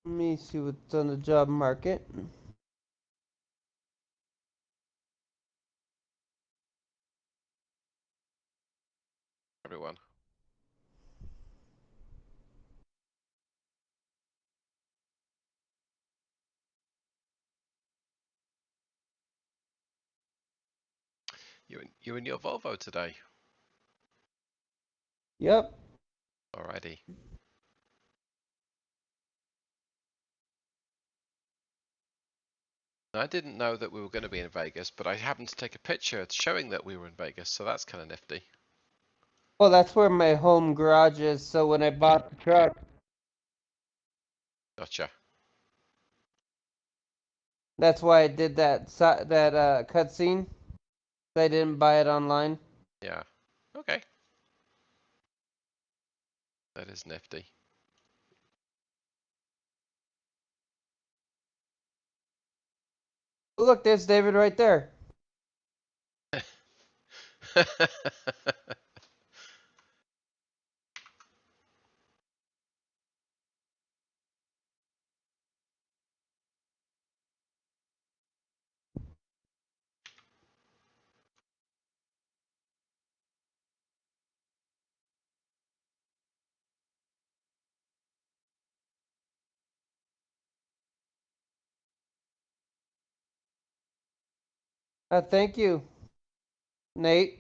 Let me see what's on the job market. Everyone. You in your Volvo today? Yep. Alrighty. I didn't know that we were going to be in Vegas, but I happened to take a picture showing that we were in Vegas, so that's kind of nifty. Well, that's where my home garage is, so when I bought the truck, Gotcha. that's why I did that cutscene. I didn't buy it online. Yeah. Okay. That is nifty. Oh, look, there's David right there. Thank you, Nate.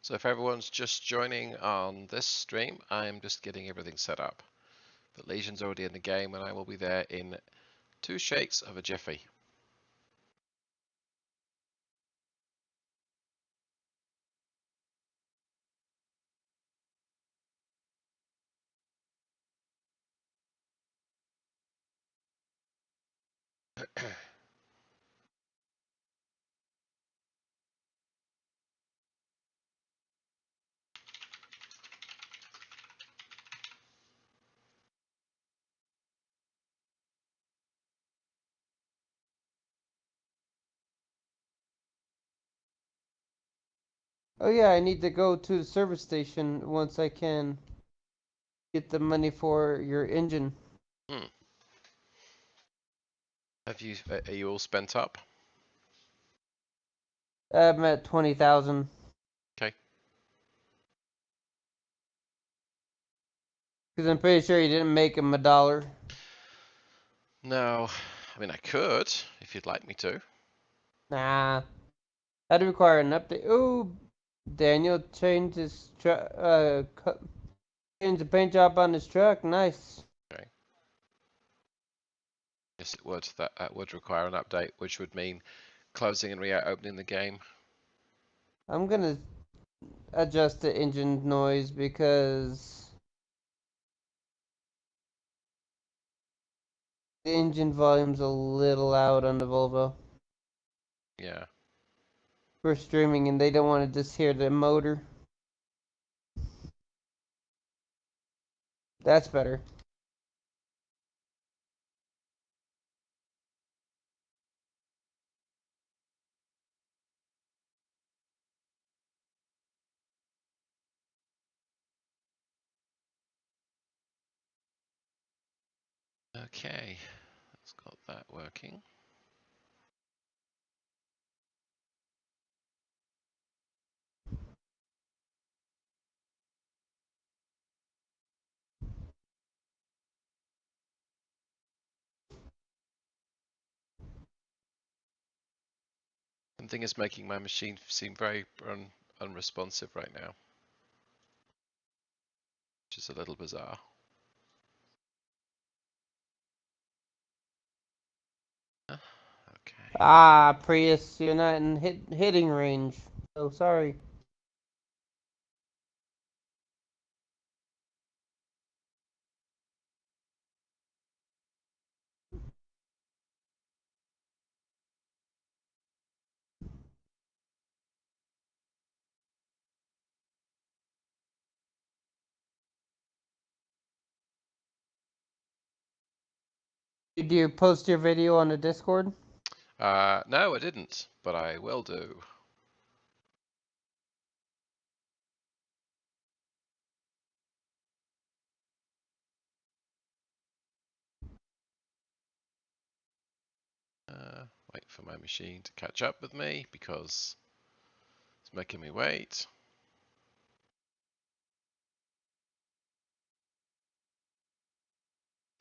So if everyone's just joining on this stream, I'm just getting everything set up. But Legion's already in the game, and I will be there in 2 shakes of a jiffy. Oh yeah, I need to go to the service station once I can get the money for your engine. Hmm. Are you all spent up? I'm at 20,000. Okay. Because I'm pretty sure you didn't make him $1. No, I mean I could if you'd like me to. Nah. That'd require an update. Ooh, Daniel changed his changed the paint job on his truck. Nice. Okay. Yes, it would. That would require an update, which would mean closing and reopening the game. I'm gonna adjust the engine noise because the engine volume's a little loud on the Volvo. Yeah. We're streaming and they don't want to just hear the motor. That's better. Okay. Let's got that working. Something is making my machine seem very unresponsive right now, which is a little bizarre. Okay. Ah, Prius, you're not in hitting range. So sorry. Did you post your video on the Discord? No, I didn't, but I will do. Wait for my machine to catch up with me because it's making me wait.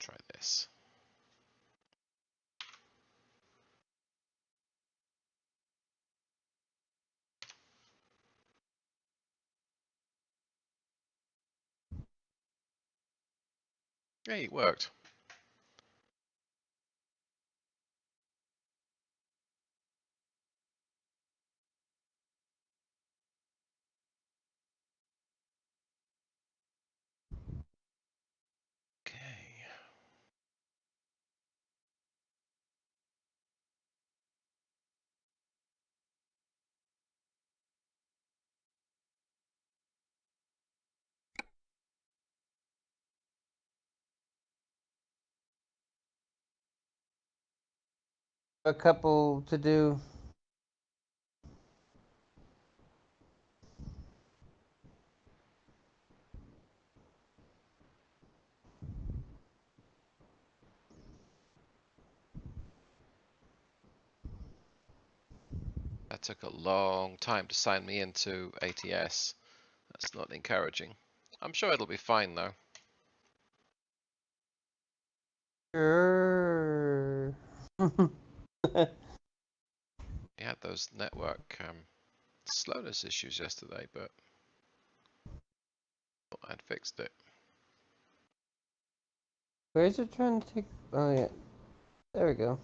Try this. Hey, it worked. Okay. A couple to do. That took a long time to sign me into ATS. That's not encouraging. I'm sure it'll be fine though. Sure. We had those network slowness issues yesterday, but I'd fixed it. Where is it trying to take? Oh yeah, there we go.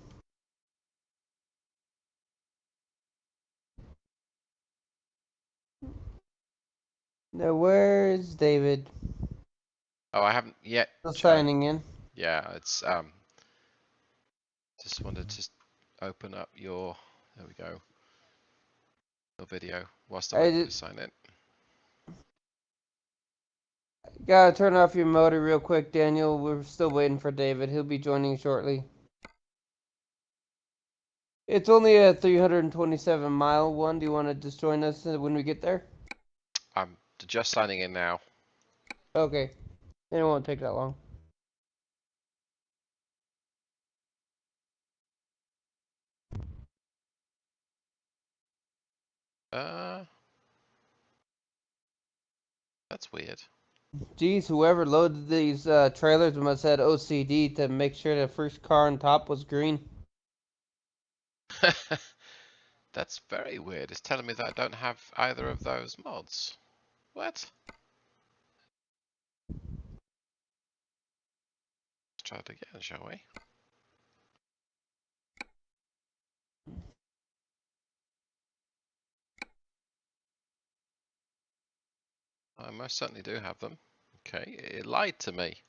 Now where is David? Oh, I haven't yet Still tried. signing in. Yeah, it's just wanted to open up your, there we go, your video whilst I I wait for you did, to sign in. gotta turn off your motor real quick, Daniel. We're still waiting for David. He'll be joining shortly. It's only a 327-mile one. Do you want to just join us when we get there? I'm just signing in now. Okay. It won't take that long. That's weird. Geez, whoever loaded these trailers must have had OCD to make sure the first car on top was green. That's very weird. It's telling me that I don't have either of those mods. What? Let's try it again, shall we? I most certainly do have them. Okay, it lied to me.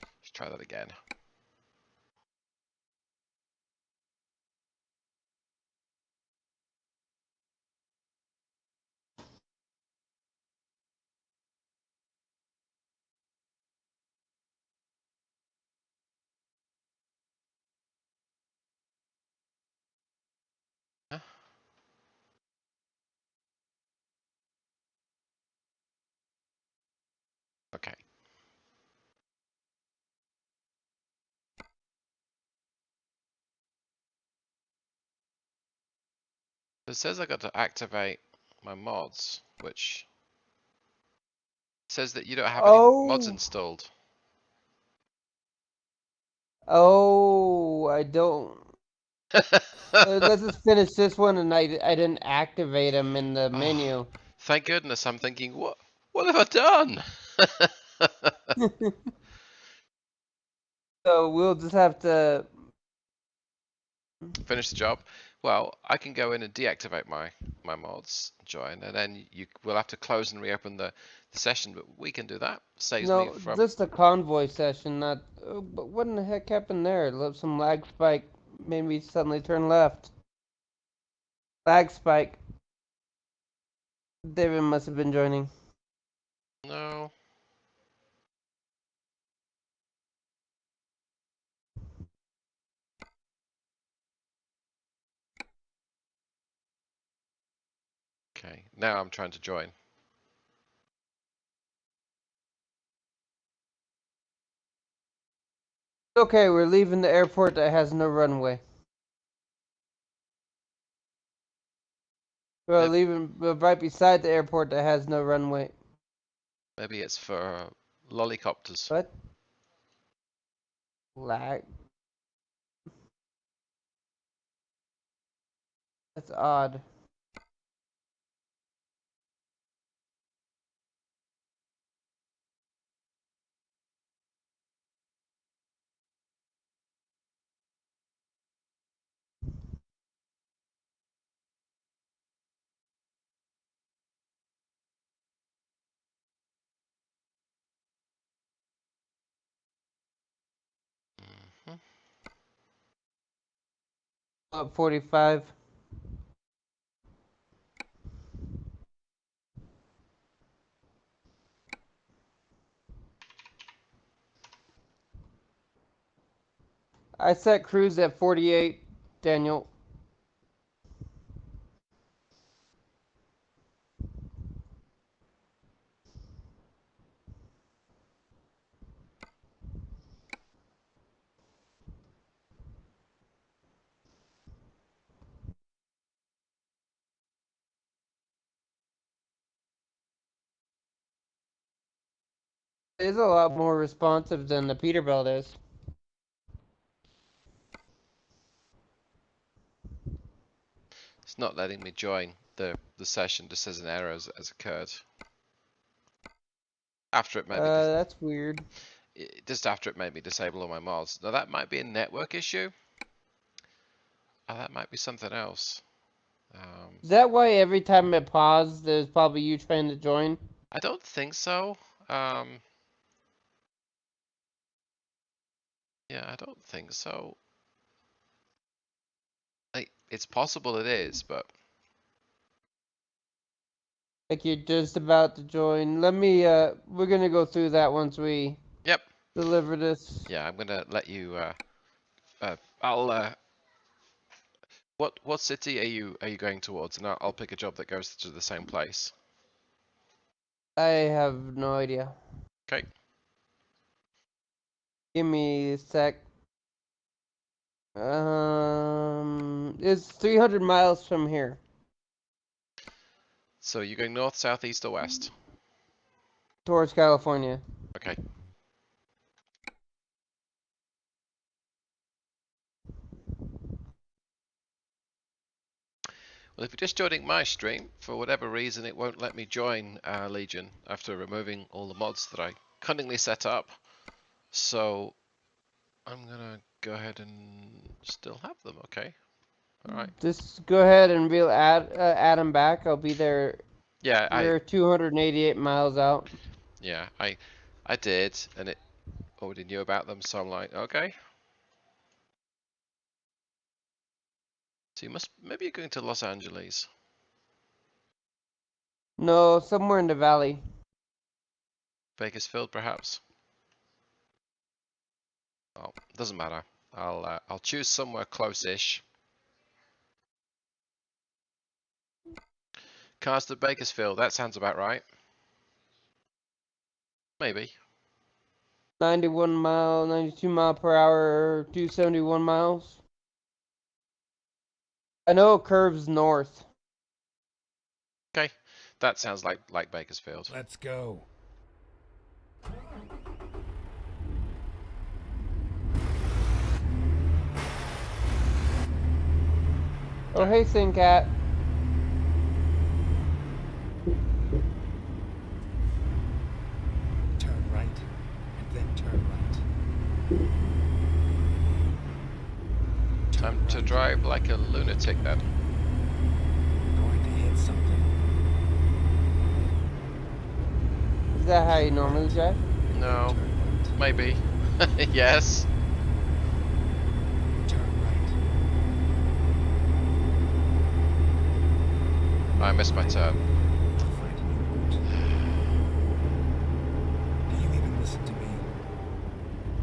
Let's try that again. Huh? Okay. It says I got to activate my mods, which says that you don't have any mods Oh, installed. oh, I don't. Let's just finish this one, and I didn't activate them in the Oh, menu. thank goodness. I'm thinking, what have I done? So we'll just have to. Finish the job. Well, I can go in and deactivate my mods, join, and then you will have to close and reopen the session, but we can do that. Saves me No, from. just a convoy session, not. But what in the heck happened there? Some lag spike made me suddenly turn left. Lag spike. David must have been joining. No. Now I'm trying to join. Okay, we're leaving the airport that has no runway. We're Yep. leaving right beside the airport that has no runway. Maybe it's for lollicopters. What? Lag. That's odd. Mhm. Up 45. I set cruise at 48, Daniel. It's a lot more responsive than the Peterbilt is. It's not letting me join the session. Just says an error has occurred. After it made me That's weird. just after it made me disable all my mods. Now that might be a network issue. That might be something else. Is that why every time it paused, there's probably you trying to join? I don't think so. Yeah, I don't think so. It's possible it is, but Like you're just about to join. Let me, we're gonna go through that once we yep. deliver this. Yeah, I'm gonna let you. I'll. What city are you going towards? And I'll pick a job that goes to the same place. I have no idea. Okay. Give me a sec. It's 300 miles from here. So you're going north, south, east, or west? Towards California. Okay. Well, if you're just joining my stream, for whatever reason, it won't let me join Legion after removing all the mods that I cunningly set up. So I'm gonna go ahead and still have them. Okay. All right. Just go ahead and add them back. I'll be there. Yeah, You're 288 miles out. yeah, I did, and it already knew about them, so I'm like, okay. So maybe you're going to Los Angeles. No, somewhere in the valley. Bakersfield, perhaps. Oh, doesn't matter. I'll choose somewhere close-ish. Cars to Bakersfield. That sounds about right. Maybe. 91 mile, 92 mile per hour, 271 miles. I know it curves north. Okay, that sounds like Bakersfield. Let's go. Oh, hey, Sincat. Turn right, and then turn right. Time to drive like a lunatic then. Going to hit something. Is that how you normally drive? No, Turn left. maybe. Yes. Turn right. I missed my turn. Find a new route. Do you even listen to me?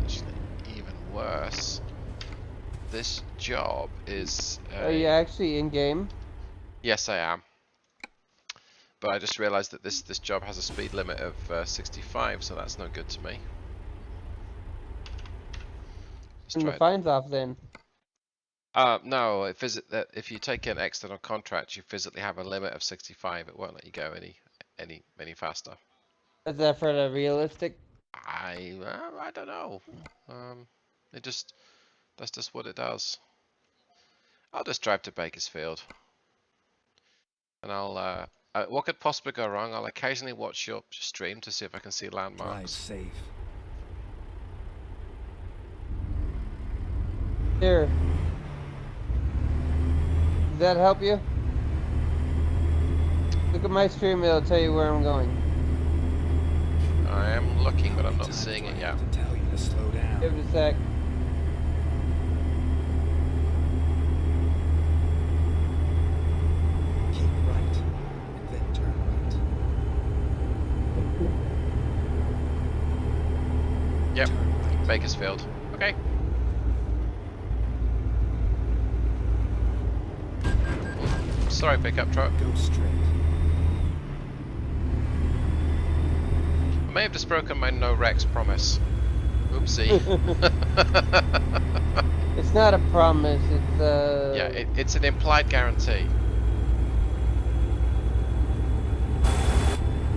Actually, even worse. This job is. Are you actually in game? Yes, I am. But I just realised that this job has a speed limit of 65, so that's no good to me. Let's Turn the try it. fines off then. No, if you take an external contract, you physically have a limit of 65. It won't let you go any faster. Is that for the realistic? I don't know. That's just what it does. I'll just drive to Bakersfield, and I'll. What could possibly go wrong? I'll occasionally watch your stream to see if I can see Drive landmarks. safe. Here. Does that help you? Look at my stream, it'll tell you where I'm going. I am looking, but I'm not Times seeing do I it yet. have to tell you to slow down. Give it a sec. Keep right, and then turn right. Yep, Turn right. Bakersfield. Okay. Sorry, pickup truck. Go straight. I may have just broken my no Rex promise. Oopsie. It's not a promise, it's Yeah, it's an implied guarantee.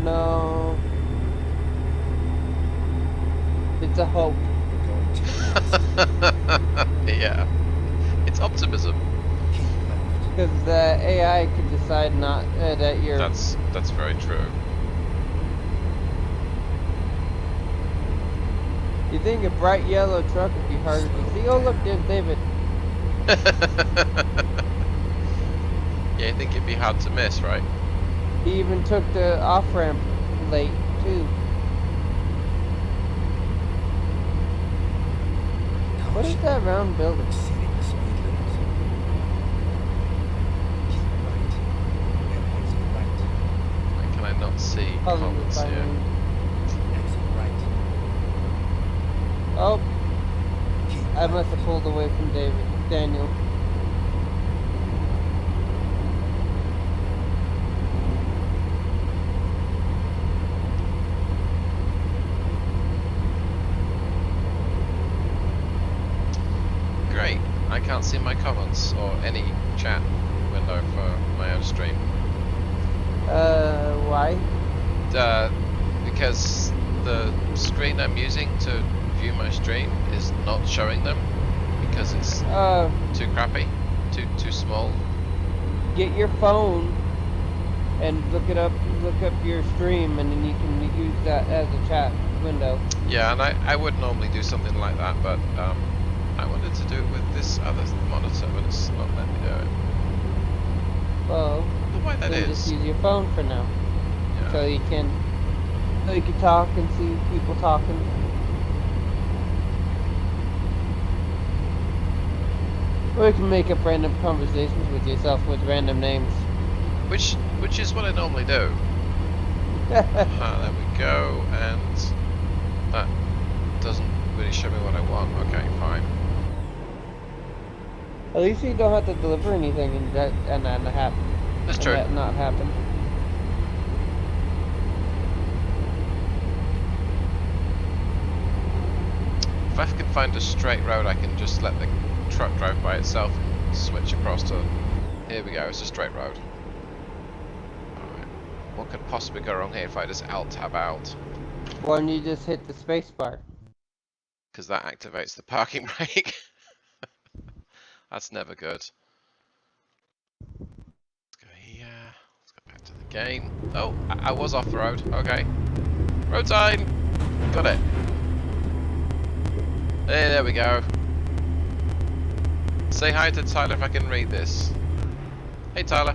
No. It's a hope. We're going too fast. Yeah, it's optimism. Keep left. Because the AI could decide not that you're. That's very true. You think a bright yellow truck would be harder to see? Oh look, there's David. Yeah, you think it'd be hard to miss, right? He even took the off ramp late too. What is that round building? Exceeding the speed limit. Keep right, and exit right. Why can I not see Probably comments here? fine. Exit right. Oh, Keep I right. must have pulled away from Daniel. Great. I can't see my comments or any chat window for my own stream. Why? Because the screen I'm using to view my stream is not showing them because it's too crappy, too small. Get your phone and look up your stream, and then you can use that as a chat window. Yeah, and I would normally do something like that, but I wanted to do it with this other monitor, but it's not letting me do it. Well, I don't know why that then just is. use your phone for now, Yeah. so you can talk and see people talking. Or you can make up random conversations with yourself with random names. Which is what I normally do. There we go, and that doesn't really show me what I want. Okay, fine. At least you don't have to deliver anything and that happen. That's and true. That not happen. If I can find a straight road, I can just let the truck drive by itself and switch across to... Here we go, it's a straight road. Alright. What could possibly go wrong here if I just alt-tab out? Why don't you just hit the space bar? Because that activates the parking brake. That's never good. Let's go here. Let's go back to the game. Oh, I was off the road. Okay. Road sign! Got it. Hey, there we go. Say hi to Tyler if I can read this. Hey Tyler.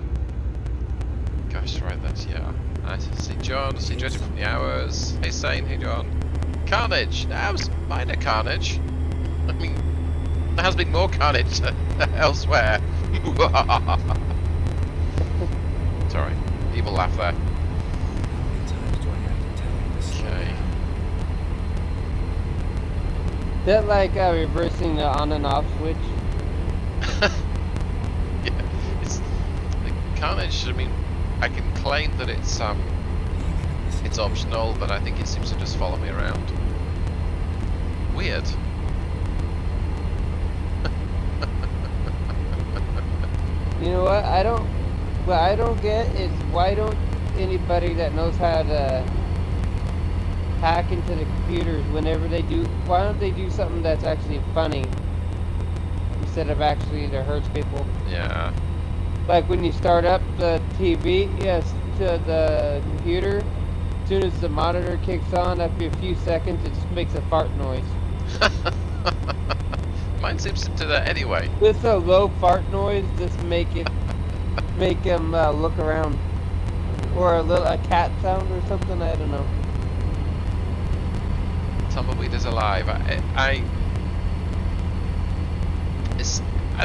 Gosh, right, that's yeah. Nice to see John. See Judge from the hours. Hey Sane, hey John. Carnage. That was minor carnage. I mean, there has been more carnage elsewhere. Sorry, evil laugh there. How many times do I have to tell you to slow Okay. down? That like reversing the on and off switch. Yeah, it's the carnage. I mean, I can claim that it's optional, but I think it seems to just follow me around. Weird. You know what? What I don't get is why don't anybody that knows how to hack into the computers whenever they do, why don't they do something that's actually funny instead of actually that hurts people? Yeah. Like when you start up the TV, yes, to the computer, as soon as the monitor kicks on, after a few seconds, it just makes a fart noise. Mine seems to do that anyway. With a low fart noise, just make them look around, or a cat sound or something. I don't know. Tumbleweed is alive. I'd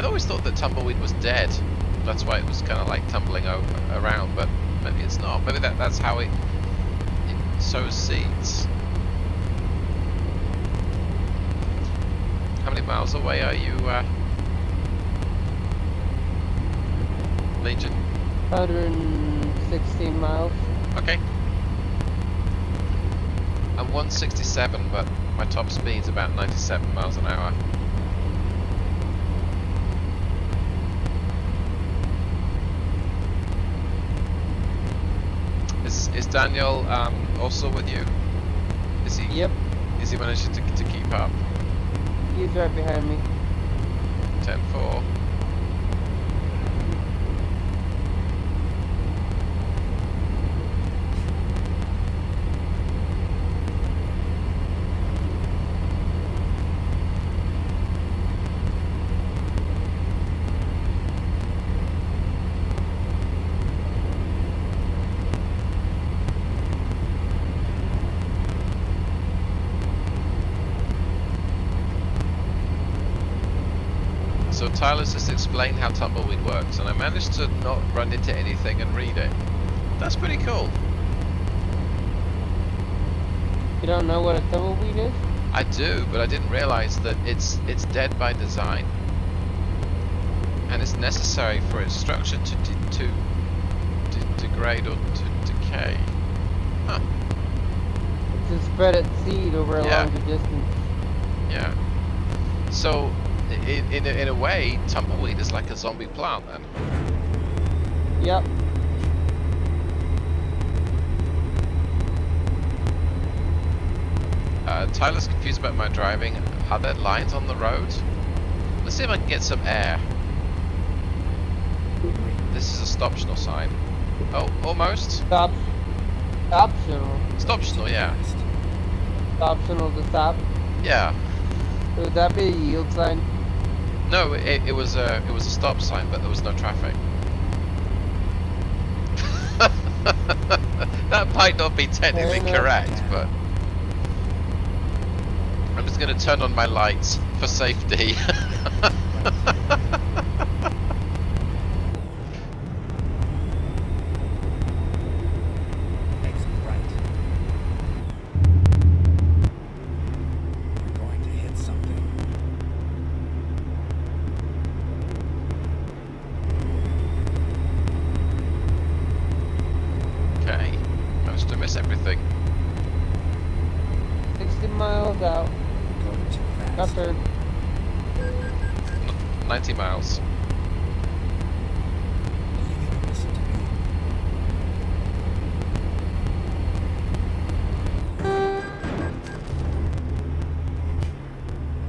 always thought that Tumbleweed was dead. That's why it was kind of like tumbling around, but maybe it's not. Maybe that's how it sows seeds. How many miles away are you, Legion? 116 miles. Okay. I'm 167, but my top speed's about 97 miles an hour. Is Daniel also with you? Is he? Yep. Is he managing to keep up? He's right behind me. 10-4. So Tyler's just explained how Tumbleweed works, and I managed to not run into anything and read it. That's pretty cool. You don't know what a tumbleweed is? I do, but I didn't realize that it's dead by design, and it's necessary for its structure to degrade or to decay. Huh. To spread its seed over a longer distance. Yeah. So, in a way, Tumbleweed is like a zombie plant then. Yep. Tyler's confused about my driving. Are there lines on the road? Let's see if I can get some air. This is a stoptional sign. Oh, almost. Stop. Optional. Stoptional, yeah. Optional to stop. Yeah. Would that be a yield sign? No, it was a stop sign, but there was no traffic. That might not be technically correct, but I'm just going to turn on my lights for safety. Exit right. You're going to hit something. Okay, managed to miss everything. 60 miles out. Going too fast. Got third. 90 miles. You need to listen to me.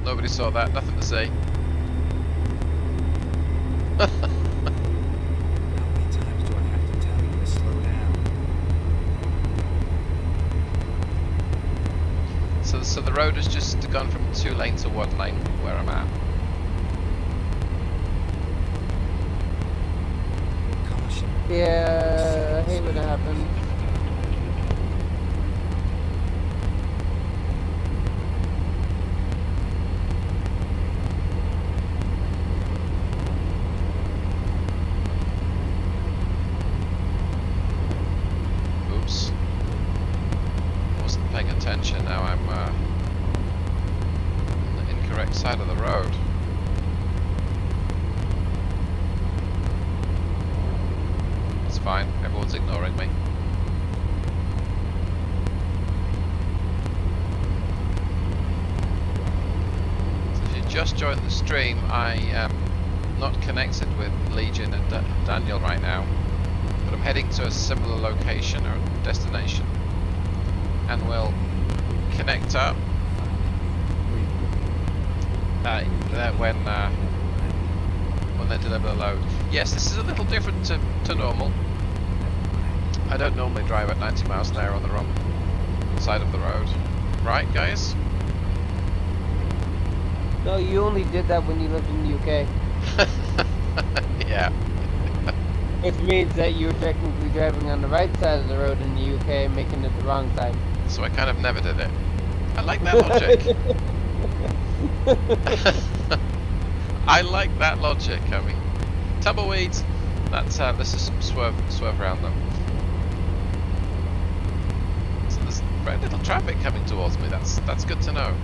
Nobody saw that, nothing to say. How many times do I have to tell you to slow down? So the road has just gone from 2 lane to 1 lane where I'm at. Caution. Yeah, I hate when it happens. Oops. Wasn't paying attention, now I'm on the incorrect side of the road. It's fine, everyone's one's ignoring me. So if you just joined the stream, I am not connected with Legion and Daniel right now, but I'm heading to a similar location or destination, and we'll connect up when they deliver the load. Yes, this is a little different to normal. I don't normally drive at 90 miles an hour on the wrong side of the road. Right, guys? No, you only did that when you lived in the UK. Yeah. Which means that you were technically driving on the right side of the road in the UK, making it the wrong side. So I kind of never did it. I like that logic. I like that logic. I mean, tumbleweeds. That's this is some swerve around them. So there's very little traffic coming towards me. That's good to know.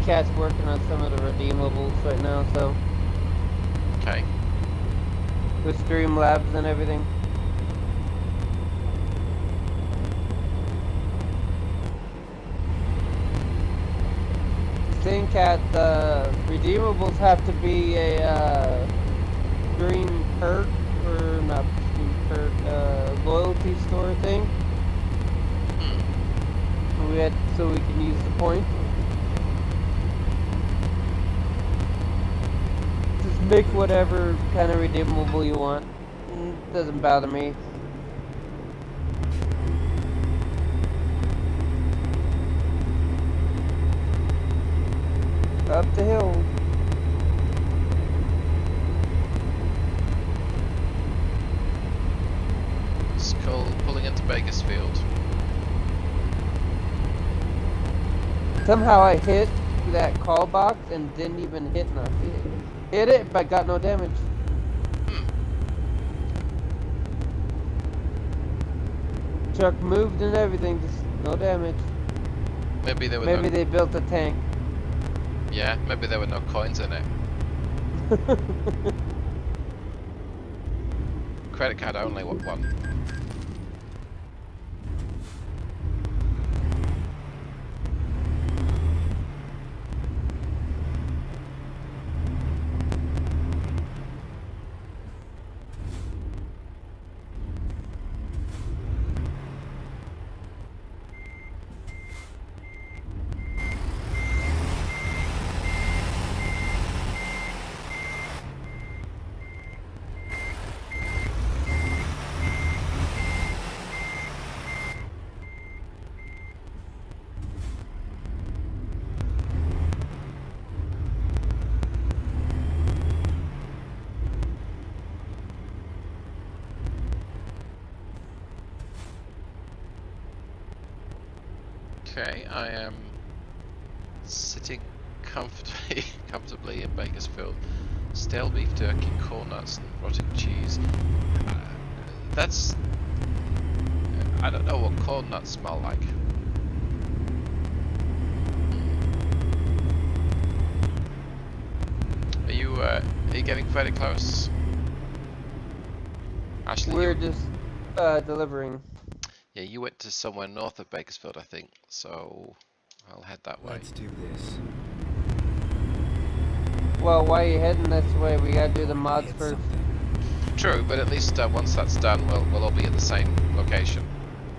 Cat's working on some of the redeemables right now, so Okay. with Streamlabs and everything. Cat, the redeemables have to be a Stream perk or not Stream perk, loyalty store thing. So we can use the points. Just make whatever kind of redeemable you want. Doesn't bother me. Up the hill. It's called pulling into Bakersfield. Somehow I hit that call box and didn't even hit nothing. Hit it, but got no damage. Truck moved and everything, just no damage. Maybe there were Maybe they built a tank. Yeah, maybe there were no coins in it. Credit card only, what one? Okay, I am sitting comfortably in Bakersfield. Stale beef jerky, corn nuts, and rotting cheese. That's... I don't know what corn nuts smell like. Are you getting fairly close? Ashley, We're just delivering. yeah, you went to somewhere north of Bakersfield, I think, so I'll head that way. Let's do this. Well, why are you heading this way? We gotta do the mods Hit first. something. True, but at least once that's done, we'll all be at the same location.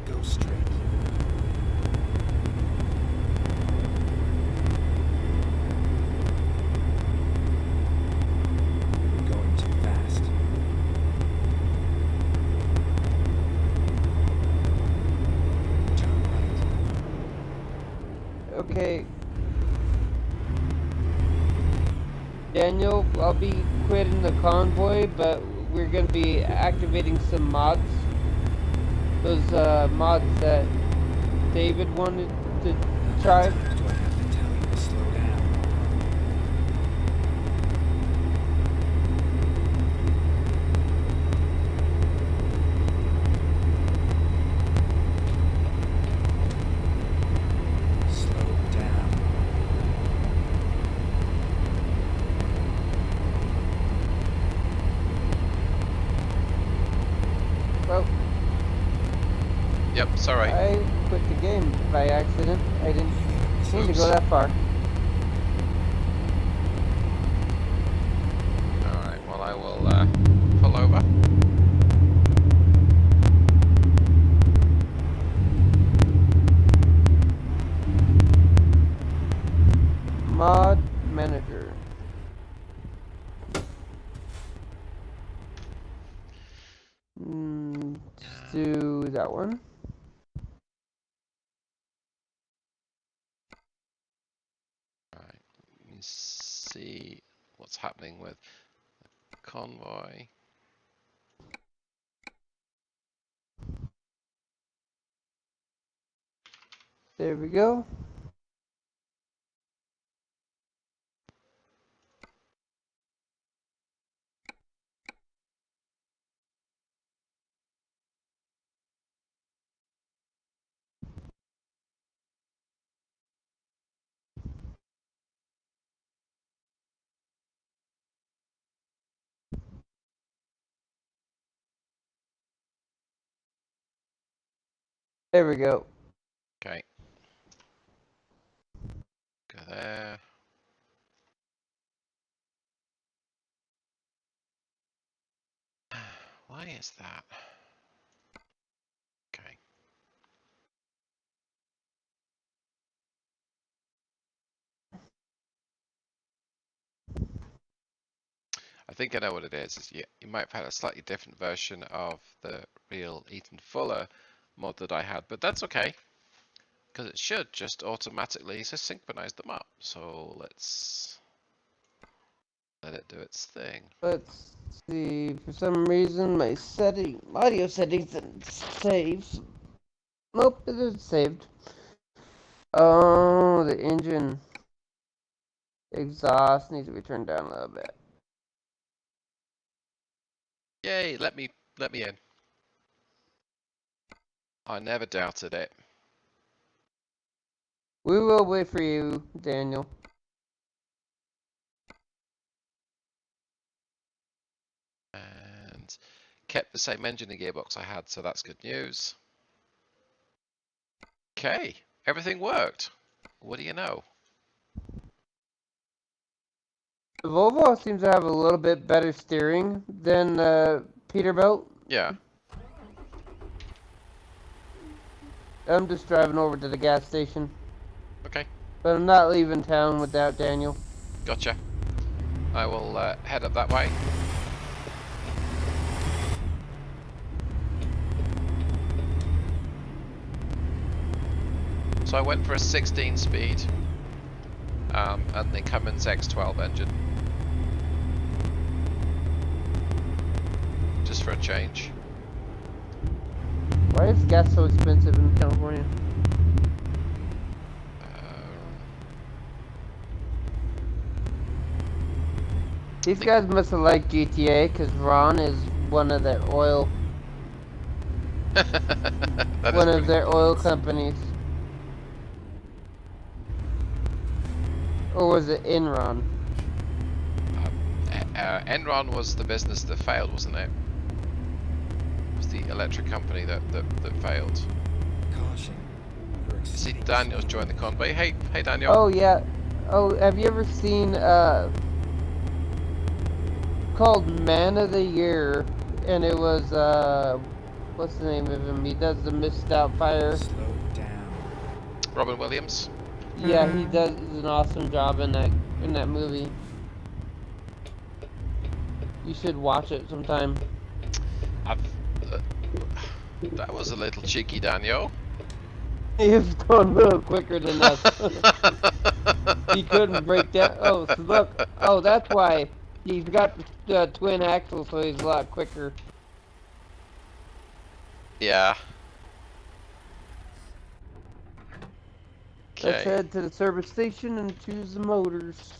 Go straight. You're going too fast. Turn right. Okay. Daniel, I'll be quitting the convoy, but we're gonna be activating some mods. Those mods that David wanted to try. Do I have to tell you to slow down? Slow down. Yep, sorry. I quit the game by accident. I didn't mean to Oops. go that far. Alright, well I will pull over. Mod manager. Let's do that one. Alright, let me see what's happening with convoy. There we go. There we go. Okay. Go there. Why is that? Okay. I think I know what it is you might have had a slightly different version of the real Ethan Fuller mod that I had, but that's okay, because it should just automatically synchronize them up. So let's let it do its thing. Let's see. For some reason, my audio settings didn't save. Nope, it is saved. Oh, the engine exhaust needs to be turned down a little bit. Yay, let me in. I never doubted it. We will wait for you, Daniel. And kept the same engine and gearbox I had, so that's good news. Okay, everything worked. What do you know? The Volvo seems to have a little bit better steering than the Peterbilt. Yeah. I'm just driving over to the gas station. Okay. But I'm not leaving town without Daniel. Gotcha. I will head up that way. So I went for a 16 speed and the Cummins X12 engine. Just for a change. Why is gas so expensive in California? These guys must have liked GTA because Ron is one of their oil their oil companies. Or was it Enron? Enron was the business that failed, wasn't it? It was the electric company that failed. Caution. You're See, exceeding Daniel's speed joined the limit. convoy. Hey Daniel. Oh yeah. Oh, have you ever seen called Man of the Year? And it was what's the name of him? He does the Mist Out Fire. Slow down. Robin Williams. Yeah, he does an awesome job in that movie. You should watch it sometime. That was a little cheeky, Daniel. He's going a little quicker than us. He couldn't break down. Oh, so look. Oh, that's why he's got twin axles, so he's a lot quicker. Yeah. Let's Okay. head to the service station and choose the motors.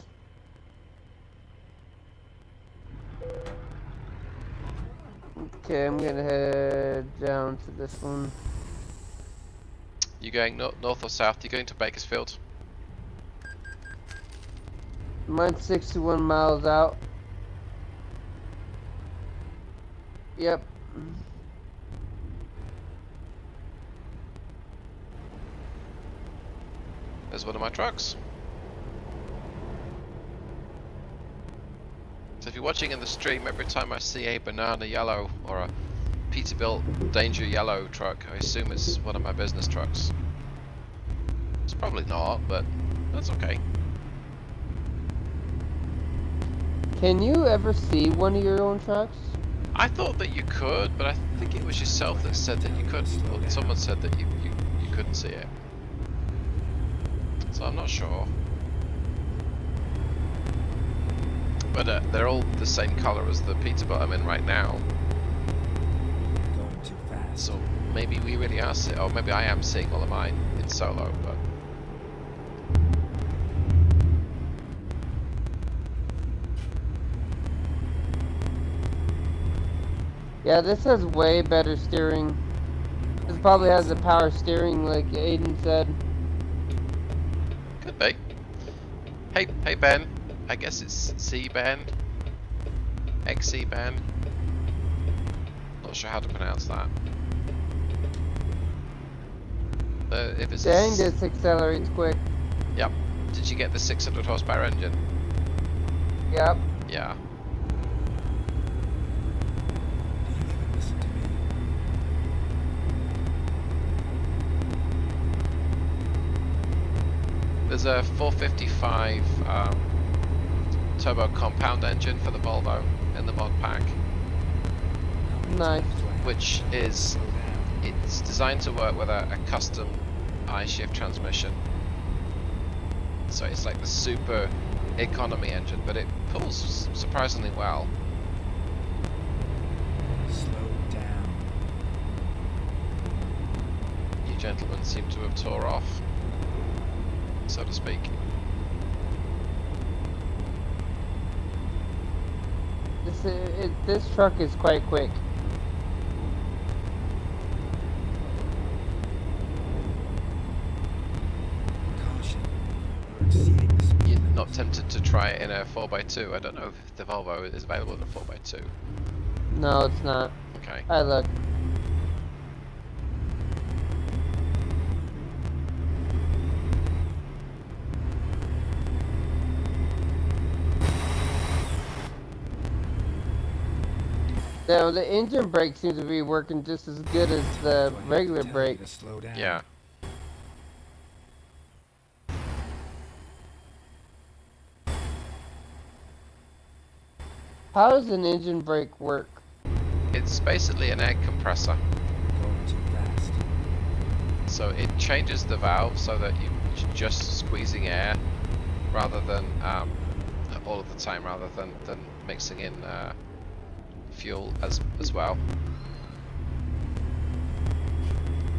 Okay, I'm gonna head down to this one. You going north or south? You going to Bakersfield? Mine's 61 miles out. Yep. There's one of my trucks. So if you're watching in the stream, every time I see a banana yellow or a Peterbilt Danger yellow truck, I assume it's one of my business trucks. It's probably not, but that's okay. Can you ever see one of your own trucks? I thought that you could, but I think it was yourself that said that you couldn't. Or someone said that you couldn't see it. So I'm not sure. But they're all the same colour as the Peterbilt I'm in right now. Going too fast. So maybe we really are seeing, or maybe I am seeing all of mine in solo, but... Yeah, this has way better steering. This probably has the power steering like Aiden said. Could be. Hey Ben. I guess it's C-band. XC-band. Not sure how to pronounce that. If it's Dang, this accelerates quick. Yep. Did you get the 600 horsepower engine? Yep. Yeah. Do you even listen to me? There's a 455 turbo compound engine for the Volvo in the mod pack, Nice. which is Slow down. it's designed to work with a custom I-shift transmission. So it's like the super economy engine, but it pulls surprisingly well. Slow down. You gentlemen seem to have tore off, so to speak. This truck is quite quick. Caution. You're exceeding the speed You're limit. not tempted to try it in a 4x2? I don't know if the Volvo is available in a 4x2. No, it's not. Okay. I look. Now the engine brake seems to be working just as good as the Do I have to regular tell you brake. to slow down? Yeah. How does an engine brake work? It's basically an air compressor. Going too fast. So it changes the valve so that you're just squeezing air rather than all of the time, rather than mixing in fuel as well.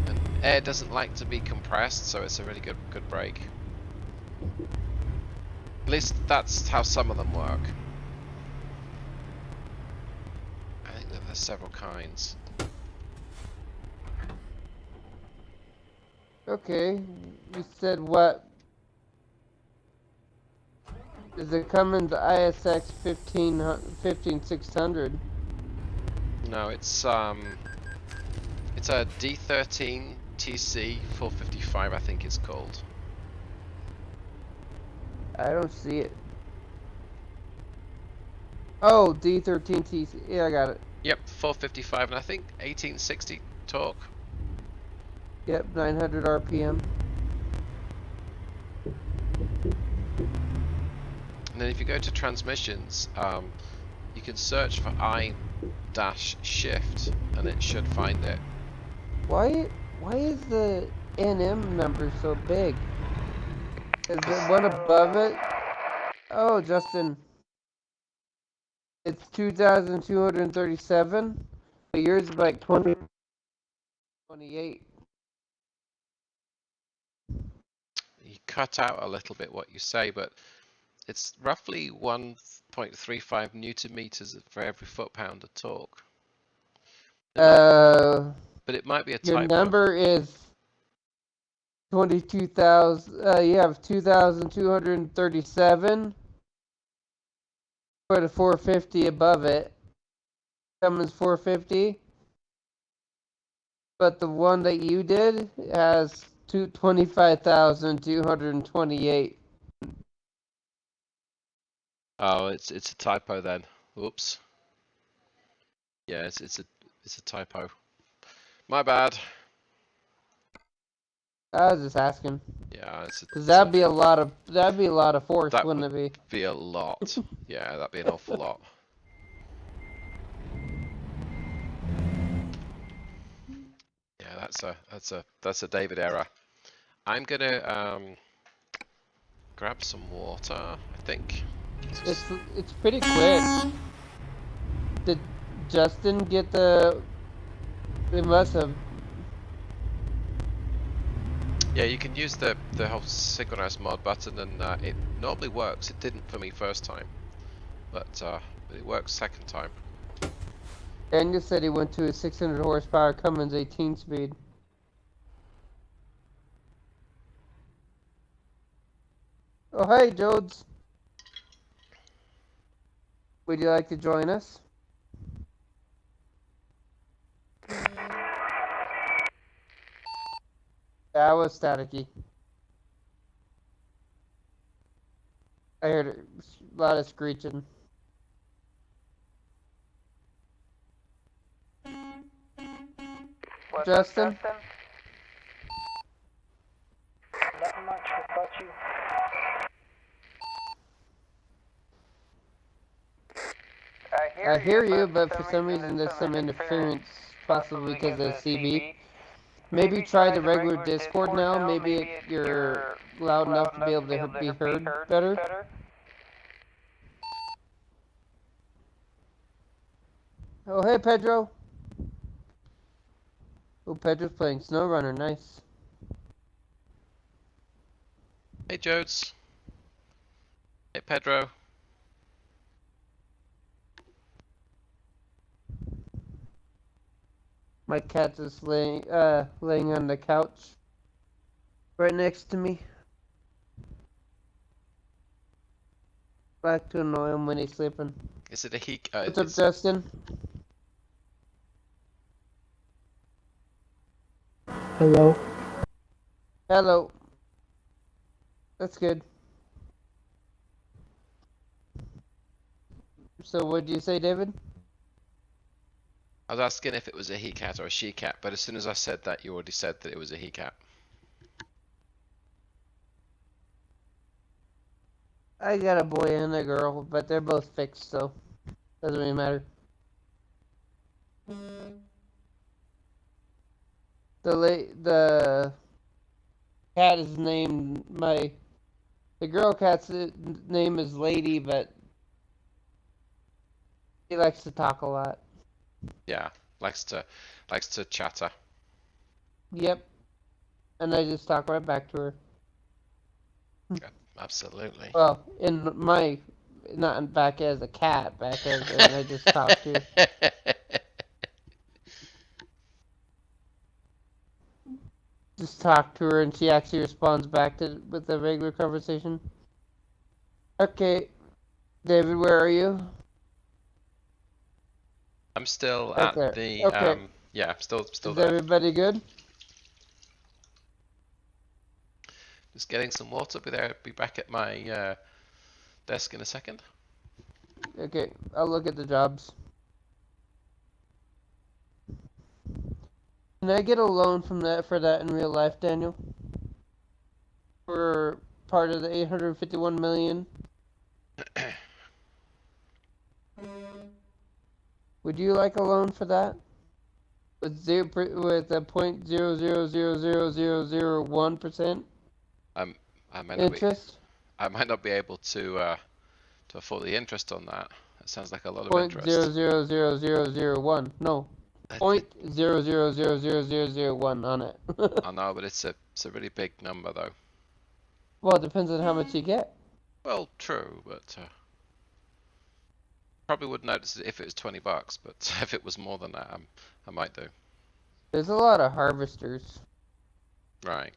And air doesn't like to be compressed, so it's a really good brake. At least that's how some of them work. I think that there's several kinds. Okay, you said what? Is it Cummins ISX 15600? No, it's a D13 TC 455, I think it's called. I don't see it. Oh, D13 TC. Yeah, I got it. Yep, 455, and I think 1860 torque. Yep, 900 RPM. And then if you go to transmissions, you can search for I-shift, and it should find it. Why is the NM number so big? Is there one above it? Oh, Justin. It's 2,237. But yours is like 28. You cut out a little bit what you say, but it's roughly 1.35 newton meters for every foot-pound of torque. But it might be a Your typo. number is 22,000. You have 2,237. Put a 450 above it. Cummins 450. But the one that you did has 25,228. Oh, it's a typo then. Whoops. Yeah, it's a typo. My bad. I was just asking. Yeah, it's Cause that'd be a lot of force, that wouldn't would it be? be a lot. Yeah, that'd be an awful lot. Yeah, that's a David error. I'm gonna grab some water, I think. It's pretty quick. Did Justin get the? They must have. Yeah, you can use the whole synchronize mod button, and it normally works. It didn't for me first time, but it works second time. Daniel said he went to a 600 horsepower Cummins 18 speed. Oh hey, Jodes. Would you like to join us? That was staticky. I heard a lot of screeching. Justin? Not much. What about you? I hear you, but for some reason there's some interference, possibly because of the CB. Maybe try the regular Discord now. Maybe you're loud enough to be able to be heard better. Oh, hey, Pedro. Oh, Pedro's playing SnowRunner. Nice. Hey, Jodes. Hey, Pedro. My cat's just laying on the couch right next to me. Back to annoy him when he's sleeping. Is it a he? What's up, Justin? Hello. Hello. That's good. So what did you say, David? I was asking if it was a he cat or a she cat, but as soon as I said that, you already said that it was a he cat. I got a boy and a girl, but they're both fixed, so doesn't really matter. The cat is named the girl cat's name is Lady, but he likes to talk a lot. Yeah, likes to chatter. Yep. And I just talk right back to her. Yeah, absolutely. Well, not back as a cat, back as and I just talk to her. Just talk to her and she actually responds back with a regular conversation. Okay. David, where are you? I'm still Right at there. the Okay. yeah, still Is there. everybody good? Just getting some water. Be back at my desk in a second. Okay, I'll look at the jobs. Can I get a loan for that in real life, Daniel? For part of the 851 million? Would you like a loan for that? With a 0.0000001% I might not interest? I might not be able to afford the interest on that. That sounds like a lot of Point interest. 0.0000001. No. 0.0000001 on it. I know, but it's a really big number though. Well, it depends on how much you get. Well, true, but probably would notice it if it was $20, but if it was more than that, I might do. There's a lot of harvesters. Right.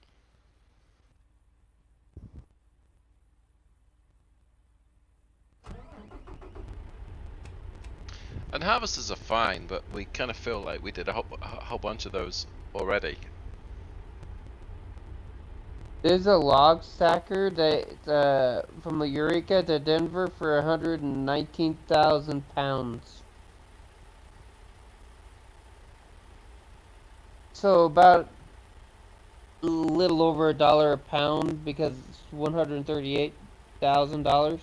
And harvesters are fine, but we kind of feel like we did a whole bunch of those already. There's a log stacker that from Eureka to Denver for 119,000 pounds. So about a little over $1 a pound because it's $138,000.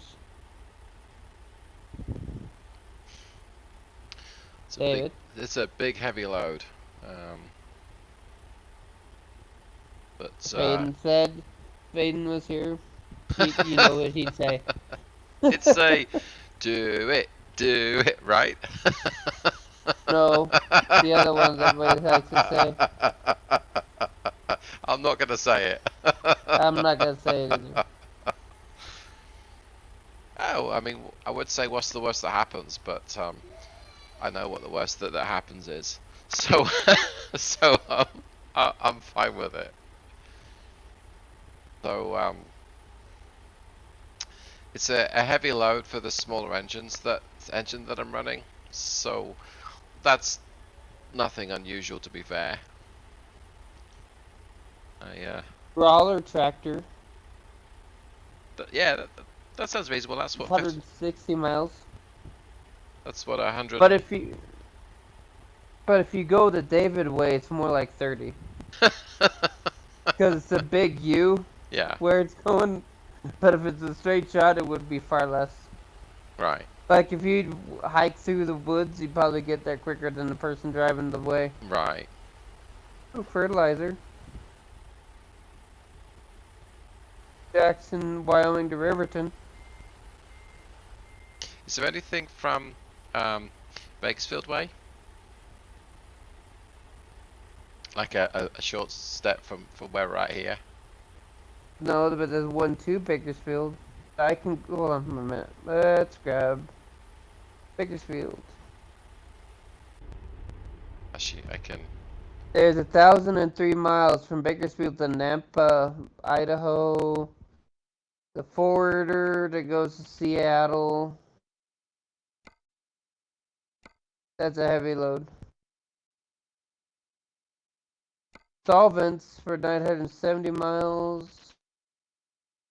David, It's a big heavy load. But Faden said, Faden was here. You know what he'd say. It'd say, do it, right? No, the other ones everybody likes to say. I'm not gonna say it. I'm not gonna say it either. Oh, I mean, I would say what's the worst that happens, but I know what the worst that happens is. So, I'm fine with it. So, it's a heavy load for the smaller engine that I'm running. So, that's nothing unusual, to be fair. Brawler tractor. Yeah, that sounds reasonable. That's what 160 miles. That's what 100. But if you go the David way, it's more like 30. Because it's a big U. Yeah. Where it's going. But if it's a straight shot, it would be far less. Right. Like if you'd hike through the woods, you'd probably get there quicker than the person driving the way. Right. Oh, fertilizer. Jackson, Wyoming to Riverton. Is there anything from Bakersfield way? Like a short step from where we're at here? No, but there's one to Bakersfield. I can hold on for a minute. Let's grab Bakersfield. Actually, I can. There's 1,003 miles from Bakersfield to Nampa, Idaho. The forwarder that goes to Seattle. That's a heavy load. Solvents for 970 miles.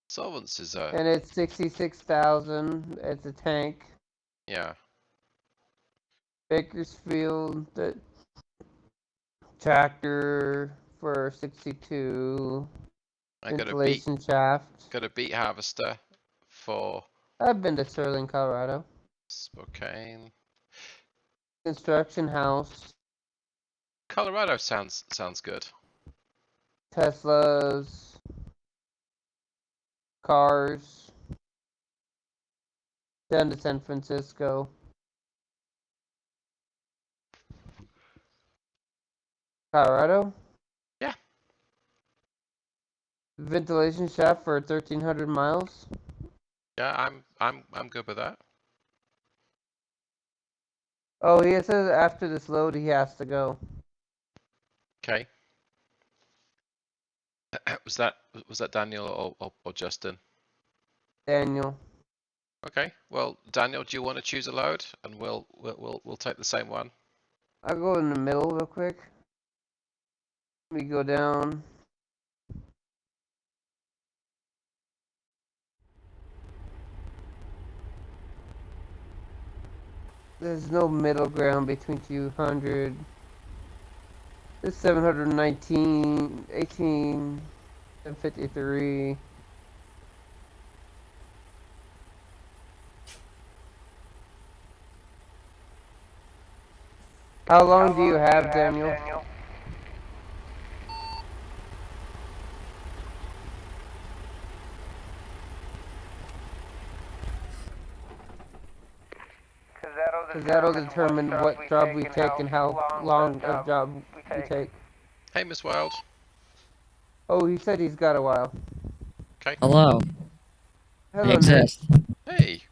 Solvents is a. And it's 66,000. It's a tank. Yeah. Bakersfield, the tractor for 62. I got Ventilation shaft. Got a beet harvester for. I've been to Sterling, Colorado. Spokane. Construction house. Colorado sounds good. Teslas. Cars. Down to San Francisco. Colorado? Yeah. Ventilation shaft for 1,300 miles. Yeah, I'm good with that. Oh, he says after this load he has to go. Okay. was that Daniel or Justin? Daniel. Okay. Well, Daniel, do you want to choose a load, and we'll take the same one? I'll go in the middle real quick. Let me go down. There's no middle ground between 200. This 719, 18, and 53. How long do you have, Daniel? Because that'll determine what job we take and how long a job we take. Hey, Miss Wild. Oh, he said he's got a while. Okay. Hello. Hello, I exist. Hey.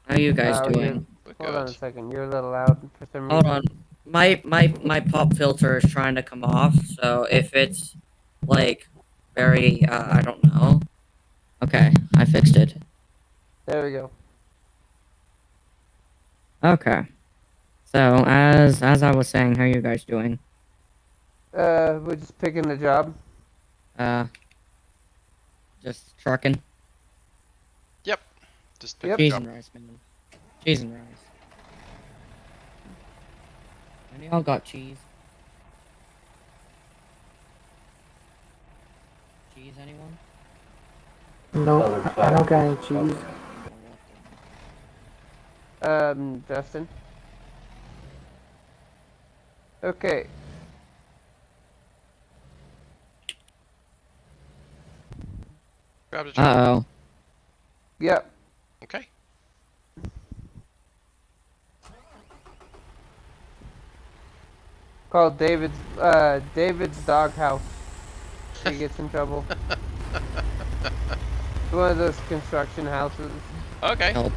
How you guys Wow, doing? Hold on a second. You're a little loud for some reason. Hold on. My pop filter is trying to come off, so if it's like very I don't know. Okay, I fixed it. There we go. Okay. So as I was saying, how you guys doing? We're just picking the job. Just trucking. Yep. Just pick Yep. a Cheese job. and rice, man. Cheese and rice. Any y'all got cheese? Cheese, anyone? Nope, I don't got any cheese. Justin. Okay. Grab a job. Uh-oh. Yep. Okay. Called David's doghouse. He gets in trouble. It's one of those construction houses. Okay. Help.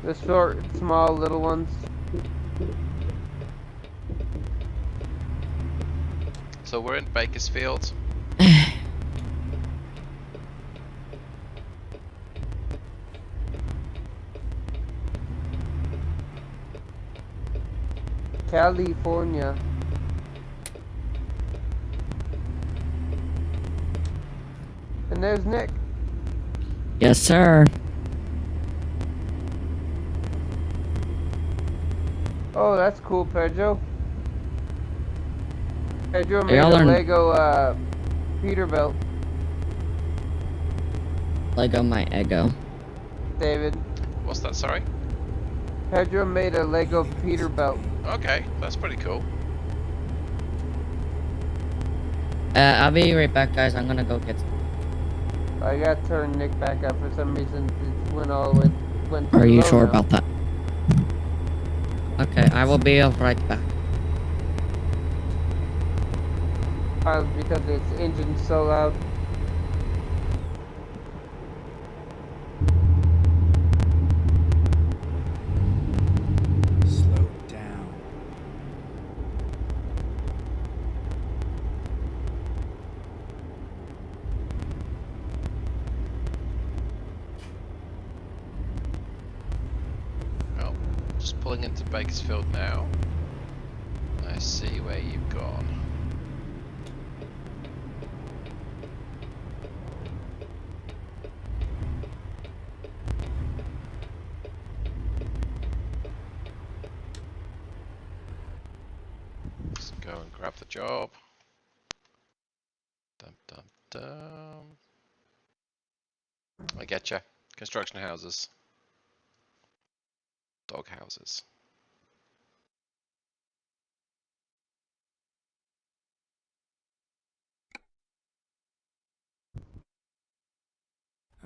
The short, small, little ones. So we're in Bakersfield. California. And there's Nick. Yes, sir. Oh, that's cool, Pedro. Pedro made y'all a learn- Lego Peterbilt. Lego my ego. David. What's that? Sorry. Pedro made a Lego Peterbilt. Okay, that's pretty cool. I'll be right back, guys. I'm gonna go get some. I got to turn Nick back up for some reason. It went too Are you low sure now. about that? Okay, I will be right back. Probably because its engine's so loud. Slow down. Well, just pulling into Bakersfield now. I see where you've gone. Let's go and grab the job. Dum dum dum. I getcha. Construction houses. Dog houses.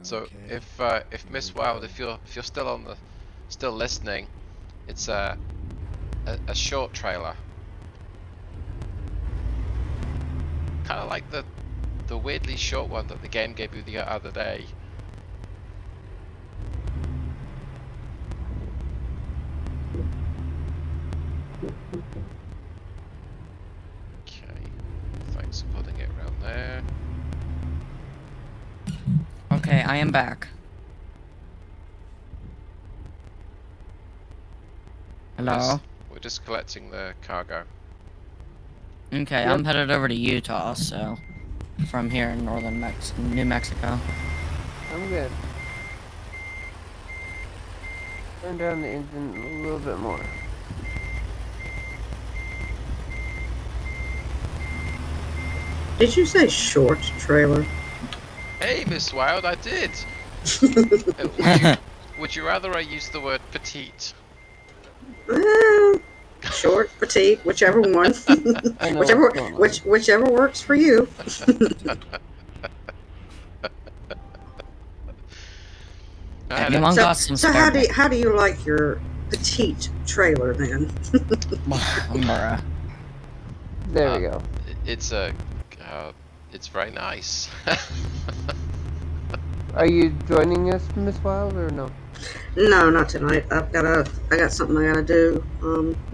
So Okay. if Miss Wild, if you're still listening, it's a short trailer. Kind of like the weirdly short one that the game gave you the other day. Okay, thanks for putting it around there. Okay, I am back. Hello? We're just collecting the cargo. Okay, Yep. I'm headed over to Utah, so... From here in northern New Mexico. I'm good. Turn down the engine a little bit more. Did you say short trailer? Hey, Miss Wild, I did. Would you rather I use the word petite? Short, petite, whichever one. I know whichever, what's going on. whichever works for you. Anyone got some So spare how do you like your petite trailer then? Bruh. There we go. It's it's very nice. Are you joining us, Miss Wild, or no? No, not tonight. I got something I gotta do.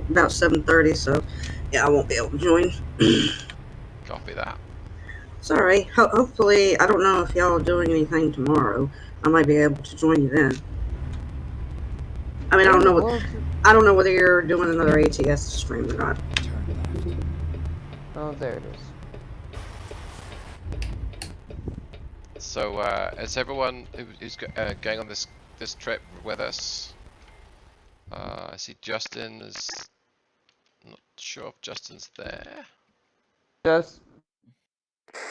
About 7:30. So, yeah, I won't be able to join. Copy that. Sorry. Hopefully, I don't know if y'all are doing anything tomorrow. I might be able to join you then. I mean, I don't know Well, I don't know whether you're doing another ATS stream or not. Turn left. oh, there it is. So, is everyone who's going on this trip with us? I see Justin is. Not sure if Justin's there.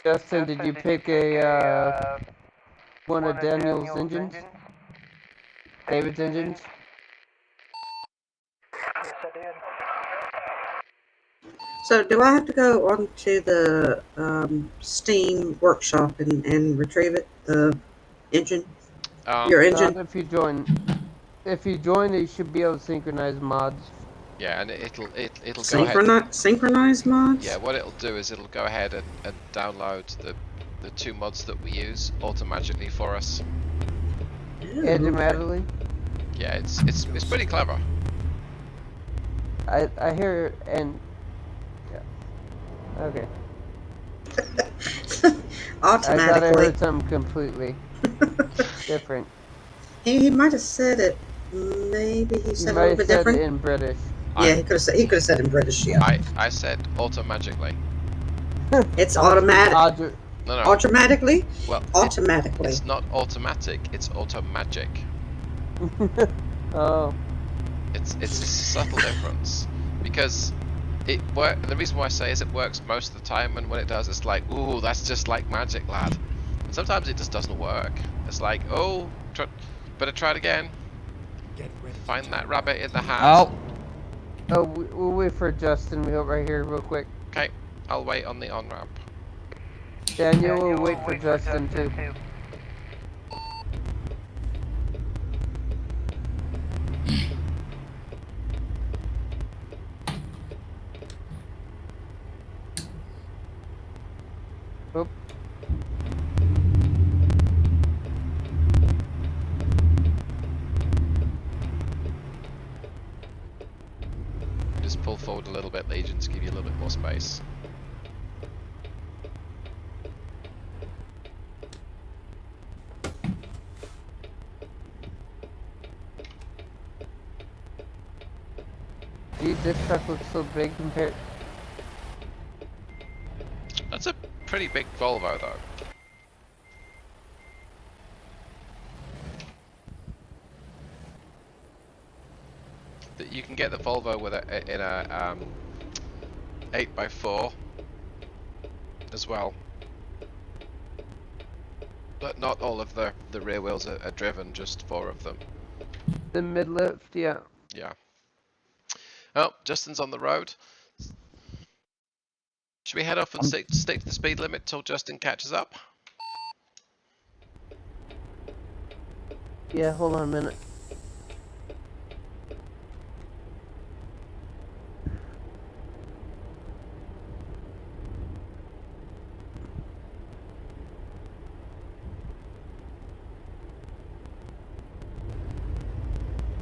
Justin, did you pick a one of Daniel's engines? David's engines? So do I have to go onto the Steam workshop and retrieve it? The engine? Your engine? Not if you join. If you join, you should be able to synchronize mods. Yeah, and it'll go ahead. Synchronize mods? Yeah, what it'll do is it'll go ahead and download the 2 mods that we use automatically for us. Automatically? Yeah, it's pretty clever. I hear and yeah. Okay. I thought I heard something completely different. He might have said it. Maybe he said a little bit different. In British. Yeah, he could have said in British. Yeah. I said automatically. It's automatic. No. Automatically? Well, automatically. It's not automatic. It's automagic. Oh. It's a subtle difference because it work. The reason why I say is it works most of the time, and when it does, it's like, ooh, that's just like magic, lad. And sometimes it just doesn't work. It's like, oh, better try it again. Get ready. Find that rabbit in the hat. Oh, we'll wait for Justin. We'll right here real quick. Okay, I'll wait on the on-ramp. Daniel will wait for Justin too. Oop. Just pull forward a little bit, Legion, to give you a little bit more space. Gee, this truck looks so big compared. That's a pretty big Volvo, though. That you can get the Volvo with in a 8x4 as well, but not all of the rear wheels are driven. Just 4 of them. The mid-lift, yeah. Yeah. Oh, Justin's on the road. Should we head off and stick to the speed limit till Justin catches up? Yeah, hold on a minute.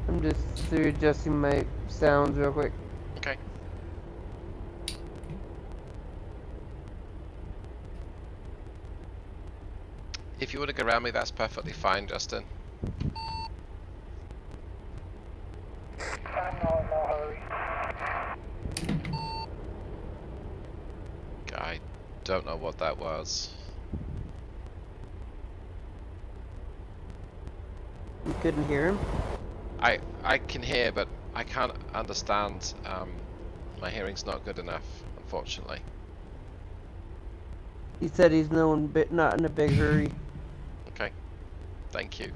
I'm just adjusting my sounds real quick. Okay. If you want to go around me, that's perfectly fine, Justin. I'm not in no hurry. I don't know what that was. You couldn't hear him? I can hear, but I can't understand. My hearing's not good enough, unfortunately. He said he's not in a big hurry. Okay, thank you.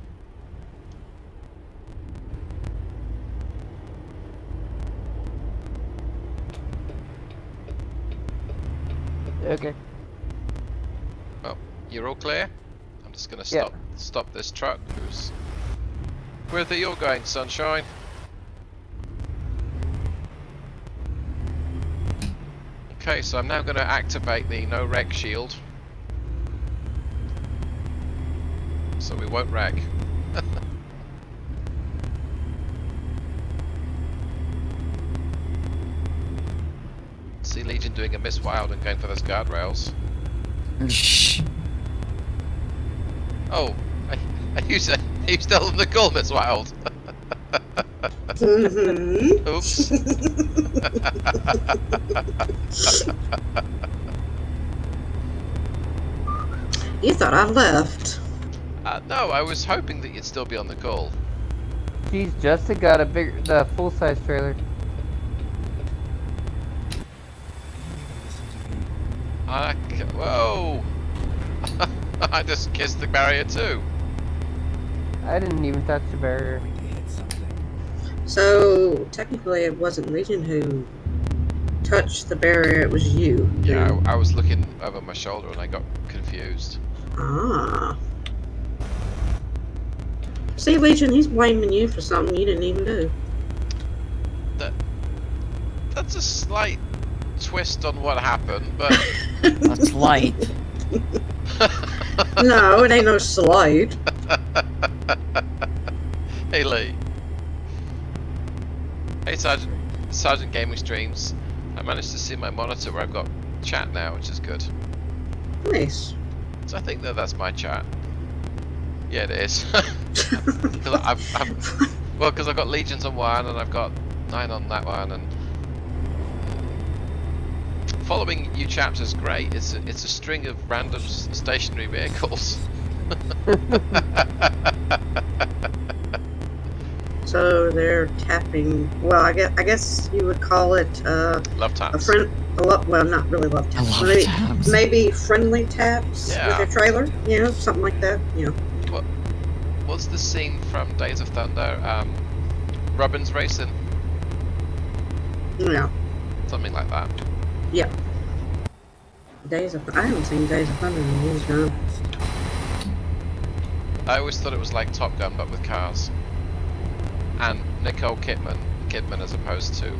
Okay. Well, you're all clear? I'm just gonna stop this truck. Where are you going, sunshine? Okay, so I'm now going to activate the no wreck shield, so we won't wreck. See Legion doing a Miss Wild and going for those guardrails. Oh, are you still on the call, Miss Wild? Oops. You thought I left. No, I was hoping that you'd still be on the call. Geez, Justin got the full-size trailer. Whoa! I just kissed the barrier too. I didn't even touch the barrier. Going to hit something. So technically, it wasn't Legion who touched the barrier. It was you. Yeah, I was looking over my shoulder and I got confused. Ah. See, Legion, he's blaming you for something you didn't even do. That's a slight twist on what happened, but That's light. No, it ain't no slight. Hey Lee. Hey Sergeant Gaming Streams. I managed to see my monitor where I've got chat now, which is good. Nice. So I think that's my chat. Yeah, it is. Because I've got Legions on one and I've got 9 on that one, and following you chaps is great. It's a string of random stationary vehicles. So they're tapping. Well, I guess you would call it Love a taps. friend. Well, not really love taps. Love taps. Maybe friendly taps Yeah. with your trailer. You know, something like that. You know. What's the scene from Days of Thunder? Robbins racing, Yeah. something like that. Yeah. I haven't seen Days of Thunder in years now. I always thought it was like Top Gun but with cars. And Nicole Kidman as opposed to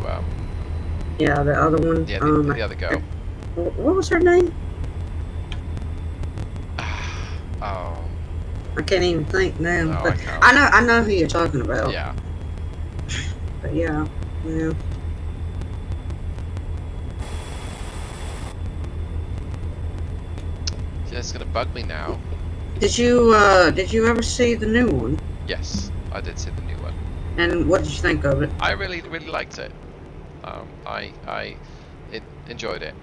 Yeah, the other one. the other girl. What was her name? Oh, I can't even think now. no, but I can't. I know who you're talking about. Yeah. But yeah. Yeah, it's gonna bug me now. Did you ever see the new one? Yes, I did see the new one. And what did you think of it? I really liked it. I enjoyed it.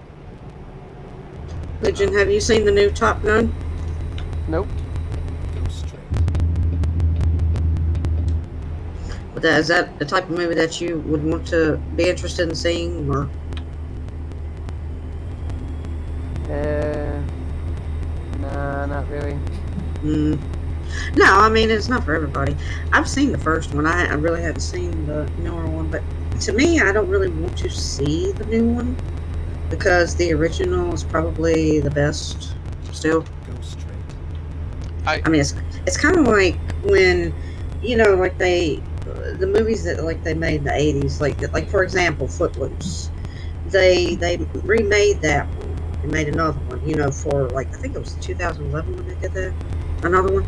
Legion, have you seen the new Top Gun? Nope. Go straight. Is that the type of movie that you would want to be interested in seeing, or? Nah, not really. No, I mean, it's not for everybody. I've seen the first one. I really haven't seen the newer one, but to me, I don't really want to see the new one because the original is probably the best still. Go straight. I mean, it's kind of like when, you know, like the movies that like they made in the 80s, like for example, Footloose. They remade that one and made another one, you know, for like, I think it was 2011 when they did that. Another one.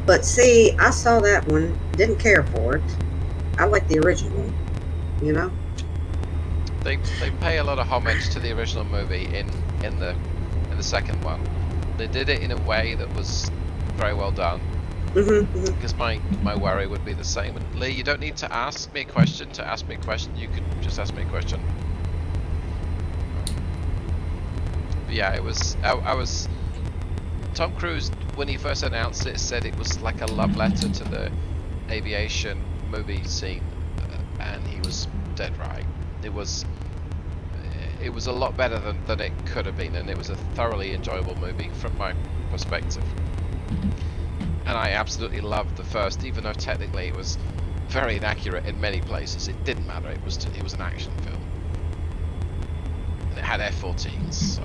But see, I saw that one, didn't care for it. I like the original, you know? They pay a lot of homage to the original movie in the second one. They did it in a way that was very well done. Because my worry would be the same. And Lee, you don't need to ask me a question to ask me a question. You could just ask me a question. But yeah, it was. I was. Tom Cruise, when he first announced it, said it was like a love letter to the aviation movie scene, and he was dead right. It was a lot better than it could have been, and it was a thoroughly enjoyable movie from my perspective. And I absolutely loved the first, even though technically it was very inaccurate in many places. It didn't matter. It was an action film, and it had F-14s. So.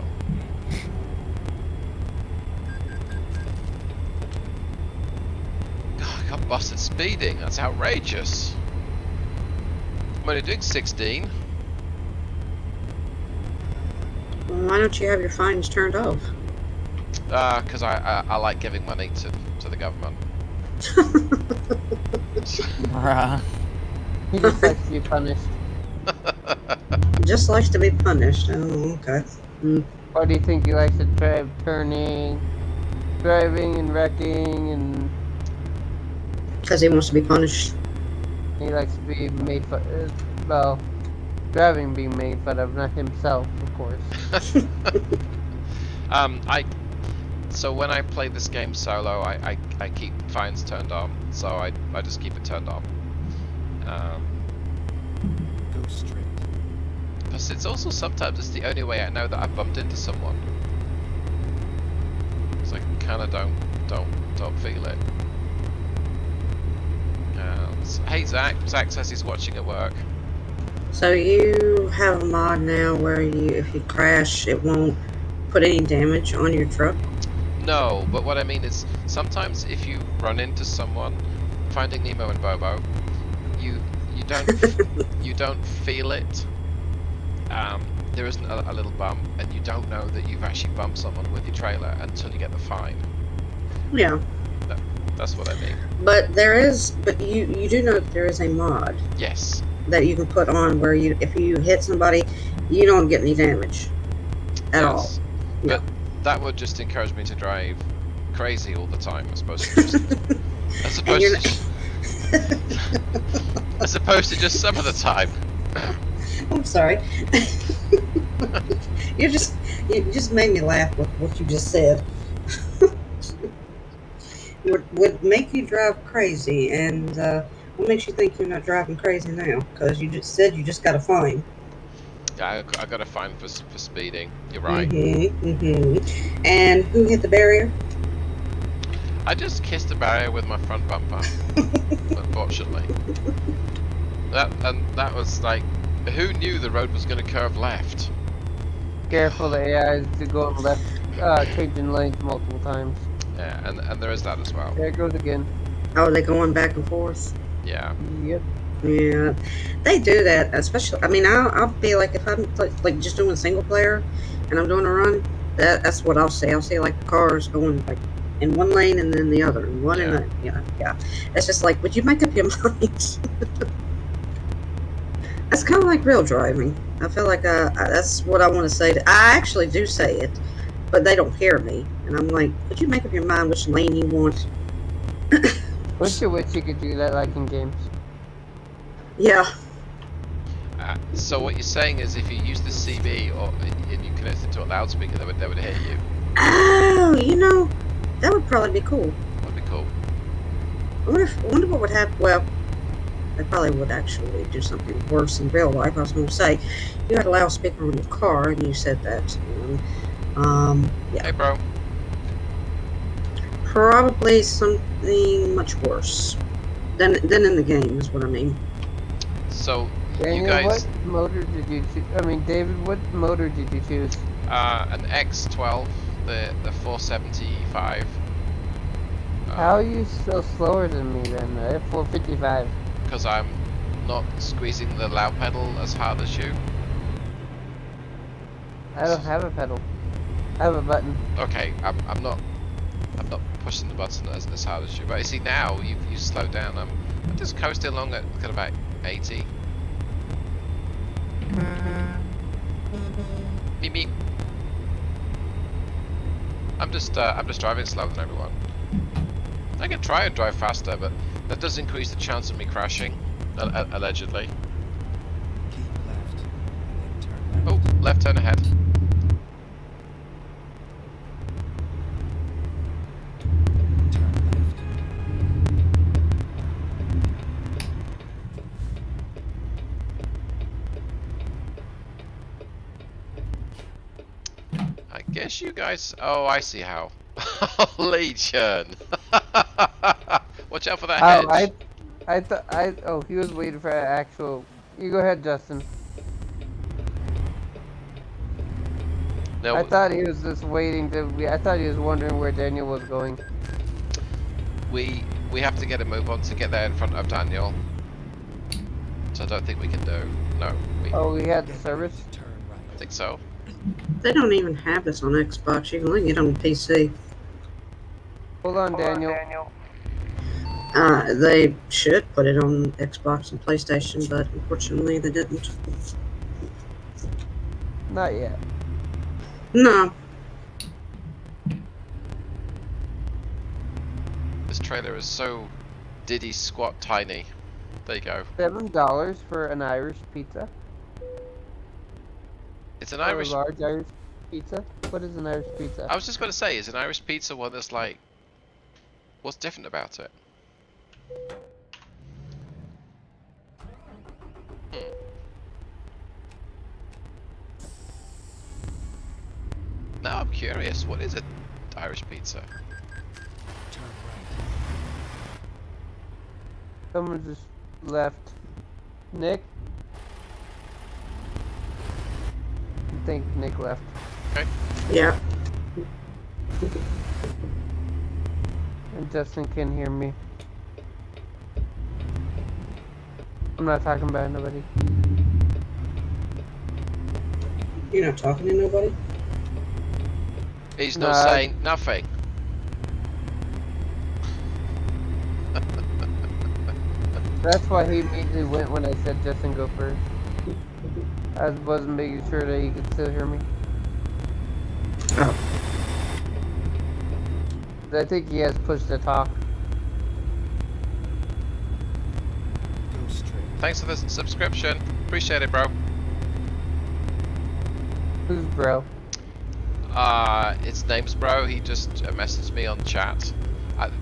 God, I got busted speeding. That's outrageous. I'm only doing 16. Well, why don't you have your fines turned off? Because I like giving money to the government. Bruh. He just likes to be punished. Just likes to be punished. Oh, okay. Why do you think he likes to drive, turning, driving and wrecking, and Because he wants to be punished. he likes to be made fun of? Well, driving being made fun of, not himself, of course. So when I play this game solo, I keep fines turned on, so I just keep it turned on. Go straight. Because it's also sometimes it's the only way I know that I've bumped into someone. So I kind of don't feel it. So, hey Zach says he's watching at work. So you have a mod now where if you crash, it won't put any damage on your truck? No, but what I mean is sometimes if you run into someone, Finding Nemo and Bobo, you don't feel it. There isn't a little bump, and you don't know that you've actually bumped someone with your trailer until you get the fine. Yeah. That's what I mean. But you do know that there is a mod Yes. that you can put on where if you hit somebody, you don't get any damage at all. But that would just encourage me to drive crazy all the time, as opposed to just some of the time. I'm sorry. you just made me laugh with what you just said. would make you drive crazy, and what makes you think you're not driving crazy now? Because you just said you just got a fine. Yeah, I got a fine for speeding. You're right. And who hit the barrier? I just kissed the barrier with my front bumper. Unfortunately, that was like, who knew the road was going to curve left? Careful, the AI is going left, changing lanes multiple times. Yeah, and there is that as well. There it goes again. Oh, they're going back and forth. Yeah. Yep. Yeah, they do that. Especially, I mean, I'll be like, if I'm like just doing single player, and I'm doing a run, that's what I'll see. I'll see like cars going like in one lane and then the other, and one in the yeah. It's just like, would you make up your mind? That's kind of like real driving. I feel like that's what I want to say. I actually do say it, but they don't hear me, and I'm like, would you make up your mind which lane you want? Wish you could do that like in games. Yeah. So what you're saying is, if you use the CB and you connect it to a loudspeaker, they would hear you. Oh, that would probably be cool. That'd be cool. I wonder what would happen. Well, they probably would actually do something worse in real life. I was going to say, you had a loudspeaker on your car, and you said that. Yeah. Hey, bro. Probably something much worse than in the game is what I mean. So, Daniel, you guys... what motor did you choose? I mean, David, what motor did you choose? An X12, the 475. How are you so slower than me then? 455. Because I'm not squeezing the loud pedal as hard as you. I don't have a pedal. I have a button. Okay, I'm not pushing the button as hard as you. But you see now you slowed down. I'm just coasting along at about 80. Beep beep. I'm just driving slower than everyone. I can try and drive faster, but that does increase the chance of me crashing, allegedly. Keep left, and then turn Oh, left turn ahead. Turn left. I guess you guys... Oh, I see how. Legion! Watch out for that hedge. Oh, he was waiting for an actual... You go ahead, Justin. No, I thought he was just waiting to... I thought he was wondering where Daniel was going. we have to get a move on to get there in front of Daniel. So I don't think we can do. No. We had the service? Turn right. I think so. They don't even have this on Xbox. You can only get it on PC. Hold on, Daniel. They should put it on Xbox and PlayStation, but unfortunately they didn't. Not yet. No. This trailer is so diddy squat tiny. There you go. $7 for an Irish pizza. It's an Or a Irish... large Irish. pizza? What is an Irish pizza? I was just going to say, is an Irish pizza one that's like, what's different about it? Now I'm curious, what is an Irish pizza? Turn right. Someone just left. Nick? I think Nick left. Okay. Yeah. And Justin can hear me. I'm not talking about nobody. You're not talking to nobody? He's not Nah. saying nothing. That's why he immediately went when I said Justin go first. I wasn't making sure that he could still hear me. Oh. I think he has push to talk. Go straight. Thanks for the subscription. Appreciate it, bro. Who's bro? His name's bro. He just messaged me on chat.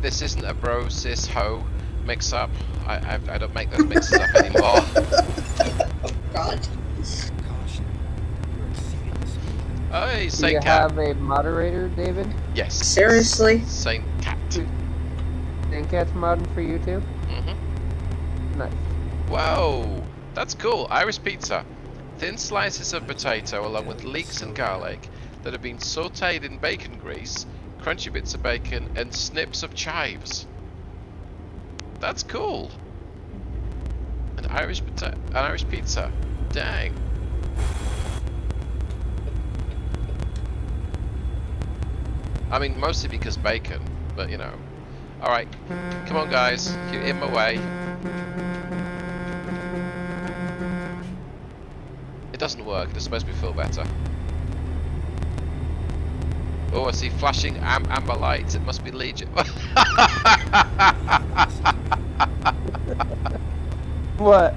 This isn't a bro sis ho mix up. I don't make those mixes up anymore. Oh, God. Caution. You're exceeding the speed limit. Hey, Do you Saint Cat. have a moderator, David? Yes. Seriously? Saint Cat. Saint Cat's modding for you too? Nice. Whoa, that's cool. Irish pizza. Thin slices of potato along with leeks and garlic that have been sauteed in bacon grease, crunchy bits of bacon, and snips of chives. That's cool. An Irish pizza. Dang. I mean, mostly because bacon, but you know. Alright, come on guys, you're in my way. It doesn't work, it's supposed to be feel better. Oh, I see flashing amber lights, it must be Legion. What?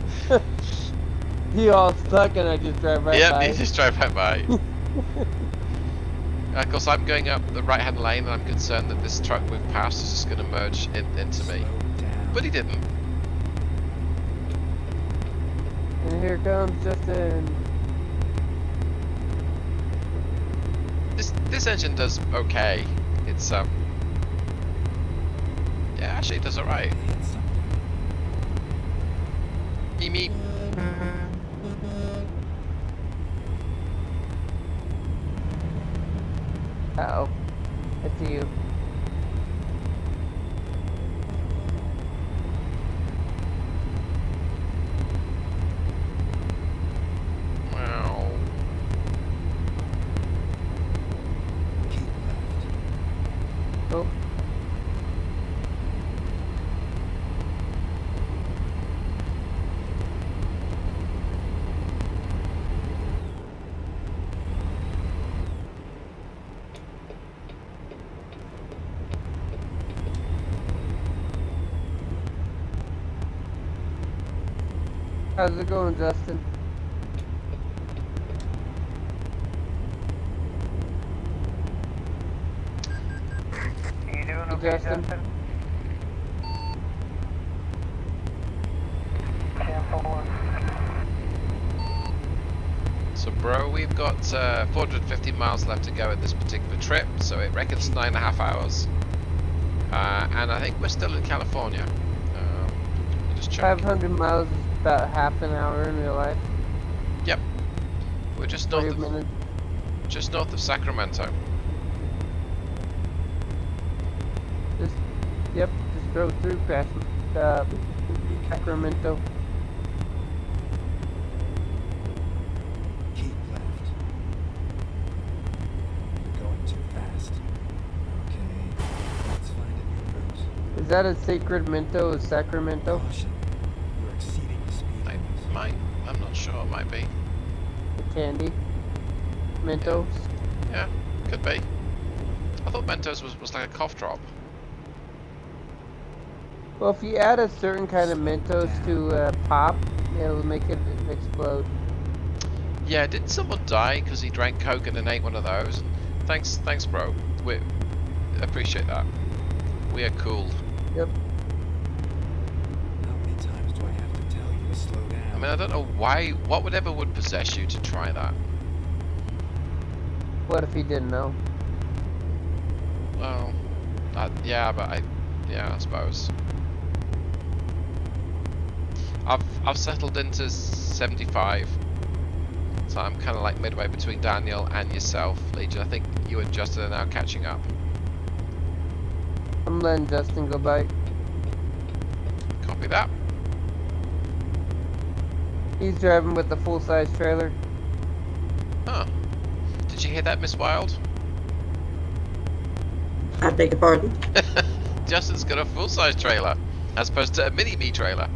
You all stuck and I just drive right by. Yep, you just drive right by. Of course, I'm going up the right-hand lane and I'm concerned that this truck we've passed is just going to merge into me. Slow down. But he didn't. And here comes Justin. This engine does okay. It's yeah, actually it does alright. Hit something. Meep. Uh-oh. It's you. Wow. Keep left. Oh. How's it going, Justin? You doing Hey, okay, Justin? Justin? 10-4. So bro, we've got 450 miles left to go in this particular trip, so it reckons 9.5 hours. And I think we're still in California. Just check. 500 miles is about half an hour in real life. Yep. We're just 30 north of minutes. Sacramento. Yep, just drove through Sacramento. Keep left. You're going too fast. Okay. Let's find a new route. Is that a Sacramento or Sacramento? Caution. You're exceeding the speed limit. I'm not sure, it might be. The candy? Mentos? Yeah, could be. I thought Mentos was like a cough drop. Well, if you add a certain kind of Mentos to pop, it'll make it explode. Yeah, didn't someone die because he drank Coke and then ate one of those? Thanks, bro. We appreciate that. We are cool. Yep. How many times do I have to tell you to slow down? I mean, I don't know why. What whatever would possess you to try that? What if he didn't know? Well, yeah, but I suppose. I've settled into 75, so I'm kind of like midway between Daniel and yourself, Legion. I think you and Justin are now catching up. I'm letting Justin go by. Copy that. He's driving with the full-size trailer. Huh. Did you hear that, Miss Wild? I beg your pardon. Justin's got a full-size trailer, as opposed to a mini-me trailer.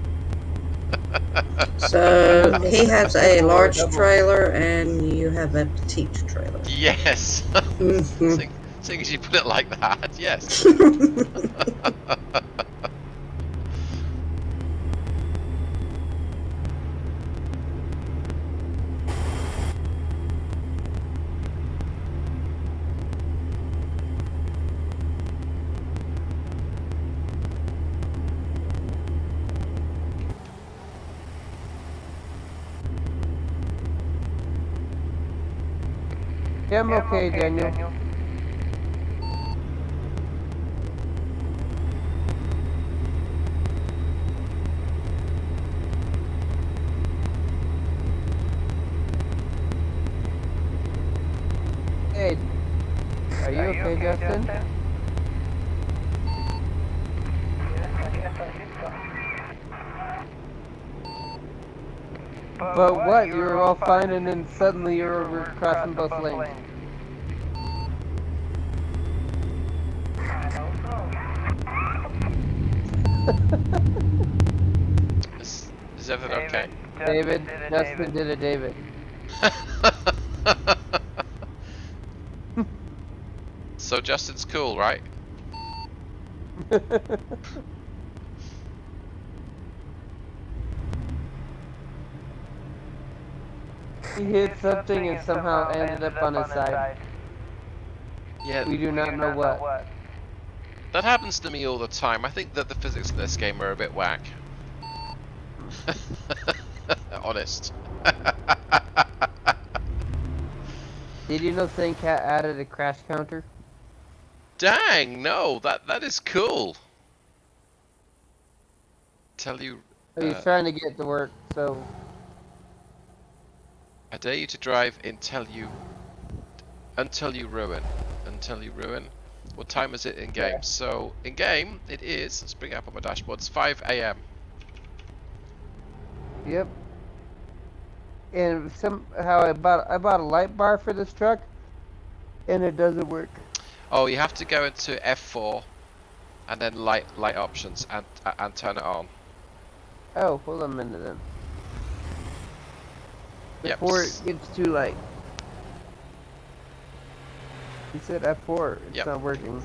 So he has a large trailer and you have a petite trailer. Yes. Mhm. Seeing as you put it like that, yes. Yeah, I'm okay, Daniel. Hey, are you okay, Justin? But what? You were all fine and then suddenly you were crossing both lanes. Is everything okay? David, Justin did a David. So Justin's cool, right? He hit something and somehow ended up on his side. Yeah, We do not know what. that happens to me all the time. I think that the physics in this game are a bit whack. Honest. Did you know ThinkCat added a crash counter? Dang, no, that is cool. Tell you, He's trying to get to work, so I dare you to drive until you ruin. Until you ruin. What time is it in game? Yeah. So in game it is. Let's bring it up on my dashboard. It's 5 a.m. yep. And somehow I bought a light bar for this truck, and it doesn't work. Oh, you have to go into F4, and then light options and turn it on. Oh, hold on a minute then. Yep. Before it gets too light. He said F4. It's Yep. not working.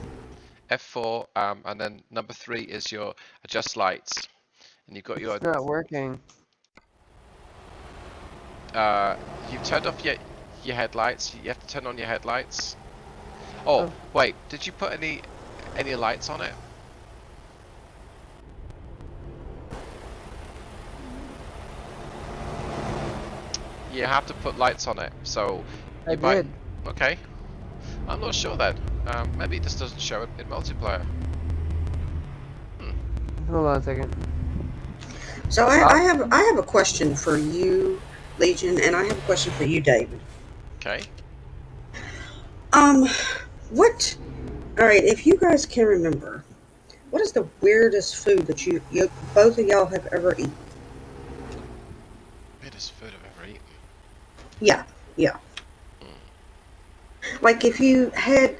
F4, and then number 3 is your adjust lights, and you've got your. It's not working. You've turned off your headlights. You have to turn on your headlights. Oh, wait, did you put any lights on it? You have to put lights on it. So I did. Okay. I'm not sure then. Maybe it just doesn't show it in multiplayer. Hold on a second. So I have a question for you, Legion, and I have a question for you, David. Okay. What? All right, if you guys can remember, what is the weirdest food that you both of y'all have ever eaten? Weirdest food I've ever eaten. Yeah. Like if you had,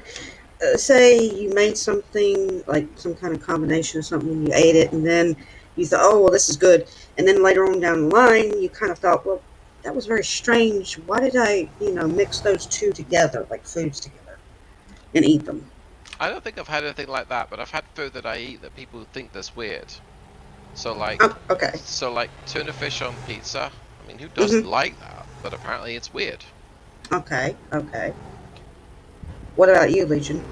say, you made something like some kind of combination of something, you ate it, and then you thought, oh, well, this is good, and then later on down the line, you kind of thought, well, that was very strange. Why did I, mix those two together, like foods together, and eat them? I don't think I've had anything like that, but I've had food that I eat that people think that's weird. So like, Okay. So like tuna fish on pizza. I mean, who doesn't like that? but apparently it's weird. Okay, okay. What about you, Legion?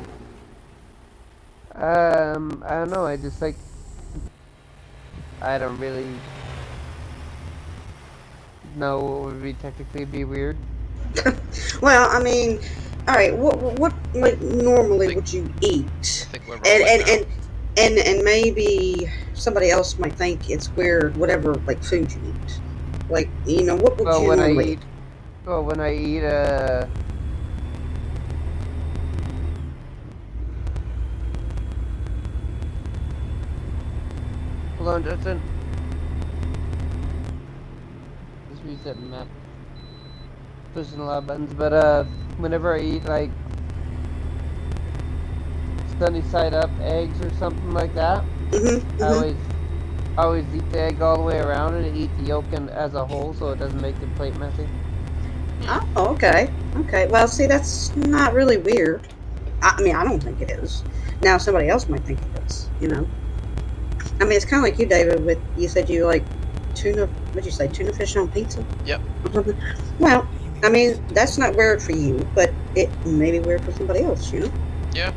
I don't know. I just like. I don't really know what would be technically be weird. Well, I mean, all right. What like normally think- would you eat? I think we're And rolling and now. and and maybe somebody else might think it's weird. Whatever like food you eat, like what would Well, you when I normally eat, well, when I eat, hold on, Justin. Just reset the map. Pushing a lot of buttons, but whenever I eat like sunny side up eggs or something like that, I always eat the egg all the way around and eat the yolk as a whole, so it doesn't make the plate messy. Oh, okay. Okay. Well, see, that's not really weird. I mean, I don't think it is. Now, somebody else might think it is. I mean, it's kind of like you, David, with you said you like tuna, what'd you say, tuna fish on pizza? Yep. Or something. Well, I mean, that's not weird for you, but it may be weird for somebody else. Yeah.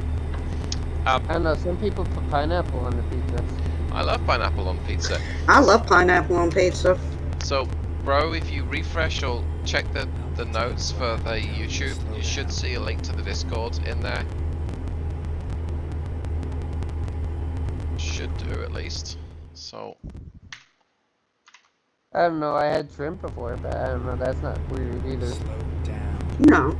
I don't know, some people put pineapple on the pizza. I love pineapple on pizza. I love pineapple on pizza. So, bro, if you refresh or check the notes for the YouTube, you should see a link to the Discord in there. Should do at least. So, I don't know, I had shrimp before, but I don't know, that's not weird either. Slow down. No.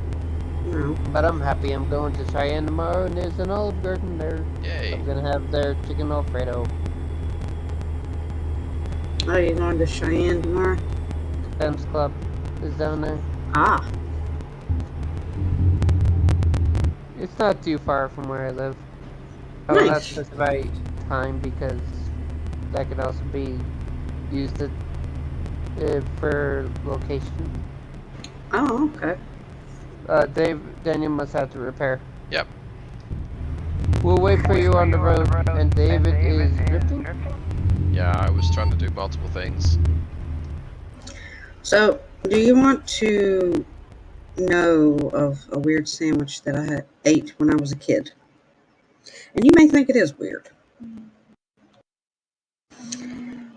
No. But I'm happy I'm going to Cheyenne tomorrow and there's an Olive Garden there. yay. I'm gonna have their chicken Alfredo. Oh, you're going to Cheyenne tomorrow? Sam's Club is down there. Ah. It's not too far from where I live. I will not Nice. specify time because that could also be used for location. Oh, okay. Daniel must have to repair. Yep. We'll wait for you on the road, and David is drifting? Yeah, I was trying to do multiple things. So, do you want to know of a weird sandwich that I ate when I was a kid? And you may think it is weird.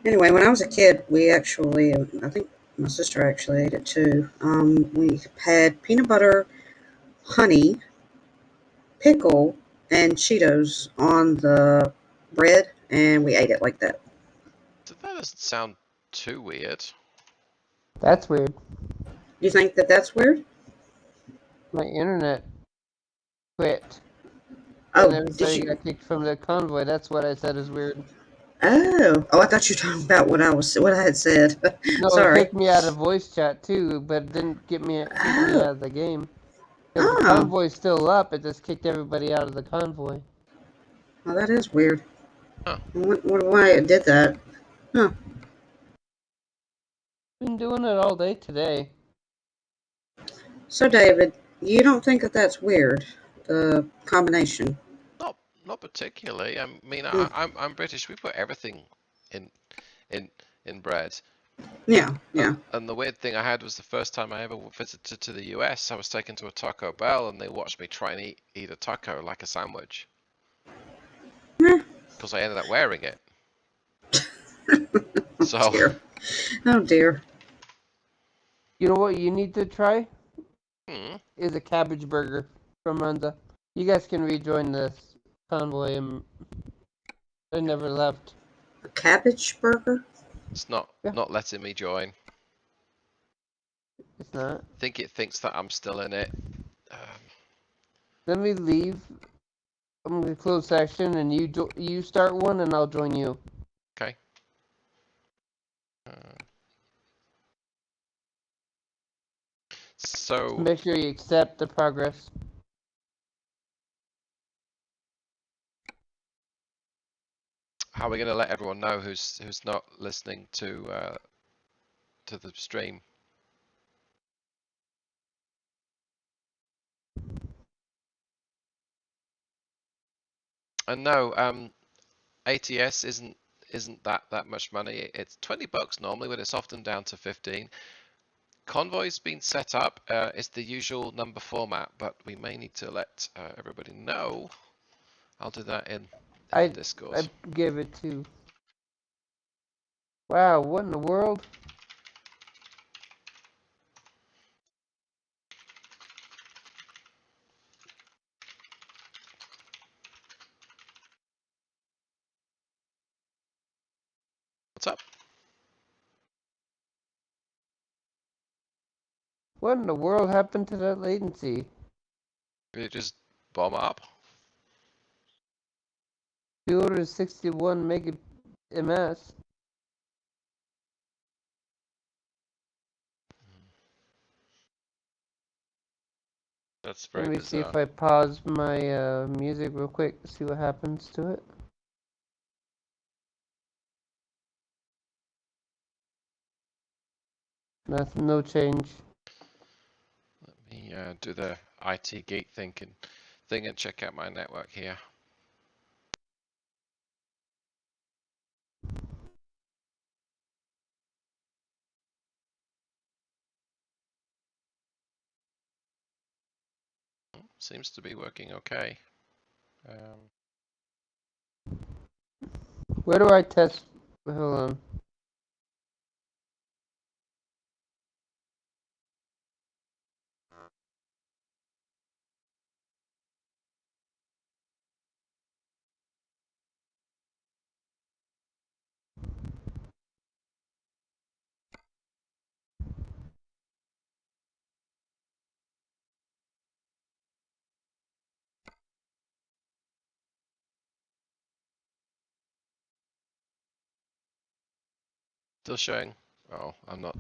Anyway, when I was a kid, we actually, I think my sister actually ate it too. We had peanut butter, honey, pickle, and Cheetos on the bread, and we ate it like that. That doesn't sound too weird. That's weird. Do you think that that's weird? My internet quit. Oh, And did everybody you? got kicked from the convoy. That's what I said is weird. Oh, I thought you were talking about what I had said. No, it Sorry. kicked me out of voice chat too, but it didn't kick me out of the game. Because the Oh, convoy's still up, it just kicked everybody out of the convoy. well, that is weird. Huh. Why it did that? Huh. Been doing it all day today. So, David, you don't think that that's weird? The combination. Not particularly. I mean, Hmm. I'm British. We put everything in bread. Yeah, yeah. And the weird thing I had was the first time I ever visited to the US, I was taken to a Taco Bell and they watched me try and eat a taco like a sandwich. Eh. Because I ended up wearing it. So, Oh dear. Oh dear. You know what you need to try? hmm, Is a cabbage burger from Runza. You guys can rejoin this convoy and I never left. A cabbage burger? it's not letting me join. It's not. I think it thinks that I'm still in it. Let me leave. I'm gonna close section and you start one and I'll join you. Okay. So, Make sure you accept the progress. how are we going to let everyone know who's not listening to the stream? And no, ATS isn't that much money. It's $20 normally, but it's often down to 15. convoy's been set up. It's the usual number format, but we may need to let everybody know. I'll do that in the Discord. I gave it to. Wow, what in the world? What's up? What in the world happened to that latency? Did it just bomb up? 261 mega ms. That's very Let me bizarre. see if I pause my music real quick, see what happens to it. Nothing, no change. Let me do the IT geek thing and check out my network here. Seems to be working okay. Where do I test? Hold on. Still showing. Oh, I'm not.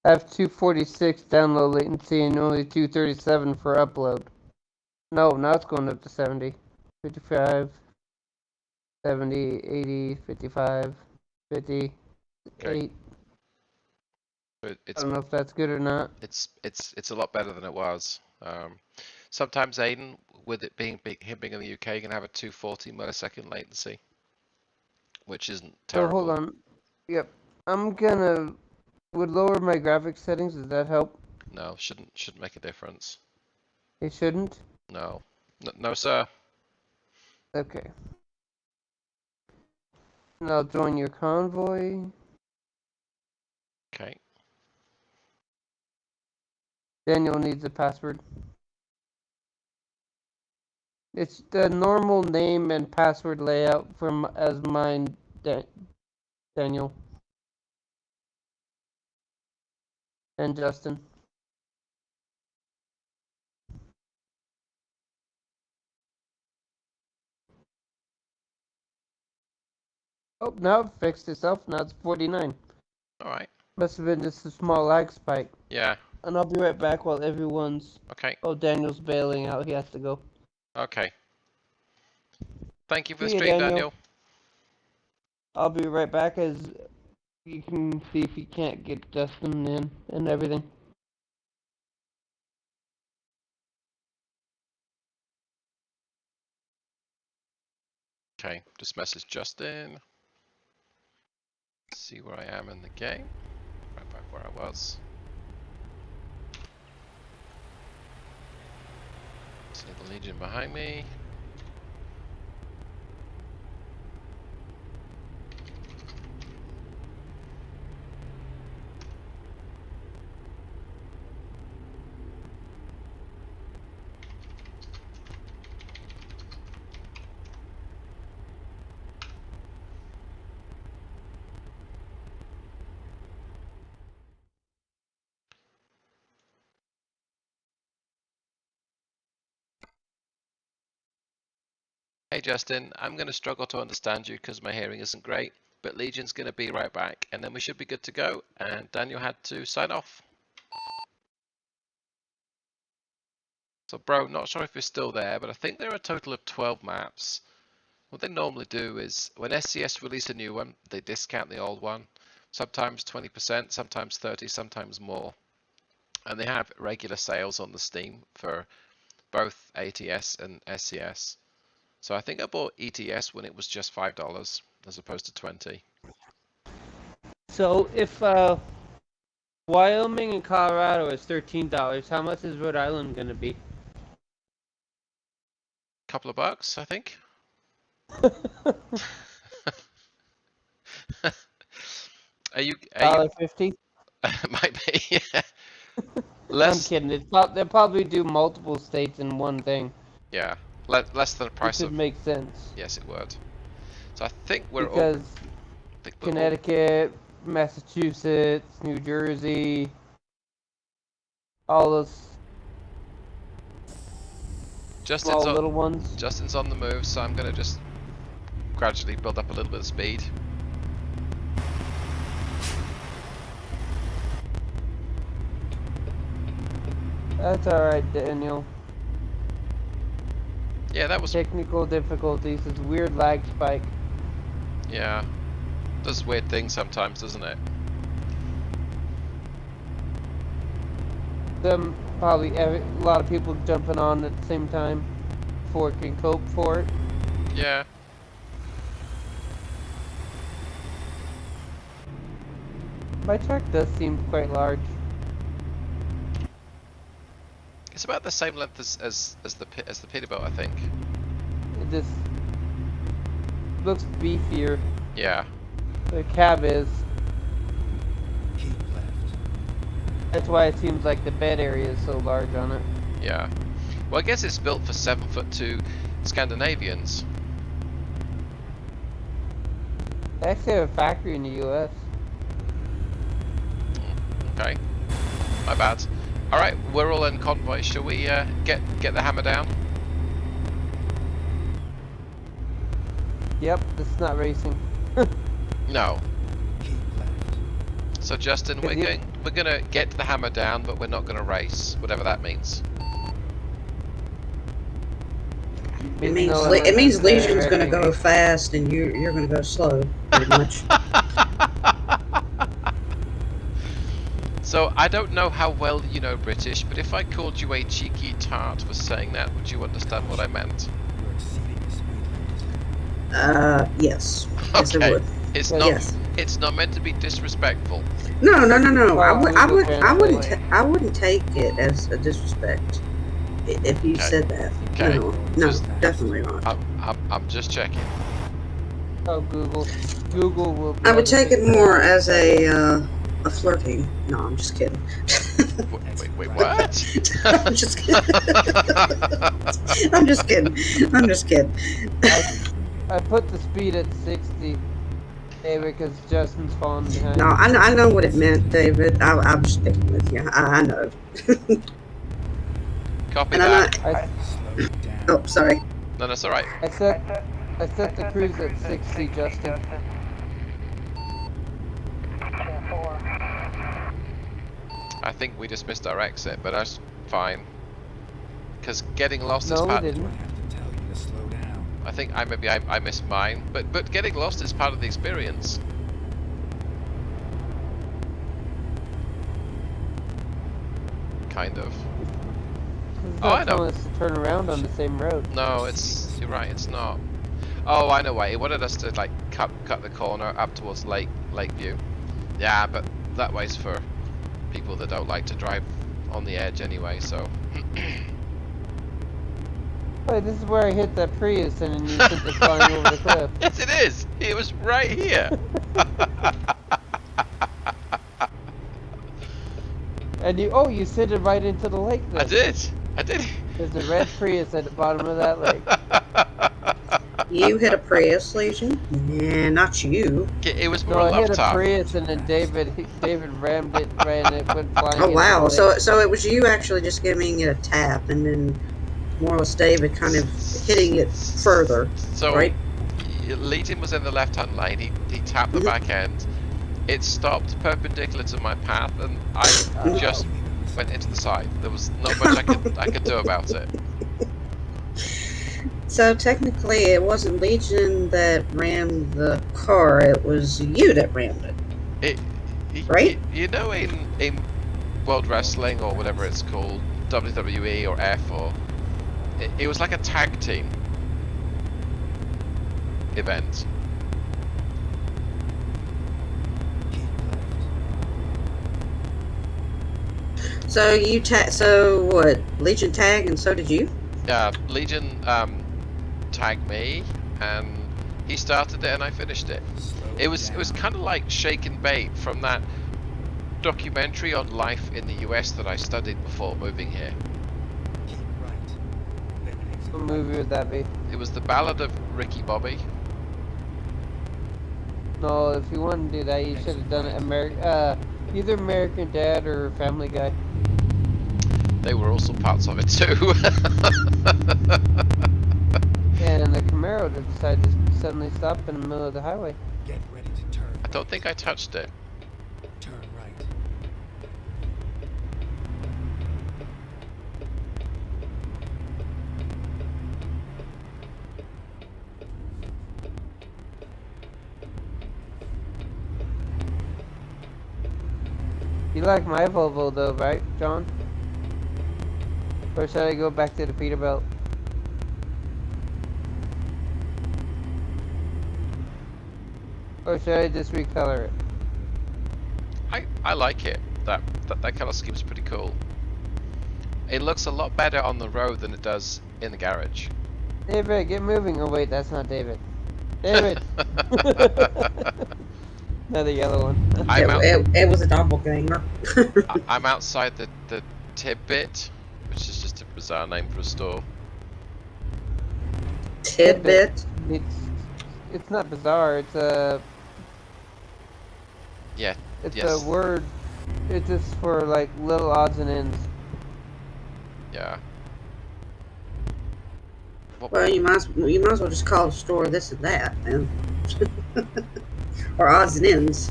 I have 246 download latency and only 237 for upload. No, now it's going up to 70. 55, 70, 80, 55, 50, Okay. 8. I It's don't know if that's good or not. it's a lot better than it was. Sometimes Aiden, with it being him being in the UK, you can have a 240 millisecond latency, which isn't terrible. So hold on. Yep. I'm gonna would lower my graphics settings, does that help? No, shouldn't make a difference. It shouldn't? No. No, sir. Okay. And I'll join your convoy. Okay. Daniel needs a password. It's the normal name and password layout from as mine, Daniel. And Justin. Oh, now it fixed itself. Now it's 49. Alright. Must have been just a small lag spike. Yeah. And I'll be right back while everyone's... Okay. Oh, Daniel's bailing out. He has to go. Okay. Thank you for the See you, stream, Daniel. Daniel. I'll be right back as you can see if you can't get Justin in and everything. Okay, just message Justin. See where I am in the game. Right back where I was. See the Legion behind me. Hey Justin, I'm going to struggle to understand you because my hearing isn't great, but Legion's going to be right back and then we should be good to go, and Daniel had to sign off. So bro, not sure if you're still there, but I think there are a total of 12 maps. What they normally do is when SCS release a new one, they discount the old one, sometimes 20%, sometimes 30%, sometimes more. And they have regular sales on the Steam for both ATS and SCS. So I think I bought ETS when it was just $5 as opposed to 20. So if Wyoming and Colorado is $13. How much is Rhode Island gonna be? Couple of bucks, I think. Are you? $1.50? Might be. Yeah. I'm Less. kidding. They'll probably do multiple states in one thing, Yeah. Less than the which price would of. make sense. Yes, it would. So I think we're all. Because I think we're all. Connecticut, Massachusetts, New Jersey, all those Justin's small little on. ones. Justin's on the move, so I'm gonna just gradually build up a little bit of speed. That's alright, Daniel. Yeah, that was. Technical difficulties, this weird lag spike. Yeah. Does weird things sometimes, doesn't it? Probably a lot of people jumping on at the same time before it can cope for it. Yeah. My truck does seem quite large. It's about the same length as the Peterbilt, I think. It just looks beefier. Yeah. The cab is. Keep left. That's why it seems like the bed area is so large on it. Yeah. Well, I guess it's built for 7'2" Scandinavians. They actually have a factory in the US. Okay. My bad. All right, we're all in convoy. Shall we get the hammer down? Yep, this is not racing. No. Keep left. So Justin, we're gonna get the hammer down, but we're not gonna race, whatever that means. It means Legion's going to go fast and you're going to go slow, pretty much. So I don't know how well you know British, but if I called you a cheeky tart for saying that, would you understand what I meant? You're exceeding the speed limit. Yes. Yes, it would. It's Well, not. yes. It's not meant to be disrespectful. No. Well, I wouldn't take it as a disrespect if you Okay. said that. Okay. No, Just- definitely not. I'm just checking. Oh, Google will. I would take it more as a flirting. No, I'm just kidding. Wait, what? I'm just kidding. I'm just kidding. I put the speed at 60, David, because Justin's falling behind. No, I know what it meant, David. I'm sticking with you. I know. Copy And that. Slow it down. Oh, sorry. No, that's all right. I set the cruise at 60, Justin. 10-4. I think we just missed our exit, but that's fine. Because getting lost is No, we part. Do I didn't. have to tell you to slow down? I think I missed mine, but getting lost is part of the experience. Kind of. It's Oh, I not know. telling us to turn around on the same road. No, you're right. It's not. Oh, I know why. It wanted us to like cut the corner up towards Lakeview. Yeah, but that way's for people that don't like to drive on the edge anyway. So. Wait, this is where I hit that Prius and then you sent it flying over the cliff. Yes, it is. It was right here. And you sent it right into the lake then. I did. There's a red Prius at the bottom of that lake. You hit a Prius, Legion? Nah, not you. It was more No, a I love hit a tap. Prius and then David rammed it, ran it, went flying Oh into wow! the lake. So it was you actually just giving it a tap, and then more or less David kind of hitting it further, So right? Legion was in the left-hand lane. He tapped the back end. It stopped perpendicular to my path, and I just went into the side. There was not much I could do about it. So technically, it wasn't Legion that rammed the car; it was you that rammed it. Right? You know, in World Wrestling or whatever it's called, WWE or F or it was like a tag team event. Keep left. So you so what? Legion tag, and so did you? Legion tagged me, and he started it, and I finished it. It was kind of like shake and bait from that documentary on life in the US that I studied before moving here. Keep right. Then exit What movie would that be? It was the Ballad of Ricky Bobby. No, if you want to do that, you should have done it either American Dad or Family Guy. They were also parts of it too. And the Camaro decided to suddenly stop in the middle of the highway. Get ready to turn. I don't think I touched it. Turn right. You like my Volvo though, right, John? Or should I go back to the Peterbilt? Or should I just recolor it? I like it. That color scheme is pretty cool. It looks a lot better on the road than it does in the garage. David, get moving. Oh wait, that's not David. David! Another yellow one. It was a doppelganger. I'm outside the Tidbit, which is just a bizarre name for a store. Tidbit. It's not bizarre. It's a. Yeah. It's yes. a word. It's just for like little odds and ends. Yeah. Well, you might as well just call the store this and that, then. Or odds and ends.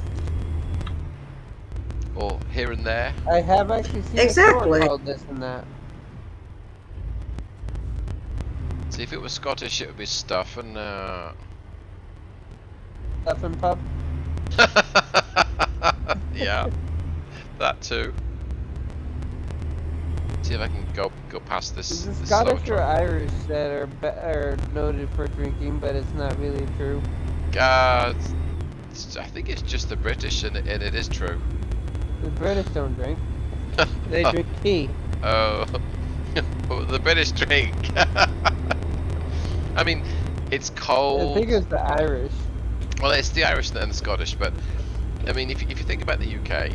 Or here and there. I have actually seen Exactly. a store called this and that. See, if it was Scottish, it would be stuff and. Stuff and Pub. Yeah, that too. See if I can go past this. Is it this Scottish slower or truck. Irish that are noted for drinking, but it's not really true? I think it's just the British, and it is true. The British don't drink. They drink tea. Oh, the British drink. I mean, it's cold. I think it's the Irish. Well, it's the Irish and the Scottish, but I mean, if you think about the UK,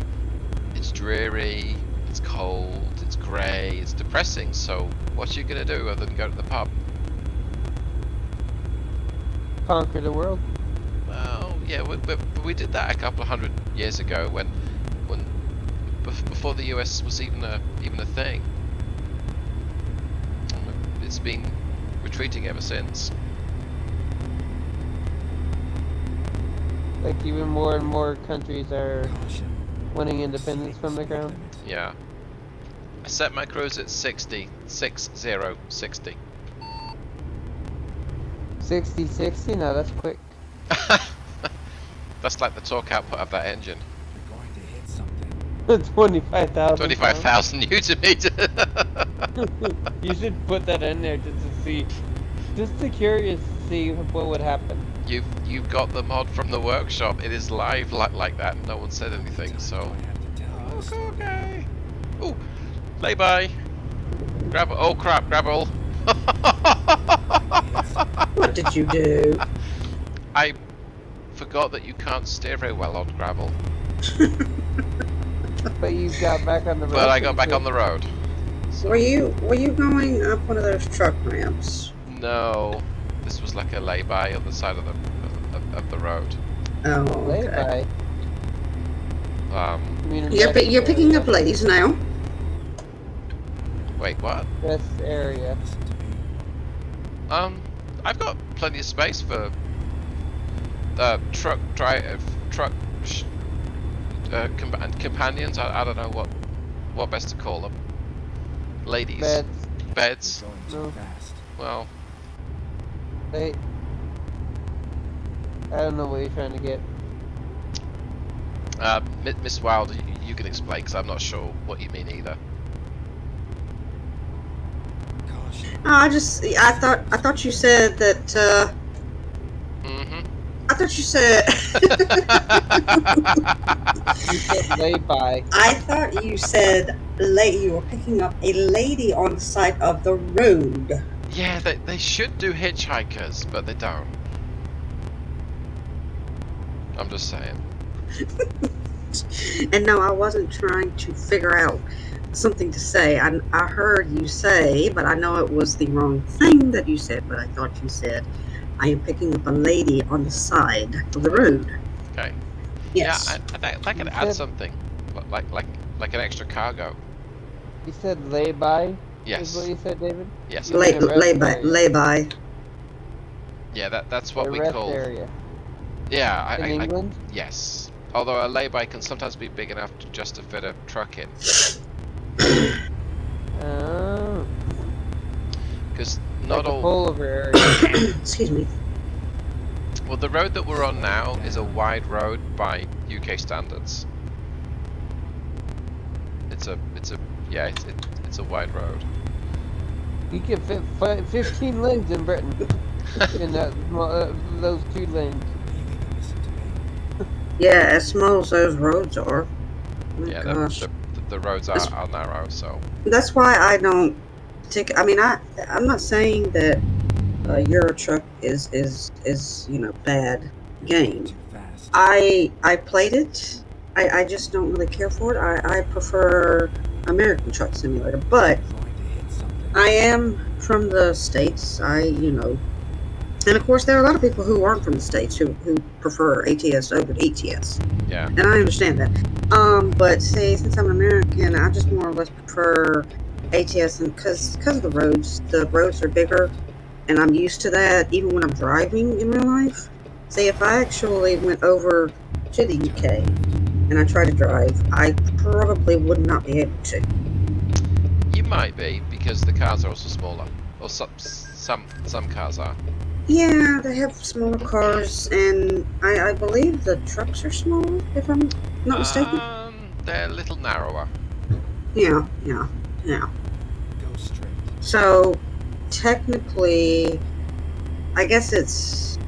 it's dreary, it's cold, it's grey, it's depressing. So, what are you gonna do other than go to the pub? Conquer the world. Well, yeah, but we did that a couple of 100 years ago when before the US was even a thing. It's been retreating ever since. Like even more and more countries are Caution. winning independence from the ground. Yeah. I set my cruise at 60. 60. 60? No, that's quick. That's like the torque output of that engine. You're going to hit something. 25,000. 25,000 Newton meter. You should put that in there just to see, just to curious to see what would happen. You've got the mod from the workshop. It is live like that. No one said anything, so. I have to tell you to slow down. Okay. Ooh, lay by. Grab. Oh crap! Grab all. What did you do? I forgot that you can't steer very well on gravel, But you got back on the road. but I got back on the road. Were you going up one of those truck ramps? No, this was like a lay-by on the side of the road. Oh, Lay okay. by. You're picking up ladies now. Wait, what? Best area. Listen to me. I've got plenty of space for companions. I don't know what best to call them. Ladies. Beds. Going No. too fast. Well, Hey. I don't know what you're trying to get. Miss Wilde, you can explain because I'm not sure what you mean either. Caution. I thought you said that. Mm-hmm. I thought you said. You said lay by. I thought you said You were picking up a lady on the side of the road. Yeah, they should do hitchhikers, but they don't. I'm just saying. And no, I wasn't trying to figure out something to say. I heard you say, but I know it was the wrong thing that you said, but I thought you said, I am picking up a lady on the side of the road. Okay. Yes. Yeah, that could You add said- something, like an extra cargo. You said lay-by? Yes. Is what you said, David? Yes. You mean a rest Lay by. Yeah, that's what a we rest call. area. Yeah, In England? yes. Although a lay-by can sometimes be big enough to just to fit a truck in. Oh. Because Like not a all. pullover area. Excuse me. Well, the road that we're on now is a wide road by UK standards. It's a wide road. You can fit 15 lanes in Britain. In that, those 2 lanes. Yeah, as small as those roads are. Oh my Yeah, gosh. the roads are narrow, so. That's why I don't take. I mean, I'm not saying that Euro Truck is bad game. Too fast. I played it. I just don't really care for it. I prefer American Truck Simulator, but I'm going to hit something. I am from the States. And of course there are a lot of people who aren't from the States who prefer ATS over ETS. Yeah. And I understand that. But see, since I'm American, I just more or less prefer ATS, and because of the roads are bigger, and I'm used to that even when I'm driving in real life. See, if I actually went over to the UK and I tried to drive, I probably would not be able to. You might be, because the cars are also smaller. Or some cars are. Yeah, they have smaller cars, and I believe the trucks are small, if I'm not mistaken. They're a little narrower. Yeah. Go straight. So, technically, I guess it's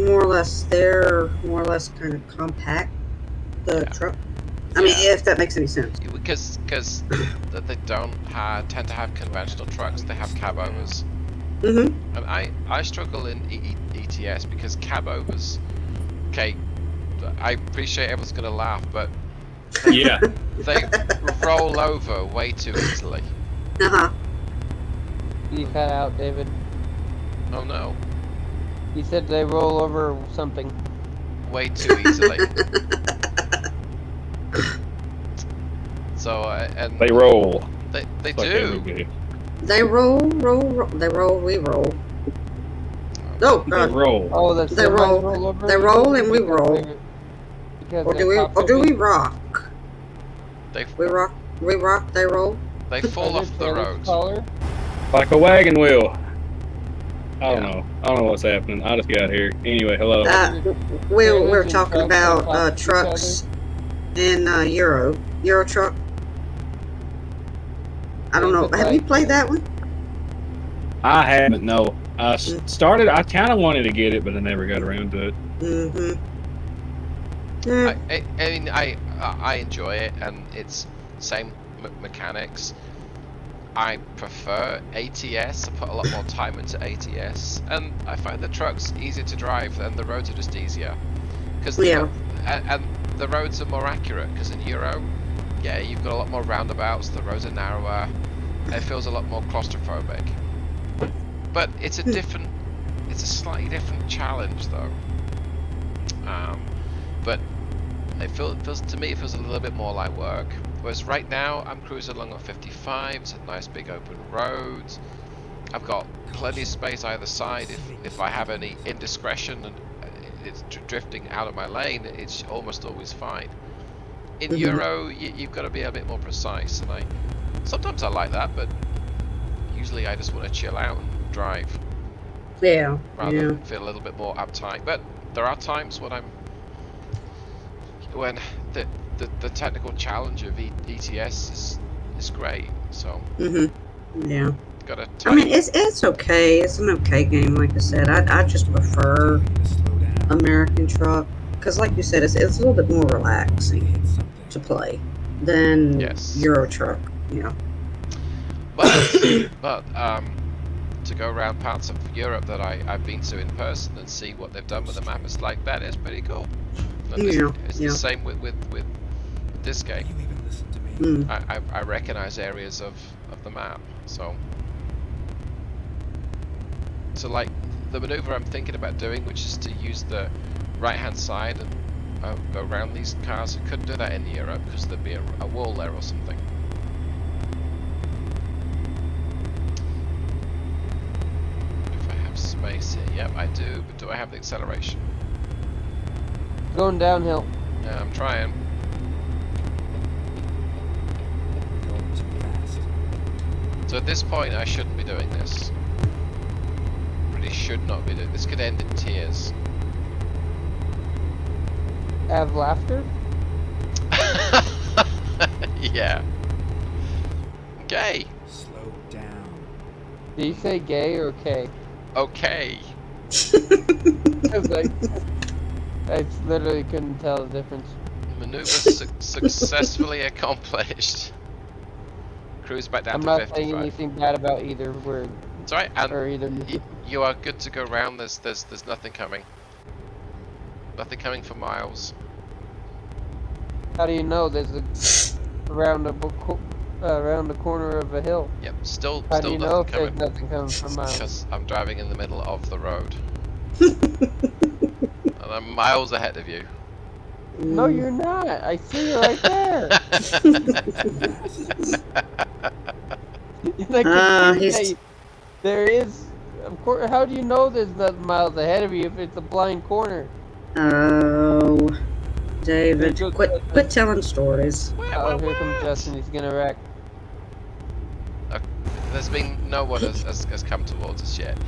more or less, they're more or less kind of compact, the truck. I mean, if that makes any sense. Because they don't tend to have conventional trucks, they have cab overs. Mm-hmm. And I struggle in ETS because cab overs. Okay, I appreciate everyone's gonna laugh, but Yeah. they roll over way too easily. Uh-huh. You cut out, David. Oh no, You said they roll over something. way too easily. So and They roll. they Like do. everybody. They roll, they roll, we roll. Oh, They God. roll. Oh, the They semis roll. roll over? They roll and we Because roll. because Or the do we, cops or will do be- we rock? They We rock, they roll. they fall Are off there the trailers road. taller? Like a wagon wheel. I don't Yeah. know. I don't know what's happening. I just got here. Anyway, hello. We're Trailers and talking trucks on top about of each trucks in Euro Truck. I don't know. Is it Have you like, played that one? I haven't, no. I started, I kind of wanted to get it, but I never got around to it. Mm-hmm. I mean, I enjoy it, and it's same mechanics. I prefer ATS. I put a lot more time into ATS, and I find the trucks easier to drive, and the roads are just easier. Because and the roads are more accurate. Because in Euro, yeah, you've got a lot more roundabouts. The roads are narrower. It feels a lot more claustrophobic. But it's a slightly different challenge, though. But it feels to me, it feels a little bit more like work. Whereas right now, I'm cruising along on 55. It's a nice big open road. I've got plenty of space either side. If I have any indiscretion and it's drifting out of my lane, it's almost always fine. In Euro, you've got to be a bit more precise, and sometimes I like that, but usually I just want to chill out and drive. Yeah. Rather than feel a little bit more uptight. But there are times when the technical challenge of ETS is great. So Yeah. gotta. I mean, it's okay. It's an okay game, like I said. I just prefer Slow down. American Truck because, like you said, it's a little bit more relaxing Hit something. to play than Yes. Euro Truck. Yeah. But to go around parts of Europe that I've been to in person and see what they've done with the map, it's like that is pretty cool. And it's the same with this game. You even listen to me. I recognize areas of the map, so like the maneuver I'm thinking about doing, which is to use the right hand side and go around these cars. I couldn't do that in Europe because there'd be a wall there or something. If I have space here, yep I do, but do I have the acceleration? Going downhill. Yeah, I'm trying. Going too fast. So at this point I shouldn't be doing this. Really should not be doing this. Could end in tears. Have laughter? Yeah. Okay. Slow down. Did you say gay or K? Okay. I was like, I literally couldn't tell the difference. Maneuver successfully accomplished. Cruise back down I'm to not 55. saying anything bad about either word It's alright, and or either. you are good to go round. There's nothing coming. Nothing coming for miles. How do you know there's around the corner of a hill? Yep, still How do you know nothing if there's coming. nothing coming from miles? Because I'm driving in the middle of the road. And I'm miles ahead of you. No, you're not. I see you right there. Like, there is, of course. How do you know there's nothing miles ahead of you if it's a blind corner? Oh, David, quit telling stories. Oh, here comes Justin. He's gonna wreck. There's been no one has come towards us yet.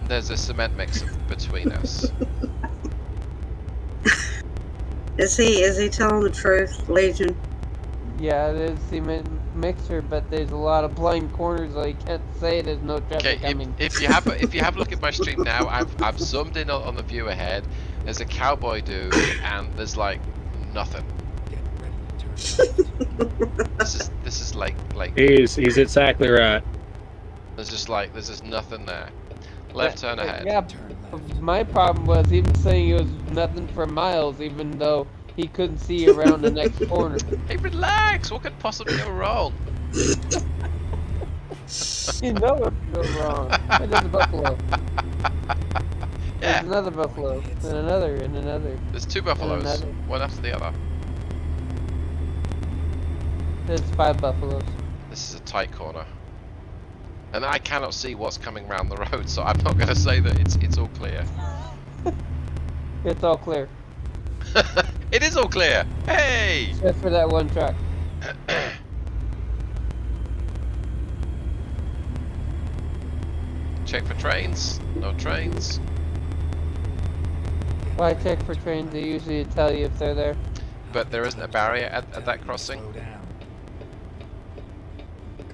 There's a cement mix between us. Is he telling the truth, Legion? Yeah, there's cement mixer, but there's a lot of blind corners, so you can't say there's no traffic coming. If you have a look at my stream now, I've zoomed in on the view ahead. There's a cowboy dude, and there's like nothing. Get ready to turn left. This is like He's exactly right. there's just nothing there. Left turn ahead. Yeah, Turn left. my problem was he was saying it was nothing for miles, even though he couldn't see around the next corner. Hey, relax! What could possibly go wrong? You know what could go wrong. And there's a buffalo. Yeah. There's another buffalo, and another, and another. There's two buffaloes, another. one after the other. There's 5 buffaloes. This is a tight corner. And I cannot see what's coming round the road, so I'm not going to say that it's all clear. It's all clear. It is all clear! Hey! Except for that one truck. Check for trains. No trains. Well, I check for trains, they usually tell you if they're there. But there isn't a barrier at that crossing. Slow down.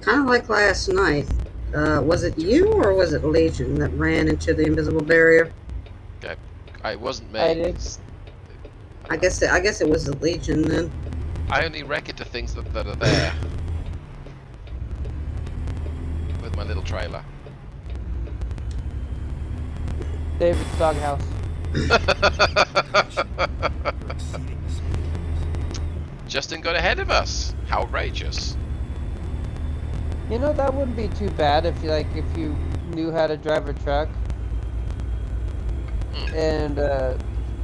Kind of like last night. Was it you or was it Legion that ran into the invisible barrier? Okay. It wasn't me. I did. I guess it was the Legion then. I only wreck it to things that are there. With my little trailer. David's doghouse. You're exceeding the speed limit. Justin got ahead of us. How outrageous. You know, that wouldn't be too bad if you knew how to drive a truck and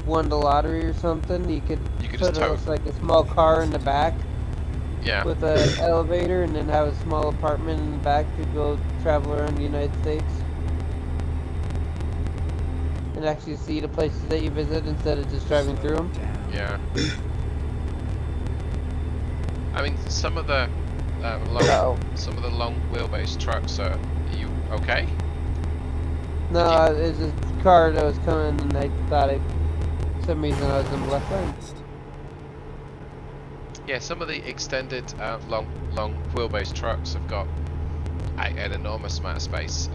won the lottery or something. You could just put tow. like a small car in the back Yeah. with an elevator, and then have a small apartment in the back to go travel around the United States and actually see the places that you visit instead of just driving through them. Down. Yeah. I mean, some of the some of the long wheelbase trucks are you okay? No, it's a car that was coming, and I thought for some reason I was in the left lane. Yeah, some of the extended long wheelbase trucks have got an enormous amount of space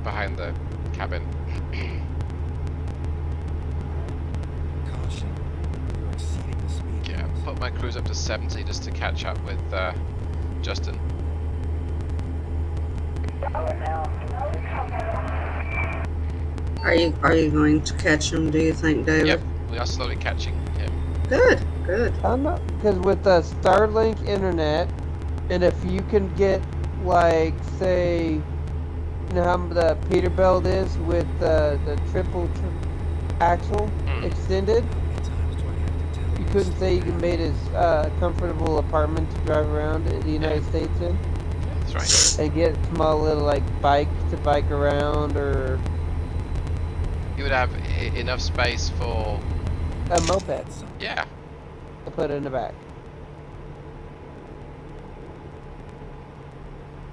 behind the cabin. Caution. You're exceeding the speed Yeah, limit. put my cruise up to 70 just to catch up with Justin. Are you going to catch him? Do you think, David? Yep, we are slowly catching him. Good, good. I don't know, because with the Starlink internet, and if you can get, like, say, you know how the Peterbilt is with the triple axle extended? You couldn't say you can make a comfortable apartment to drive around the United States in? That's right. And get small little, like, bike to bike around, or You would have enough space for a moped yeah. to put in the back.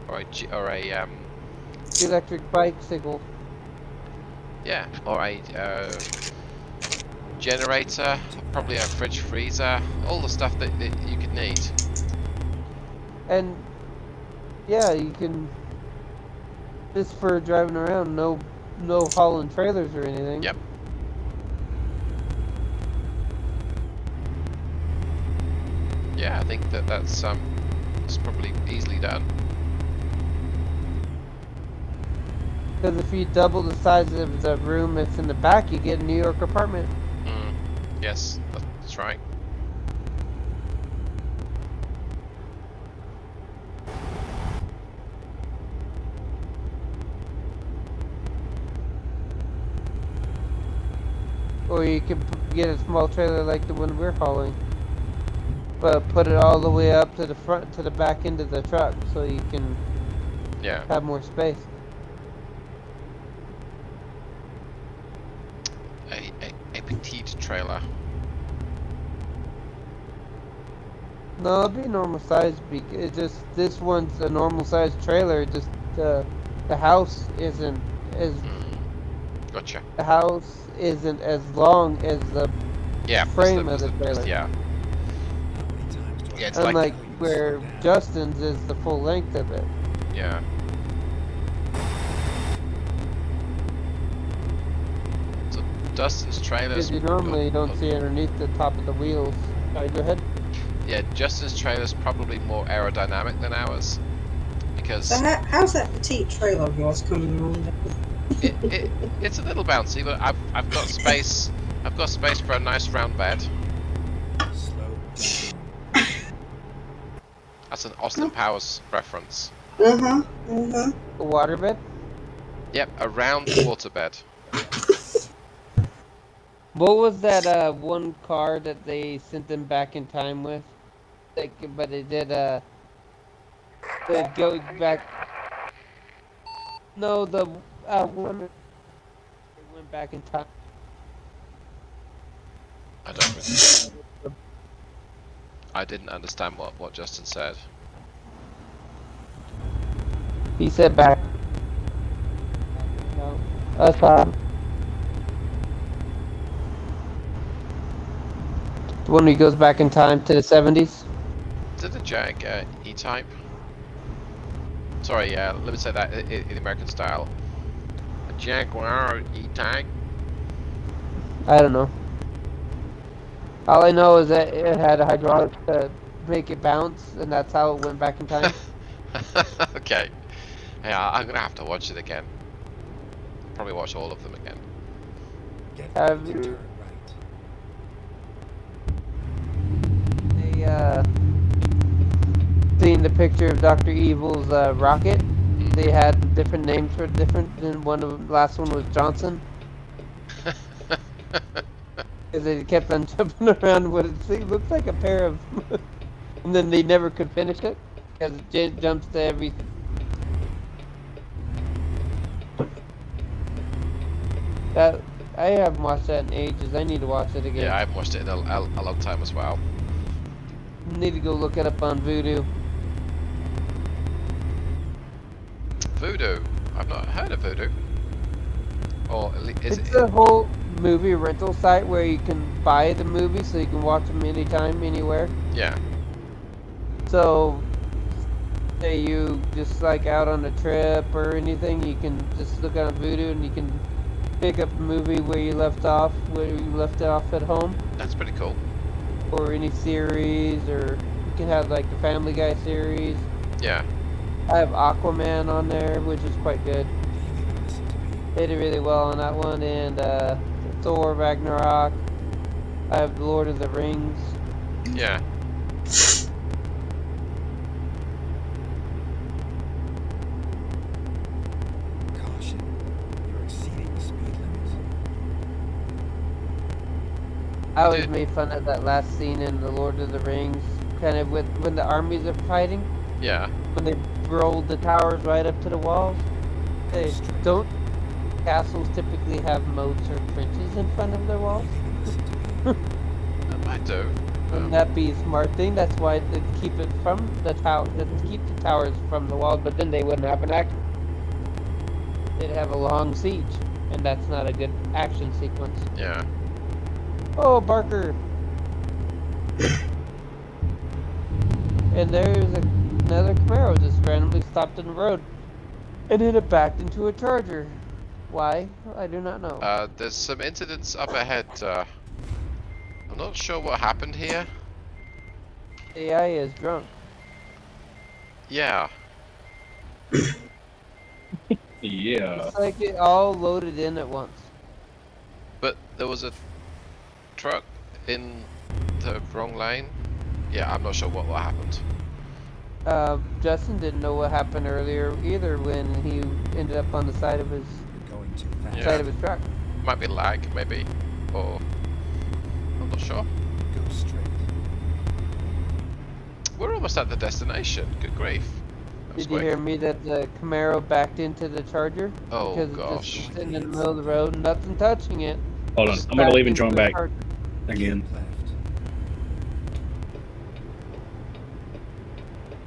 Or a Electric bicycle. yeah, or a generator, probably a fridge freezer, all the stuff that you could need. And yeah, you can just for driving around, no hauling trailers or anything. Yep. Yeah, I think that's probably easily done. Because if you double the size of the room that's in the back, you get a New York apartment. Yes, that's right. Or you can get a small trailer like the one we're hauling, but put it all the way up to the front, to the back end of the truck, so you can have more space. A petite trailer. No, it'd be normal size. It's just this one's a normal size trailer. Just the house isn't as Gotcha. the house isn't as long as the frame of the trailer. Yeah. Yeah, it's Unlike where Justin's is the full length of it. Yeah. So Dustin's trailers. Because you normally don't see underneath the top of the wheels. Sorry, go ahead. Yeah, Justin's trailer's probably more aerodynamic than ours, because. So how's that petite trailer of yours coming along? It's a little bouncy, but I've got space. I've got space for a nice round bed. That's an Austin Powers reference. A waterbed? Yep, a round waterbed. What was that one car that they sent them back in time with? But they did they go back. No, the one they went back in time. I don't. I didn't understand what Justin said. He said back. No, that's the one who goes back in time to the 70s. Is it a Jag E-Type? Sorry, let me say that in American style. A Jaguar E-Type? I don't know. All I know is that it had a hydraulic to make it bounce, and that's how it went back in time. Okay. Yeah, I'm gonna have to watch it again. Probably watch all of them again. Have you seen the picture of Dr. Evil's rocket? They had different names for different, and the last one was Johnson. Because they kept on jumping around what it looks like a pair of, and then they never could finish it because it jumps to everything. That I haven't watched that in ages. I need to watch it again. Yeah, I haven't watched it in a long time as well. Need to go look it up on Voodoo. Voodoo? I've not heard of Voodoo. Or is It's it? a whole movie rental site where you can buy the movie so you can watch them anytime, anywhere. Yeah. So, say you just like out on a trip or anything, you can just look on Voodoo and you can pick up a movie where you left off at home. That's pretty cool. Or any series, or you can have like the Family Guy series. Yeah. I have Aquaman on there, which is quite good. Do you even listen to me? They did really well on that one, and Thor Ragnarok. I have Lord of the Rings. Yeah. Caution. You're exceeding the speed limit. I always Dude. made fun of that last scene in the Lord of the Rings, kind of with when the armies are fighting, Yeah. when they rolled the towers right up to the walls. They don't. Castles typically have moats or trenches in front of their walls. That might do. Wouldn't that be a smart thing? That's why they keep it from the tower, to keep the towers from the walls. But then they wouldn't have an act. They'd have a long siege, and that's not a good action sequence. Yeah. Oh, Barker! And there's another Camaro just randomly stopped in the road, and then it backed into a Charger. Why? I do not know. There's some incidents up ahead. I'm not sure what happened here. AI is drunk. Yeah. Yeah. It's like it all loaded in at once. But there was a truck in the wrong lane. Yeah, I'm not sure what happened. Justin didn't know what happened earlier either when he ended up on the side of his Going too fast. side of his truck. Might be lag, maybe, or I'm not sure. Go straight. We're almost at the destination. Good grief. That was Did you quick. hear me that the Camaro backed into the Charger? Oh, because gosh. It's just sitting in the middle of the road, nothing touching it. Hold on. Just I'm gonna leave and backed join into the back Charger. again. Left.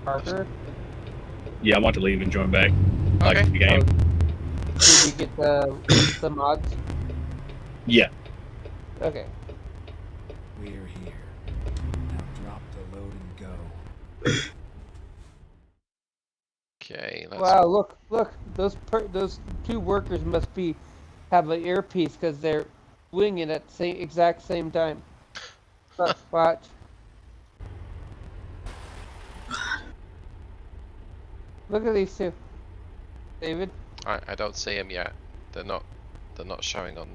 Parker, Yeah, I want to leave and join back. Like Okay. the game. did you get the mods? Yeah. Okay. We're here. Now drop the load and go. Okay. Let's. Wow, look, those two workers must have an earpiece because they're winging at the exact same time. Look, watch. Look at these two. David, I don't see them yet. They're not showing on.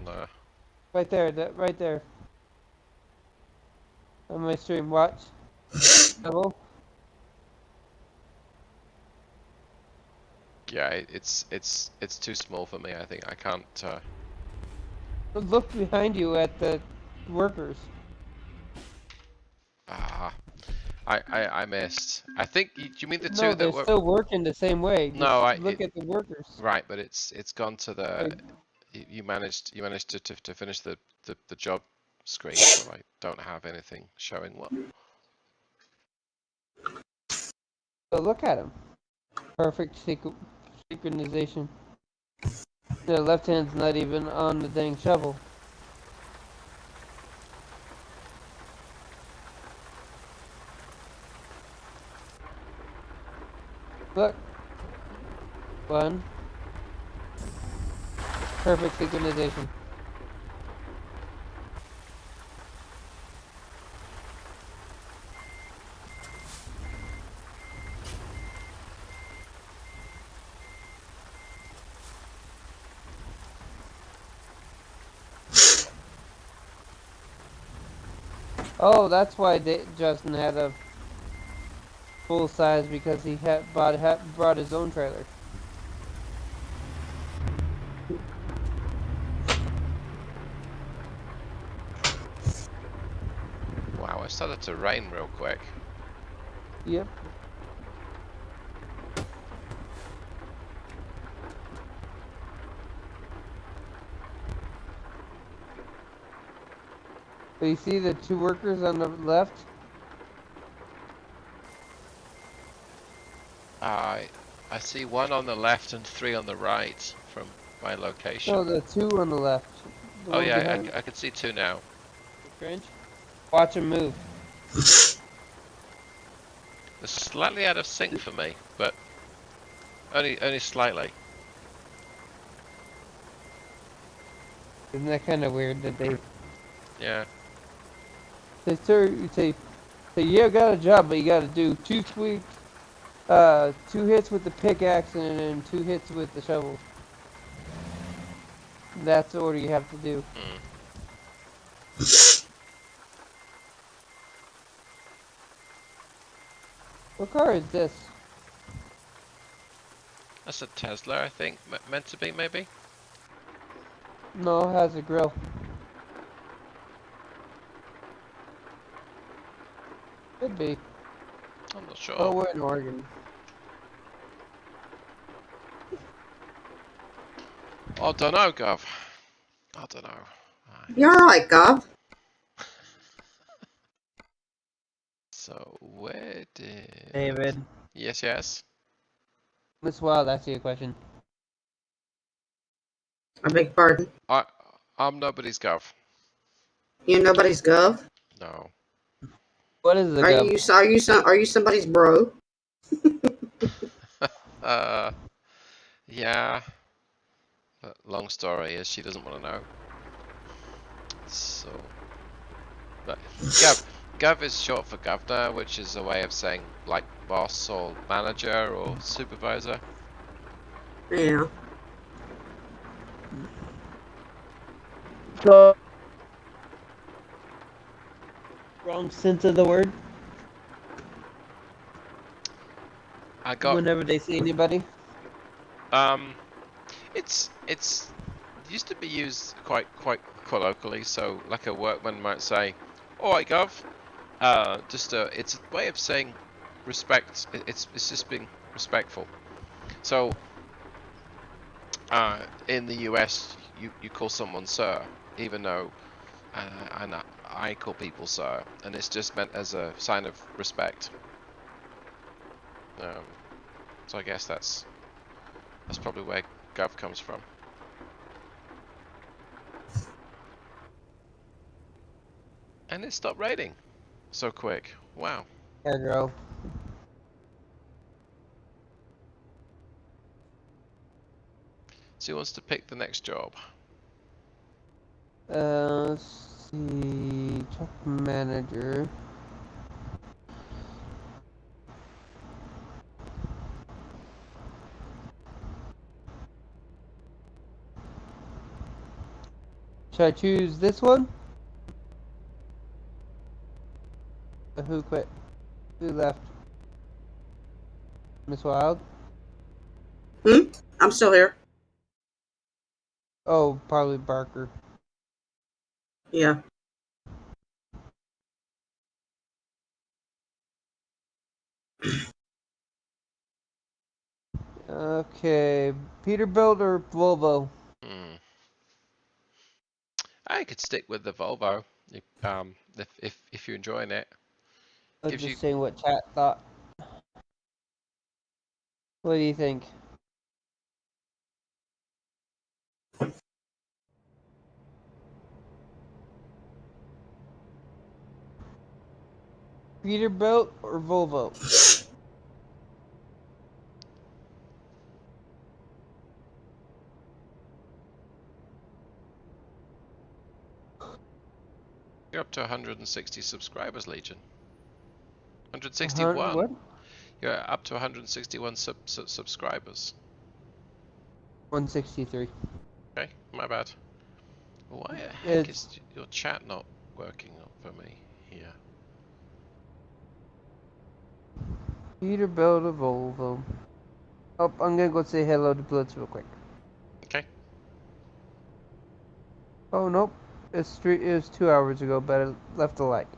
right there, right there. On my stream, watch. Double. Yeah, it's too small for me. I think I can't. Look behind you at the workers. I missed. I think you mean the two No, that they're were. still working the same way. No, Just look at the workers. Right, but it's gone to the. Like, You managed to finish the job screen, so I don't have anything showing what. so look at them. Perfect synchronization. The left hand's not even on the dang shovel. Look. One. Perfect synchronization. Oh, that's why Justin had a full size because he had brought his own trailer. Wow, it started to rain real quick. Yep. But you see the two workers on the left? I see one on the left and three on the right from my location. No, the two on the left. The Oh one yeah, behind I can see two now. the trench. Watch him move. They're slightly out of sync for me, but only slightly. Isn't that kind of weird that they Yeah. say, sir, you say, yeah, got a job, but you got to do 2 sweeps 2 hits with the pickaxe and then 2 hits with the shovel. That's the order you have to do. Hmm. What car is this? That's a Tesla, I think. Meant to be, maybe? No, it has a grill. Could be. I'm not sure. Oh, we're in Oregon. I don't know, Gov. I don't know. You're right, Gob. So, where did... David. Yes, yes. Miss Wild, ask you a question. I beg your pardon. I'm nobody's Gov. You're nobody's Gov. No. What is the Are gov? you somebody's bro? Yeah. But long story is she doesn't want to know. So, but Gov is short for governor, which is a way of saying like boss or manager or supervisor. Yeah. So, wrong sense of the word. I got Whenever they see anybody. it's used to be used quite colloquially. So like a workman might say, "All right, Gov." It's a way of saying respect. It's just being respectful. So in the US, you call someone sir, even though and I call people sir, and it's just meant as a sign of respect. So I guess that's probably where Gov comes from. And it stopped raining so quick. Wow. Pedro. So he wants to pick the next job. Let's see. Truck manager. Should I choose this one? Who quit? Who left? Miss Wild? I'm still here. Oh, probably Barker. Yeah. Okay, Peterbilt or Volvo? I could stick with the Volvo if you're enjoying it. I'm Gives just you saying what chat thought. What do you think? Peterbilt or Volvo? you're up to 160 subscribers, Legion. 161. What? You're up to 161 subscribers. 163. Okay, my bad. Why the heck It's is your chat not working for me here? Peterbilt or Volvo. Oh, I'm gonna go say hello to Blitz real quick. Okay. Oh nope, it was 2 hours ago, but I left a like.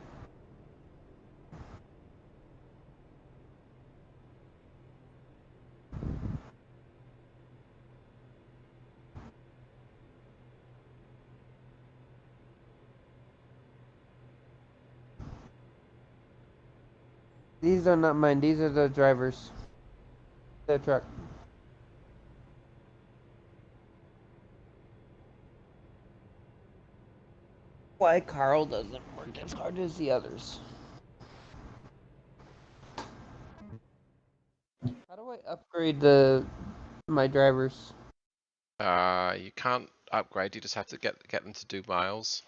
These are not mine. These are the drivers. The truck. Why Carl doesn't work as hard as the others? How do I upgrade my drivers? You can't upgrade. You just have to get them to do miles.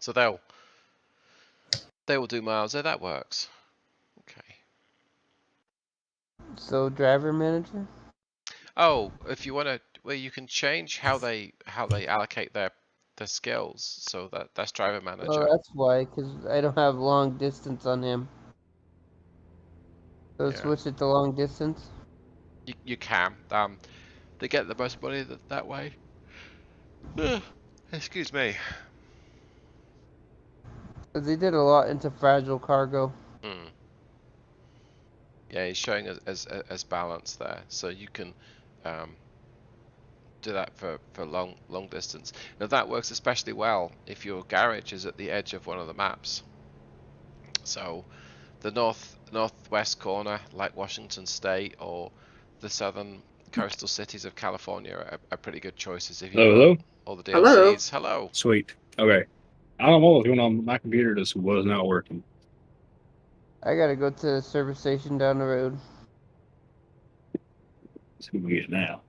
So So they will do miles. There, that works. Okay. So driver manager. Oh, if you want to, well, you can change how they allocate their skills. So that's driver manager. Oh, that's why, because I don't have long distance on him. So Yeah. switch it to long distance. You can. They get the most money that way. Excuse me. Because he did a lot into fragile cargo. Mm. Yeah, he's showing as balance there, so you can do that for long distance. Now that works especially well if your garage is at the edge of one of the maps. So the northwest corner, like Washington State, or the southern coastal cities of California are pretty good choices if you've Hello, got hello. all the Hello. DLCs. Hello. Sweet. Okay. I don't know what was going on. My computer just was not working. I gotta go to the service station down the road. Let's see what we get now.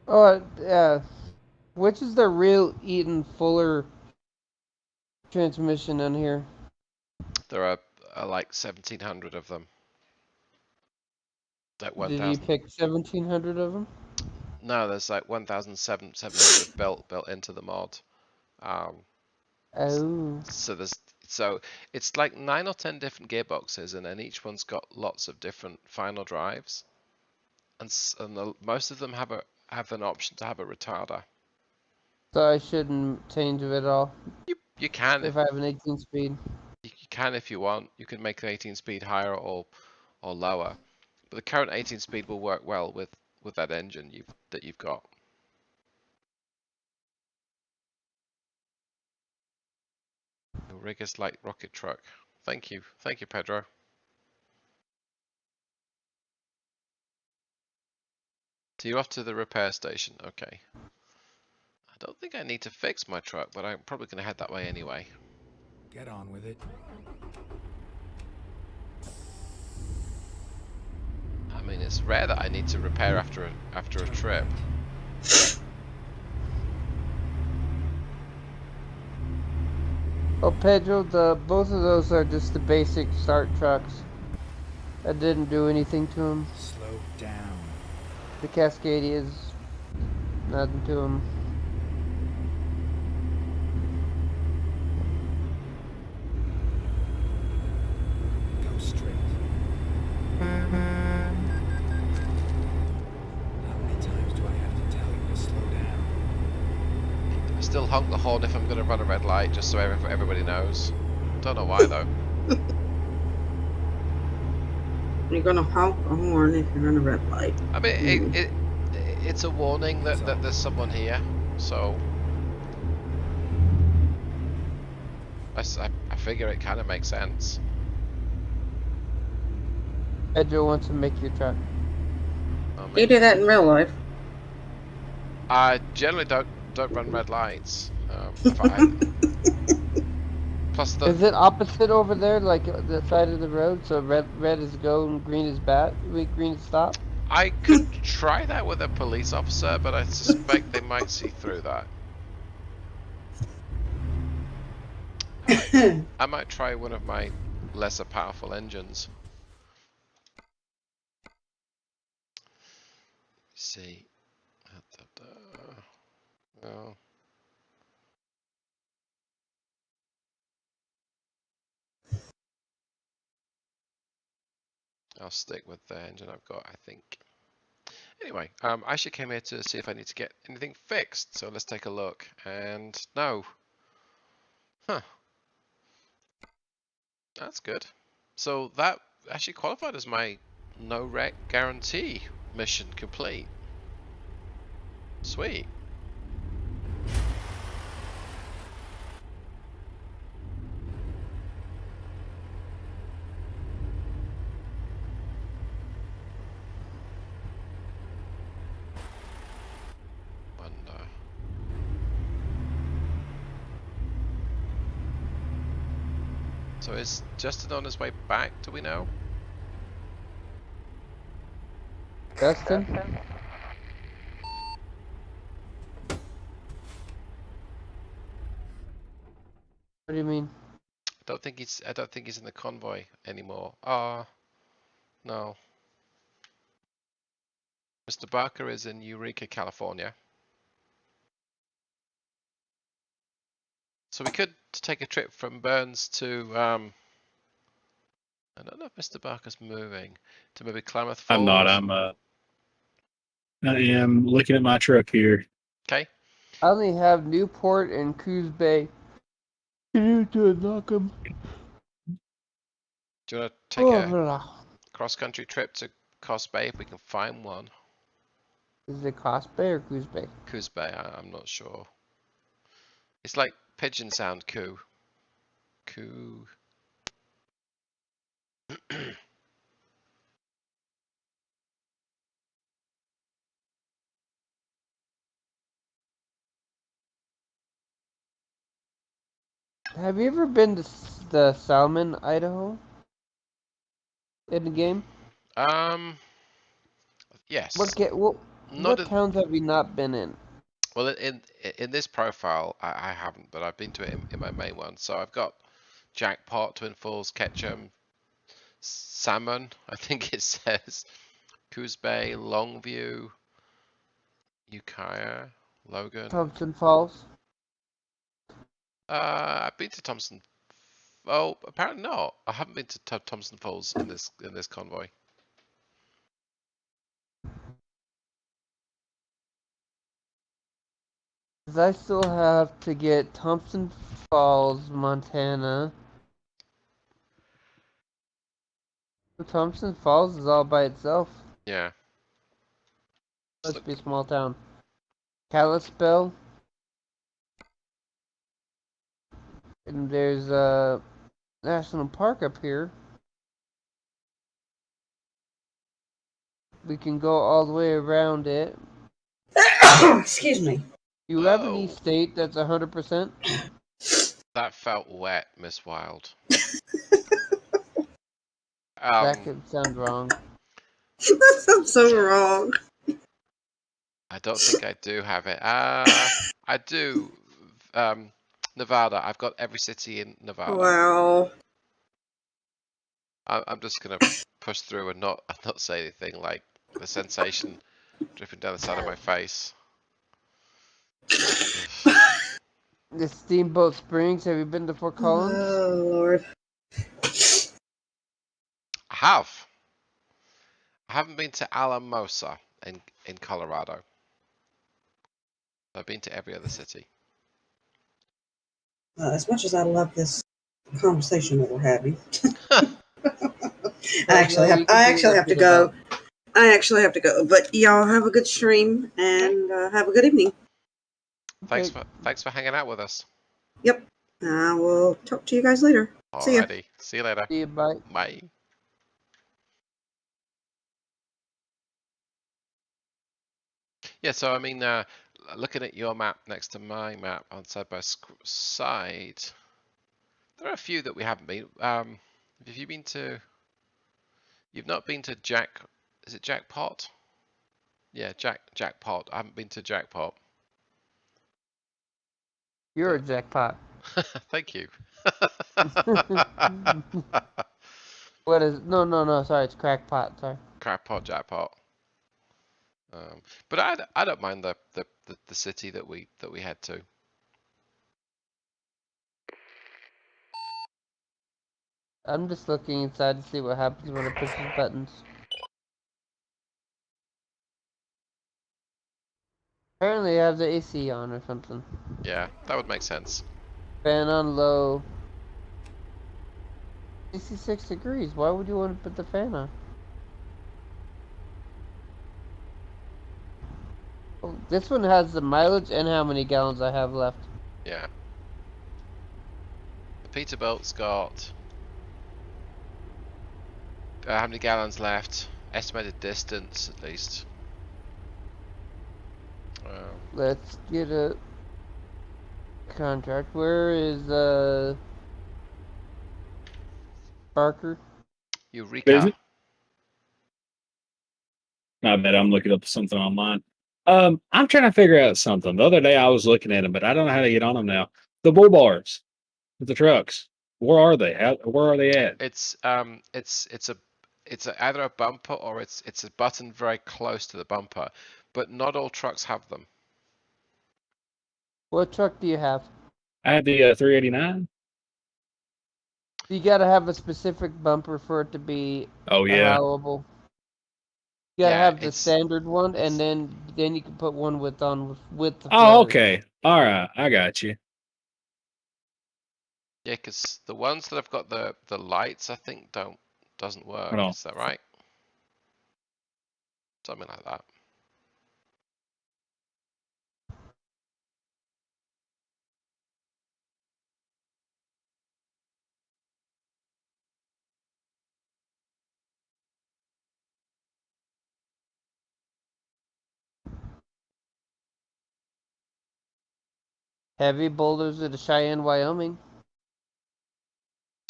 Oh, yeah. Which is the real Eaton Fuller transmission on here? There are like 1,700 of them. Like Did you 1,000. pick 1,700 of them? No, there's like 1,700 built into the mod. Oh. So it's like 9 or 10 different gearboxes, and then each one's got lots of different final drives, and most of them have an option to have a retarder. So I shouldn't change it at all You can if I have an 18 speed. you can if you want. You can make the 18 speed higher or lower, but the current 18 speed will work well with that engine that you've got. Your rig is like rocket truck. Thank you, Pedro. So you're off to the repair station. Okay. I don't think I need to fix my truck, but I'm probably going to head that way anyway. Get on with it. I mean, it's rare that I need to repair after a trip. Oh, Pedro, both of those are just the basic start trucks. I didn't do anything to them. Slow down. The Cascadia is nothing to them. Go straight. How many times do I have to tell you to slow down? I still honk the horn if I'm going to run a red light, just so everybody knows. Don't know why though. You're gonna honk a horn if you're on a red light. I mean, it's a warning that there's someone here, so I figure it kind of makes sense. Pedro wants to make your truck. You do that in real life. I generally don't run red lights. Plus Is it opposite over there, like the side of the road? So red is go and green is green is stop? I could try that with a police officer, but I suspect they might see through that. I might try one of my lesser powerful engines. Let's see. No. I'll stick with the engine I've got, I think. Anyway, I actually came here to see if I need to get anything fixed, so let's take a look. And no. Huh. That's good. So that actually qualified as my no wreck guarantee mission complete. Sweet. Wonder. So is Justin on his way back? Do we know? Justin? What do you mean? I don't think he's in the convoy anymore. No. Mr. Barker is in Eureka, California. So we could take a trip from Burns to I don't know if Mr. Barker's moving to maybe Klamath Falls. I'm not. I am looking at my truck here. Okay. I only have Newport and Coos Bay. You need to unlock them. Do you want to take a cross-country trip to Coos Bay if we can find one? Is it Coos Bay or Coos Bay? Coos Bay, I'm not sure. It's like pigeon sound, coo. Coo. Have you ever been to the Salmon, Idaho? In the game? Yes. What towns have you not been in? Well, in this profile, I haven't, but I've been to it in my main one. So I've got Jackpot, Twin Falls, Ketchum, Salmon, I think it says, Coos Bay, Longview, Ukiah, Logan. Thompson Falls? I've been to Thompson. Oh, apparently not. I haven't been to Thompson Falls in this convoy. Cause I still have to get Thompson Falls, Montana. Thompson Falls is all by itself. Yeah. Must be a small town. Kalispell. And there's a national park up here. We can go all the way around it. Excuse me. You have any state that's 100%? That felt wet, Miss Wild. That could sound wrong. That sounds so wrong. I don't think I do have it. I do. Nevada. I've got every city in Nevada. Wow. I'm just gonna push through and not say anything, like the sensation dripping down the side of my face. The Steamboat Springs. Have you been to Fort Collins? Oh Lord. I have. I haven't been to Alamosa in Colorado. I've been to every other city. As much as I love this conversation that we're having, I actually have to go. I actually have to go. But y'all have a good stream and have a good evening. Thanks for hanging out with us. Yep. I will talk to you guys later. See ya. Alrighty. See you later. See you, bye. Bye. Yeah, so I mean, looking at your map next to my map on side by side, there are a few that we haven't been. Have you been to? You've not been to Is it Jackpot? Yeah, Jackpot. I haven't been to Jackpot. You're a jackpot. Thank you. What is? No. Sorry, it's crackpot. Sorry. Crackpot, Jackpot. But I don't mind the city that we head to. I'm just looking inside to see what happens when I push these buttons. Apparently I have the AC on or something. Yeah, that would make sense. Fan on low. 66 degrees. Why would you want to put the fan on? Oh, this one has the mileage and how many gallons I have left. Yeah. The Peterbilt's got how many gallons left? Estimated distance, at least. Let's get a contract. Where is Barker? Is Eureka. it? I bet I'm looking up something online. I'm trying to figure out something. The other day I was looking at them, but I don't know how to get on them now. The bull bars with the trucks. Where are they? Where are they at? It's either a bumper or it's a button very close to the bumper, but not all trucks have them. What truck do you have? I have the 389. You gotta have a specific bumper for it to be Oh yeah. allowable. You gotta Yeah, have the it's standard one, it's and then you can put one with the Oh, flares. okay. All right. I got you. yeah, because the ones that have got the lights, I think doesn't work. Hold on. Is that right? Something like that. Heavy boulders at Cheyenne, Wyoming.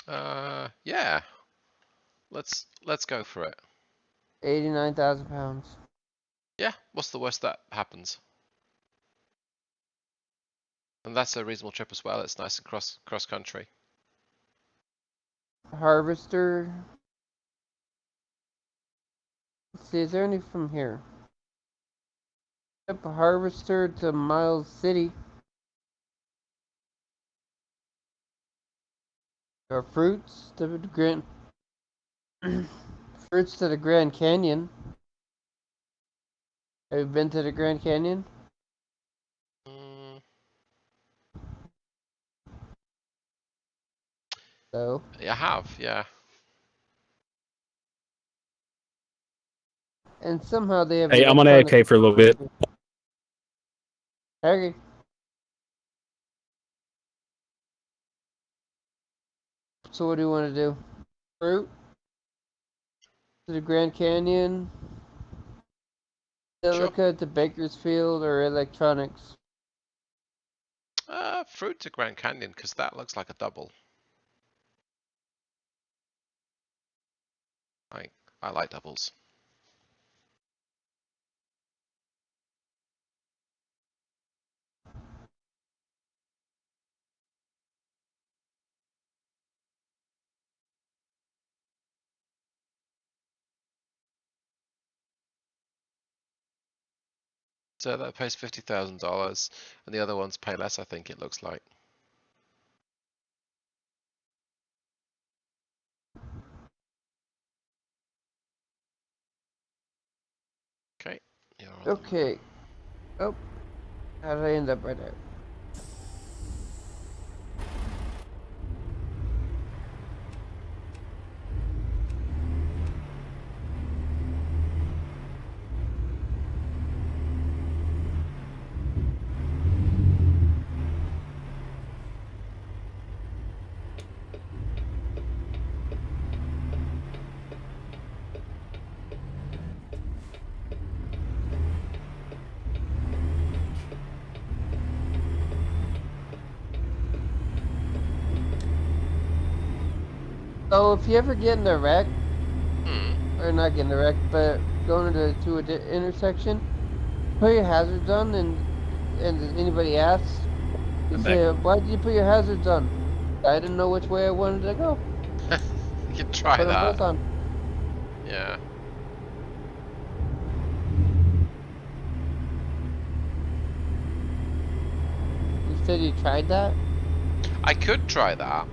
Yeah. Let's go for it. 89,000 pounds. Yeah. What's the worst that happens? And that's a reasonable trip as well. It's nice and cross country. Harvester. Let's see, is there any from here? Yep, Harvester to Miles City. Or fruits to the Grand fruits to the Grand Canyon. Have you been to the Grand Canyon? Mm, So I have, yeah. and somehow they have Hey, I'm on electronic. AK for a little bit. Okay. So what do you want to do? Fruit to the Grand Canyon, Sure. Silica to Bakersfield, or electronics? Fruit to Grand Canyon, because that looks like a double. I like doubles. So that pays $50,000, and the other ones pay less, I think it looks like. Okay, you're on Okay. Oh, how did I end up right there? So if you ever get in a wreck, or not get in a wreck, but going to an intersection, put your hazards on, and if anybody asks, you I'm say, back. "Why did you put your hazards on?" I didn't know which way I wanted to go. You can try Put them both that. on. Yeah. You said you tried that? I could try that.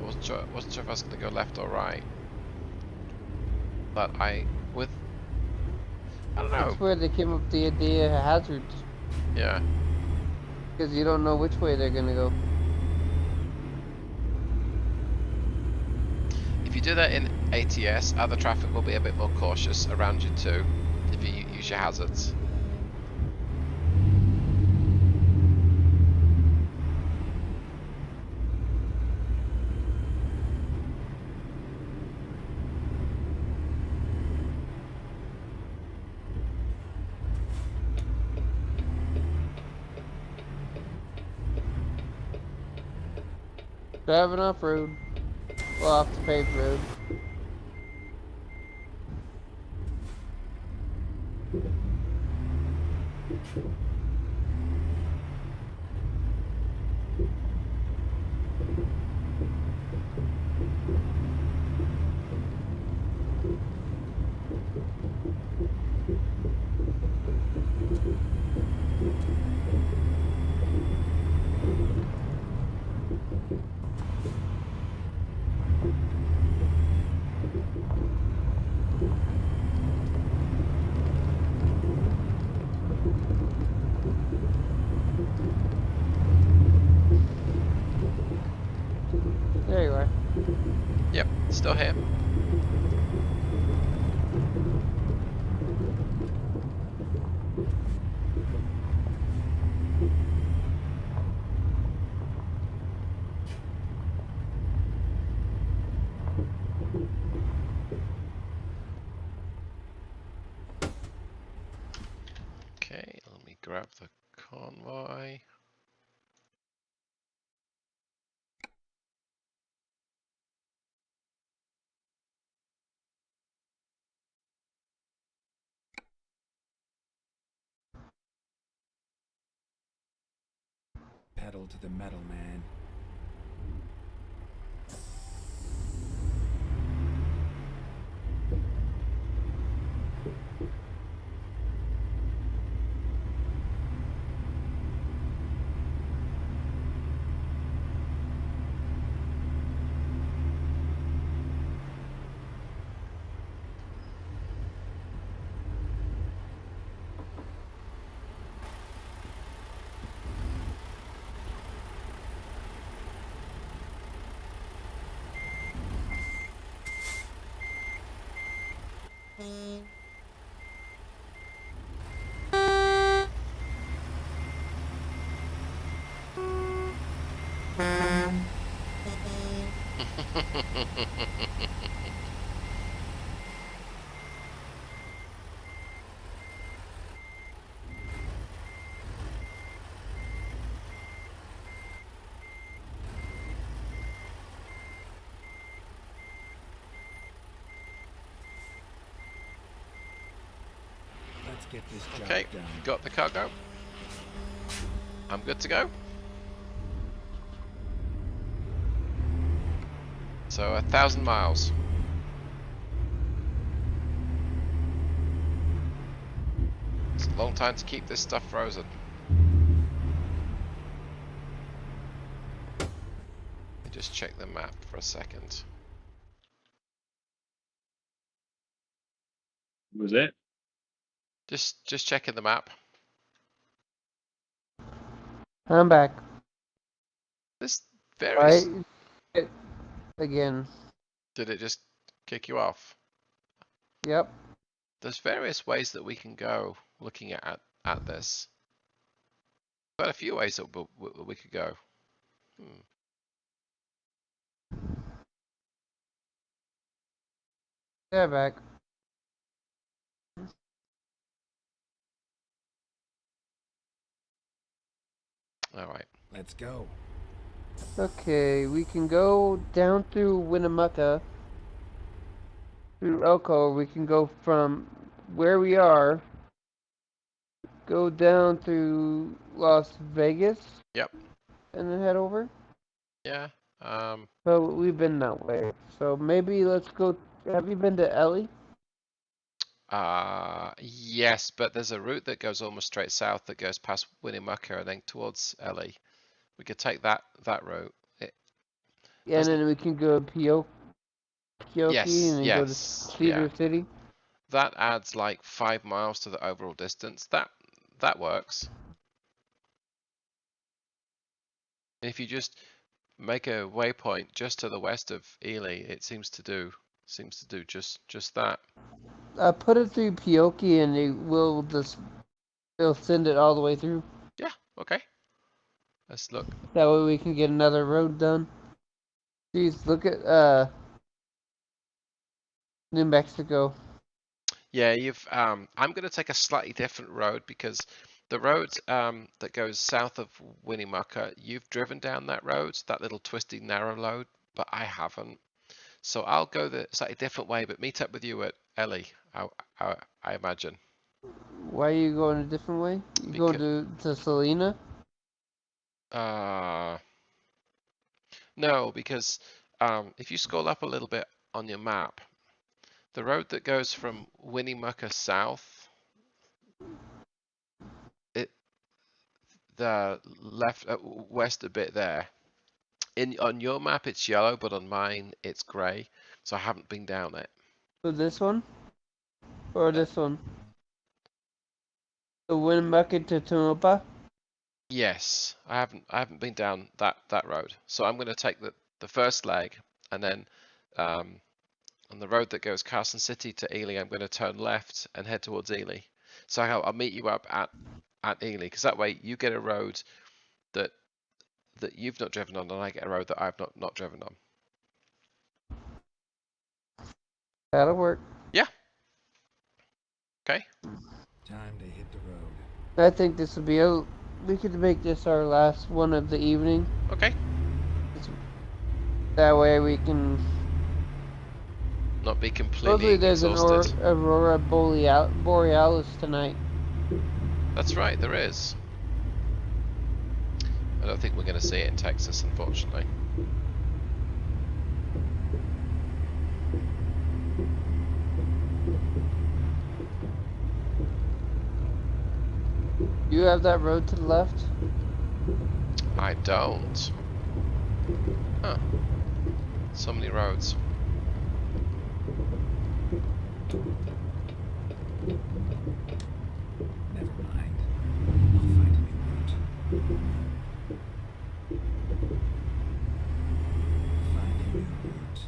I wasn't sure if I was going to go left or right. But I don't know. That's where they came up with the idea of hazards. Yeah. Because you don't know which way they're gonna go. If you do that in ATS, other traffic will be a bit more cautious around you too, if you use your hazards. Driving off road. Well, off the paved road. There you are. Yep, still here. Okay, let me grab the convoy. Pedal to the metal, man. Let's get this job Okay, done. got the cargo. I'm good to go. So 1,000 miles. It's a long time to keep this stuff frozen. Let me just check the map for a second. Was that? Just checking the map. I'm back. This varies. Right. Again. Did it just kick you off? Yep. There's various ways that we can go looking at this. Quite a few ways that we could go. Yeah, back. All right. Let's go. Okay, we can go down through Winnemucca, through Elko. We can go from where we are, go down through Las Vegas. Yep. And then head over. Yeah. So we've been that way. So maybe let's go. Have you been to Ellie? Yes, but there's a route that goes almost straight south that goes past Winnemucca and then towards Ellie. We could take that route. Yeah, and then we can go to Pioche and then go to yes, Cedar yeah. City. That adds like 5 miles to the overall distance. That works. If you just make a waypoint just to the west of Ely, it seems to do just that. Put it through Pioche and they'll send it all the way through. Yeah, okay. Let's look. That way we can get another road done. Jeez, look at New Mexico. Yeah, I'm gonna take a slightly different road because The road that goes south of Winnemucca, you've driven down that road, that little twisty narrow road, but I haven't. So I'll go the slightly different way, but meet up with you at Ellie, I imagine. Why are you going a different way? You going to Selena? No, because if you scroll up a little bit on your map, the road that goes from Winnemucca south, the left west a bit there. On your map it's yellow, but on mine it's grey, so I haven't been down it. So this one? Or this one? The Winnemucca to Tonopah? Yes, I haven't been down that road, so I'm going to take the first leg, and then on the road that goes Carson City to Ely, I'm going to turn left and head towards Ely. So I'll meet you up at Ely, because that way you get a road that you've not driven on, and I get a road that I've not driven on. That'll work. Yeah. Okay. Time to hit the road. I think this will be we could make this our last one of the evening. Okay. That way we can not be completely Supposedly there's exhausted. an Aurora Borealis tonight. That's right, there is. I don't think we're going to see it in Texas, unfortunately. You have that road to the left? I don't. Huh. So many roads. Never mind. I'll find a new route. Find a new route.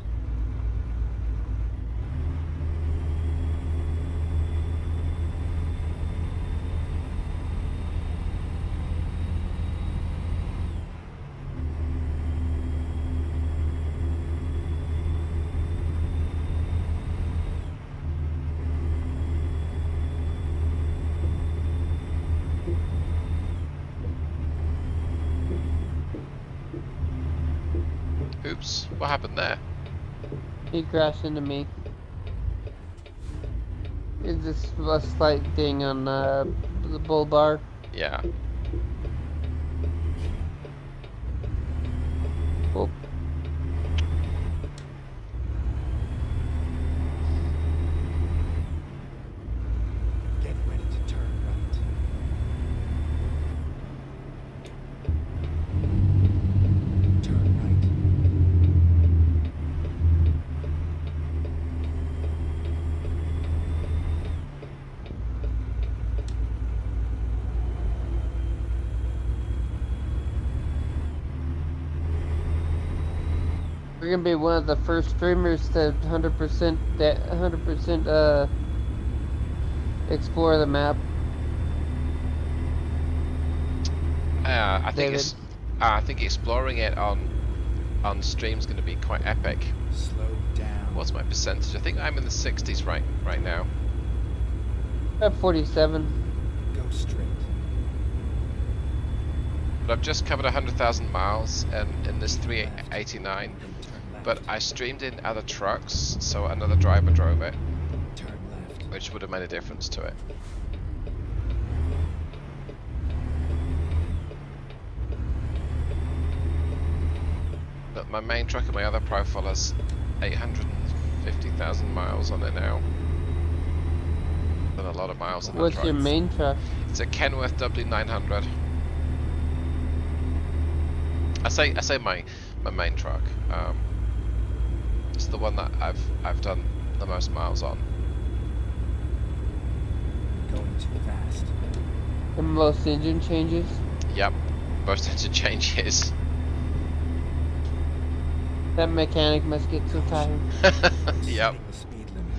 Oops, what happened there? He crashed into me. It's just a slight ding on the bull bar. Yeah. Oh. Get ready to turn right. Turn right. We're gonna be one of the first streamers to 100% explore the map. I think exploring it on stream's going to be quite epic. Slow down. What's my percentage? I think I'm in the 60s right now. At 47. Go straight. But I've just covered 100,000 miles in this 389. Turn left. But I streamed in other trucks, so another driver drove it, Turn left. which would have made a difference to it. But my main truck and my other profile has 850,000 miles on it now. Done a lot of miles on that What's truck. your main truck? It's a Kenworth W900. I say my main truck. It's the one that I've done the most miles on. Going too fast. The most engine changes? Yep, most interchanges. That mechanic must get so tired. Yep, The speed limit.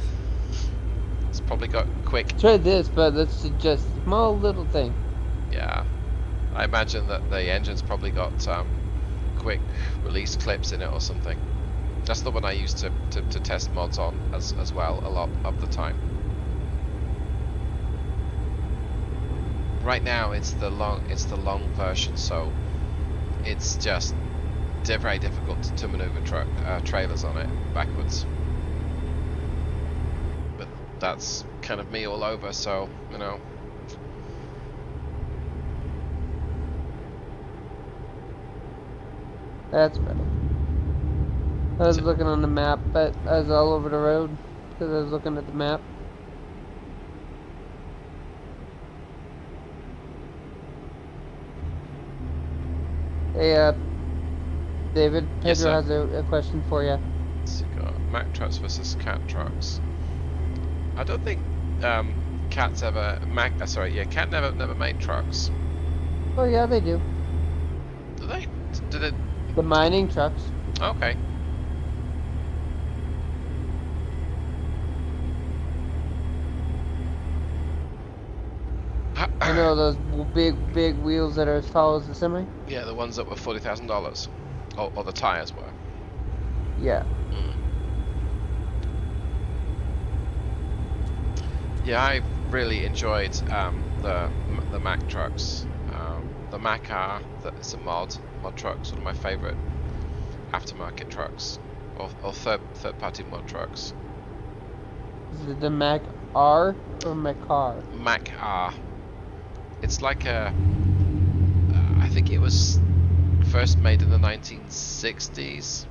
it's probably got quick. Try this, but that's just a small little thing. Yeah, I imagine that the engine's probably got quick release clips in it or something. That's the one I used to test mods on as well a lot of the time. right now it's the long version, so it's just very difficult to maneuver trailers on it backwards. But that's kind of me all over, so you know. That's better. I was looking on the map, but I was all over the road because I was looking at the map. Hey, David, Yes, Pedro sir. has a question for you. So you got Mack Trucks versus Cat Trucks. I don't think Cat's ever Cat never made trucks. Oh yeah, they do. Do they? Did it? The mining trucks. Okay. You know those big wheels that are as tall as the semi? Yeah, the ones that were $40,000, or the tires were. Yeah. Yeah, I really enjoyed the Mack Trucks. The Mack R, it's a mod trucks, one of my favourite aftermarket trucks, or third party mod trucks. Is it the Mack R or Macar? Mack R. It's like a, I think it was first made in the 1960s.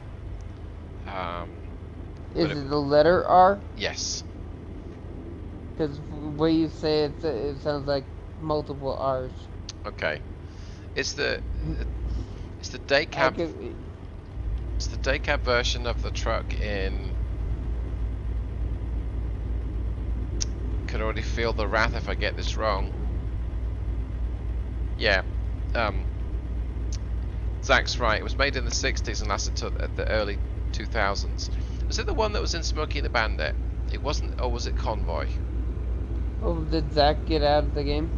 Is it the letter R? Yes. Because the way you say it, it sounds like multiple R's. Okay. It's the day cab. It's the day cab version of the truck in. Could already feel the wrath if I get this wrong. Yeah. Zach's right. It was made in the 60s and lasted till the early 2000s. Was it the one that was in Smokey and the Bandit? It wasn't, or was it Convoy? Oh, did Zach get out of the game?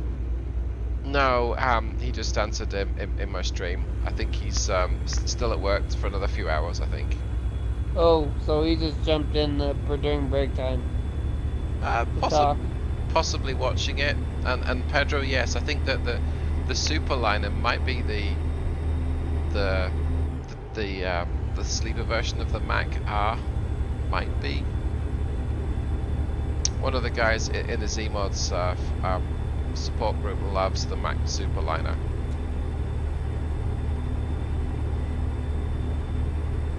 No, he just answered in my stream. I think he's still at work for another few hours, I think. Oh, so he just jumped in during break time. Possibly watching it. And Pedro, yes, I think that the Superliner might be the sleeper version of the Mack R. Might be. One of the guys in the Zmods support group loves the Mack Superliner.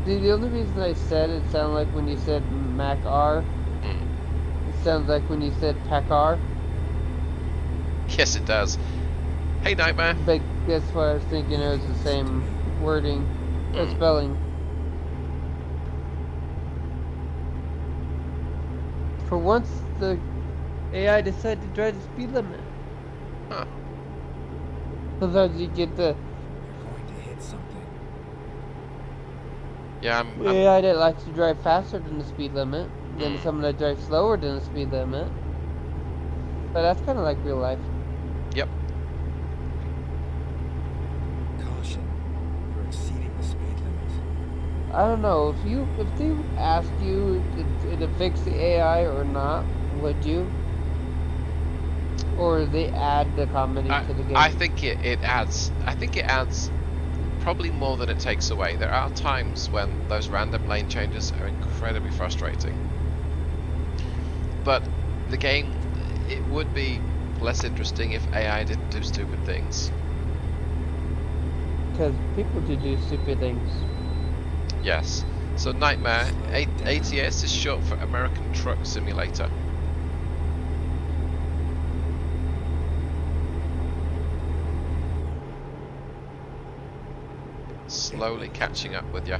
See, the only reason I said it sounded like when you said Mac R, it sounds like when you said Packard. Yes, it does. Hey, Nightmare. But that's why I was thinking it was the same wording or spelling. For once, the AI decided to drive the speed limit. Huh. Sometimes you get the You're going to hit something. Yeah, I'm AI that likes to drive faster than the speed limit, then someone that drives slower than the speed limit. But that's kind of like real life. Yep. Caution. You're exceeding the speed limit. I don't know, if they asked you to fix the AI or not, would you? Or they add the comedy to the game? I think it adds. I think it adds probably more than it takes away. There are times when those random lane changes are incredibly frustrating. But the game, it would be less interesting if AI didn't do stupid things. Because people do stupid things. Yes. So Nightmare, ATS is short for American Truck Simulator. Slowly catching up with you.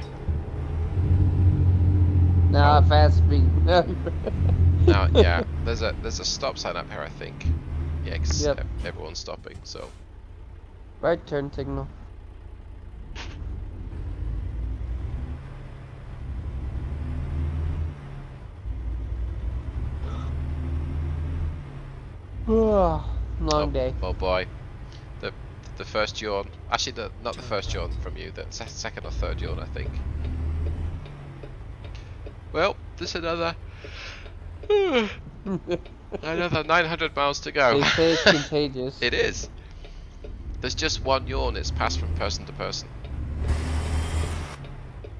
Now fast speed. Now, yeah, there's a stop sign up here, I think. Yeah, because Yep. everyone's stopping, so. Right turn signal. Long day. Oh boy. The first yawn. Actually, not the first yawn from you. The second or third yawn, I think. Well, this is another Another 900 miles to go. They say it's contagious. It is. There's just one yawn. It's passed from person to person.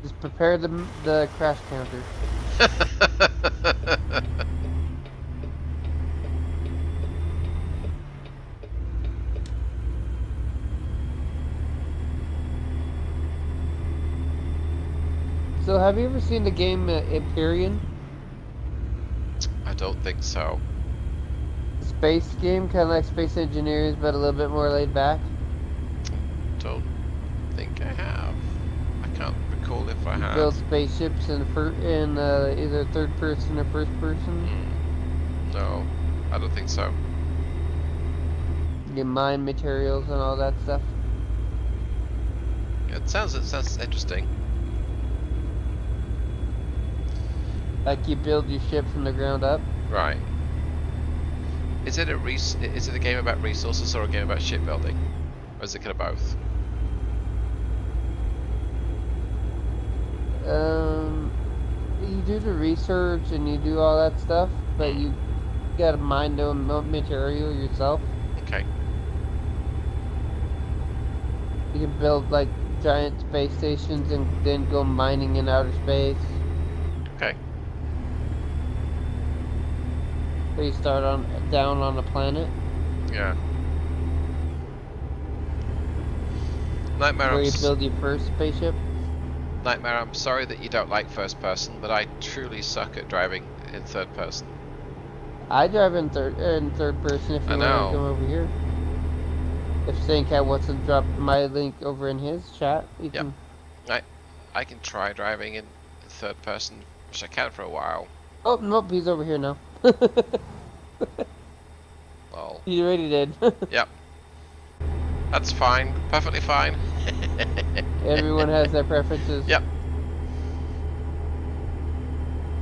Just prepare the crash counter. So, have you ever seen the game Empyrean? I don't think so. Space game, kind of like Space Engineers, but a little bit more laid back. Don't think I have. I can't recall if I You have. build spaceships in either third person or first person. No, I don't think so. You mine materials and all that stuff. It sounds interesting. Like you build your ship from the ground up. Right. Is it a game about resources or a game about shipbuilding? Or is it kind of both? You do the research and you do all that stuff, but you gotta mine the material yourself. Okay. You can build like giant space stations and then go mining in outer space. Okay. So you start down on a planet Yeah. Nightmare. where you build your first spaceship. Nightmare, I'm sorry that you don't like first person, but I truly suck at driving in third person. I drive in third person if you want know. to come over here. If Sankcat wants to drop my link over in his chat, you Yep. can. I can try driving in third person, which I can for a while. Oh nope, he's over here now. Well, He already did. yep. That's fine. Perfectly fine. Everyone has their preferences. Yep.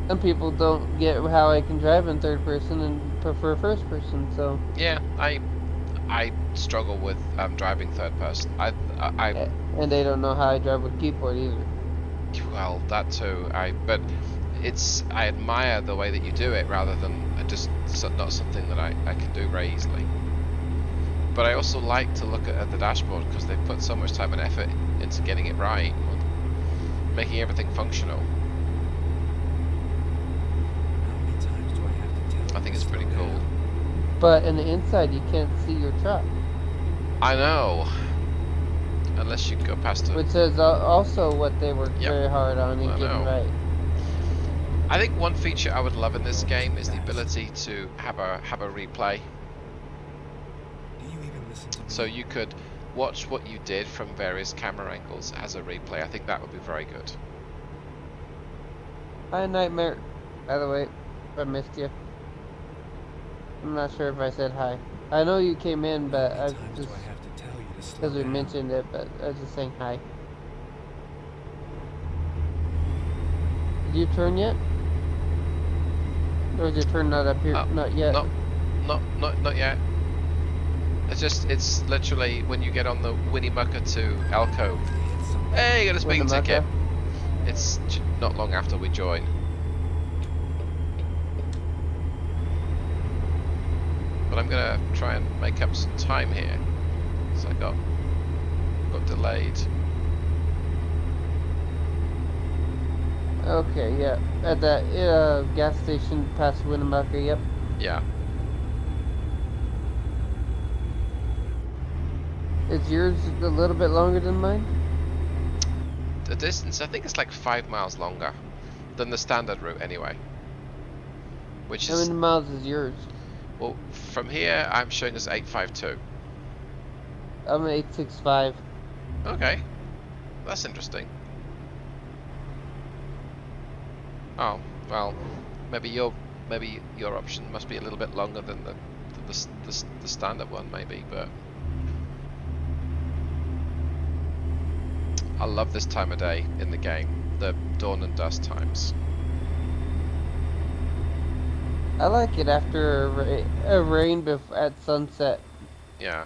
Some people don't get how I can drive in third person and prefer first person. So. Yeah, I struggle with driving third person. And they don't know how I drive with keyboard either. Well, that too. But I admire the way that you do it rather than not something that I can do very easily. But I also like to look at the dashboard because they put so much time and effort into getting it right, making everything functional. How many times do I have to tell you I think to it's pretty slow cool. down? But in the inside, you can't see your truck, I know. Unless you go past it. which is also what they worked Yep. very hard on and I getting know. right. I think one feature I would love in this game is the ability to have a replay. Do you even listen to me? So you could watch what you did from various camera angles as a replay. I think that would be very good. Hi, Nightmare. By the way, I missed you. I'm not sure if I said hi. I know you came in, but How I many times just do I have to tell you to slow because we down? mentioned it, but I was just saying hi. Did you turn yet? Or is your turn not up here? Not yet. No, not yet. It's literally when you get on the Winnemucca to Elko. Hit something. Hey, you got a speeding Winnemucca? ticket. It's not long after we join. But I'm gonna try and make up some time here. So I got delayed. Okay, yeah. At that gas station past Winnemucca, yep. Yeah. Is yours a little bit longer than mine? The distance, I think it's like 5 miles longer than the standard route anyway. Which How is, many miles is yours? well, from here I'm showing us 852. I'm at 865. Okay, that's interesting. Oh, well, maybe your option must be a little bit longer than the standard one, maybe. But I love this time of day in the game, the dawn and dusk times. I like it after a rain at sunset. Yeah,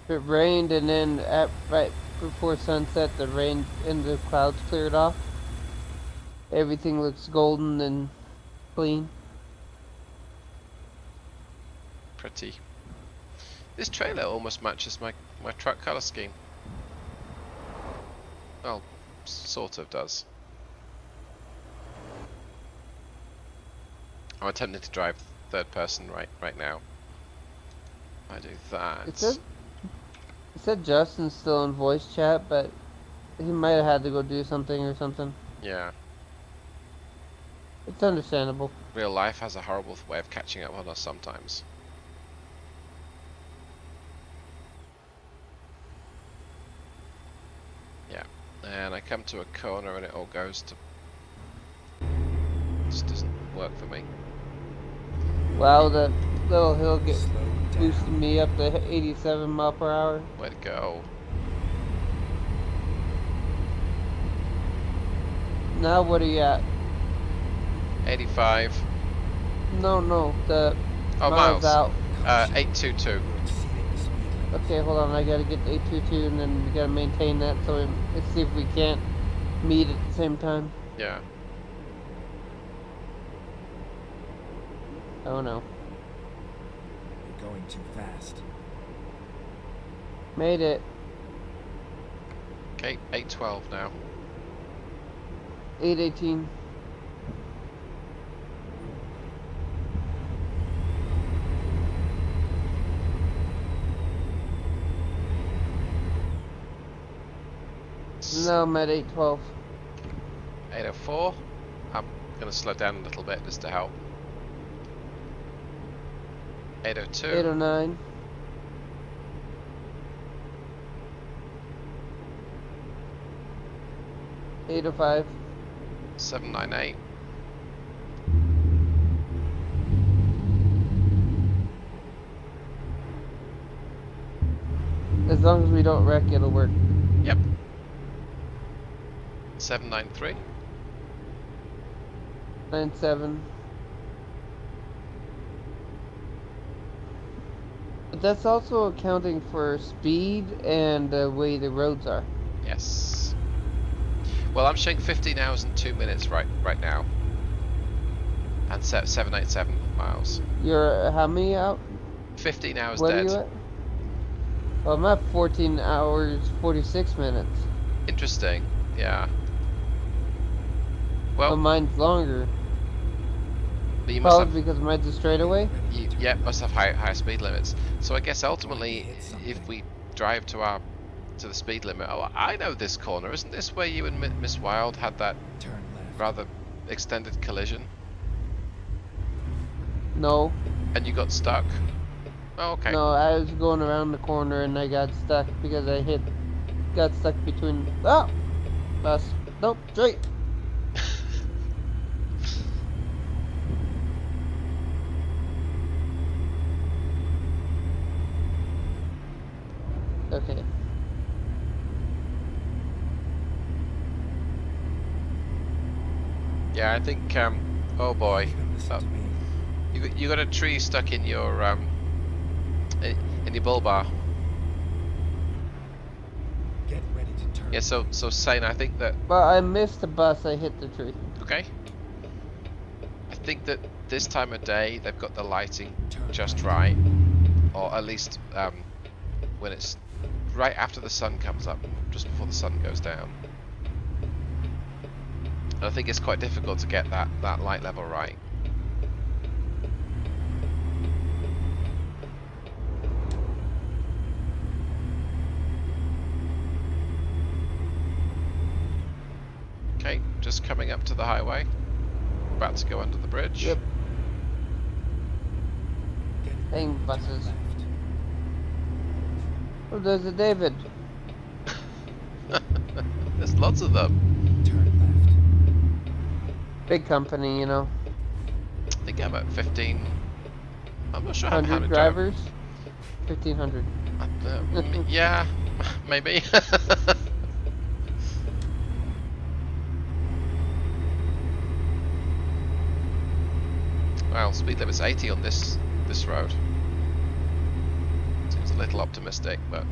If it rained and then right before sunset, the rain and the clouds cleared off. Everything looks golden and clean. pretty. This trailer almost matches my truck color scheme. Well, sort of does. I'm attempting to drive third person right now. I do that. It said Justin's still in voice chat, but he might have had to go do something or something. Yeah. It's understandable. Real life has a horrible way of catching up on us sometimes. Yeah. And I come to a corner and it all goes to... It just doesn't work for me. Wow, that little hill get Slow boosted down. me up to 87 mile per hour. Way to go. Now what are you at? 85. No, the Oh, miles miles. out. 822. You're exceeding the speed limit. Okay, hold on. I gotta get the 822 and then we gotta maintain that. So let's see if we can't meet at the same time. Yeah. Oh no. You're going too fast. Made it. Okay, 812 now. 818. No, I'm at 812. 804. I'm gonna slow down a little bit just to help. 802. 809. 805. 798. As long as we don't wreck, it'll work. Yep. 793. 97. But that's also accounting for speed and the way the roads are. Yes. Well, I'm showing 15 hours and 2 minutes right now. And 787 miles. You're how many out? 15 hours What dead. are you at? Well, I'm at 14 hours, 46 minutes. Interesting. Yeah. Well, Well, mine's longer. but you must Probably have... because mine's a straightaway. Yeah, must have higher speed limits. So I guess ultimately, if we drive to the speed limit, oh, I know this corner. Isn't this where you and Miss Wild had that Turn left. rather extended collision? No, And you got stuck? Oh, okay. no, I was going around the corner and I got stuck because I got stuck between. Oh, bus. Nope, straight. Okay. Yeah, I think. Oh boy, Even listen to me. you got a tree stuck in your in your bull bar. Get ready to turn. Yeah. So Sane, I think that. Well, I missed the bus. I hit the tree. Okay. I think that this time of day they've got the lighting Turn just left. right, or at least when it's right after the sun comes up, just before the sun goes down. And I think it's quite difficult to get that light level right. Okay, just coming up to the highway. About to go under the bridge. Yep. Get Dang ready to turn buses. left. Oh, there's a David. There's lots of them. Turn left. Big company, you know. I think I'm at 15. I'm not sure how to 100 drive. drivers. 1,500. Yeah, maybe. Well, speed limit's 80 on this road. Seems a little optimistic, but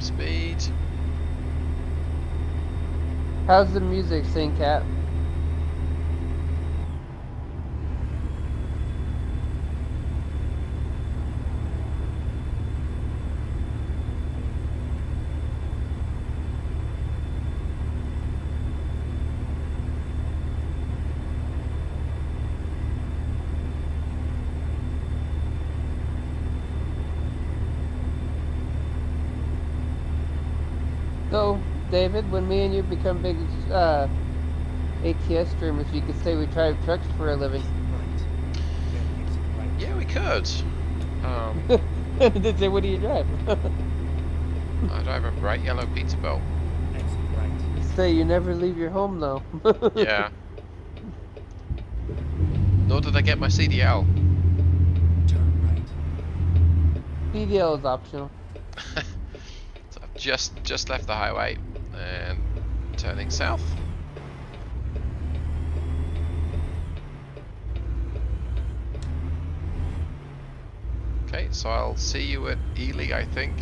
Speed. How's the music, Saint Cat? So, David, when me and you become big ATS streamers, you could say we drive trucks for a living. Right. Then exit right. Yeah, we could. They say, what do you drive? I drive a bright yellow Peterbilt. Exit right. Say you never leave your home though. Yeah. Nor did I get my CDL. Turn right. PDL is optional. So I've just left the highway and turning south. Okay, so I'll see you at Ely, I think.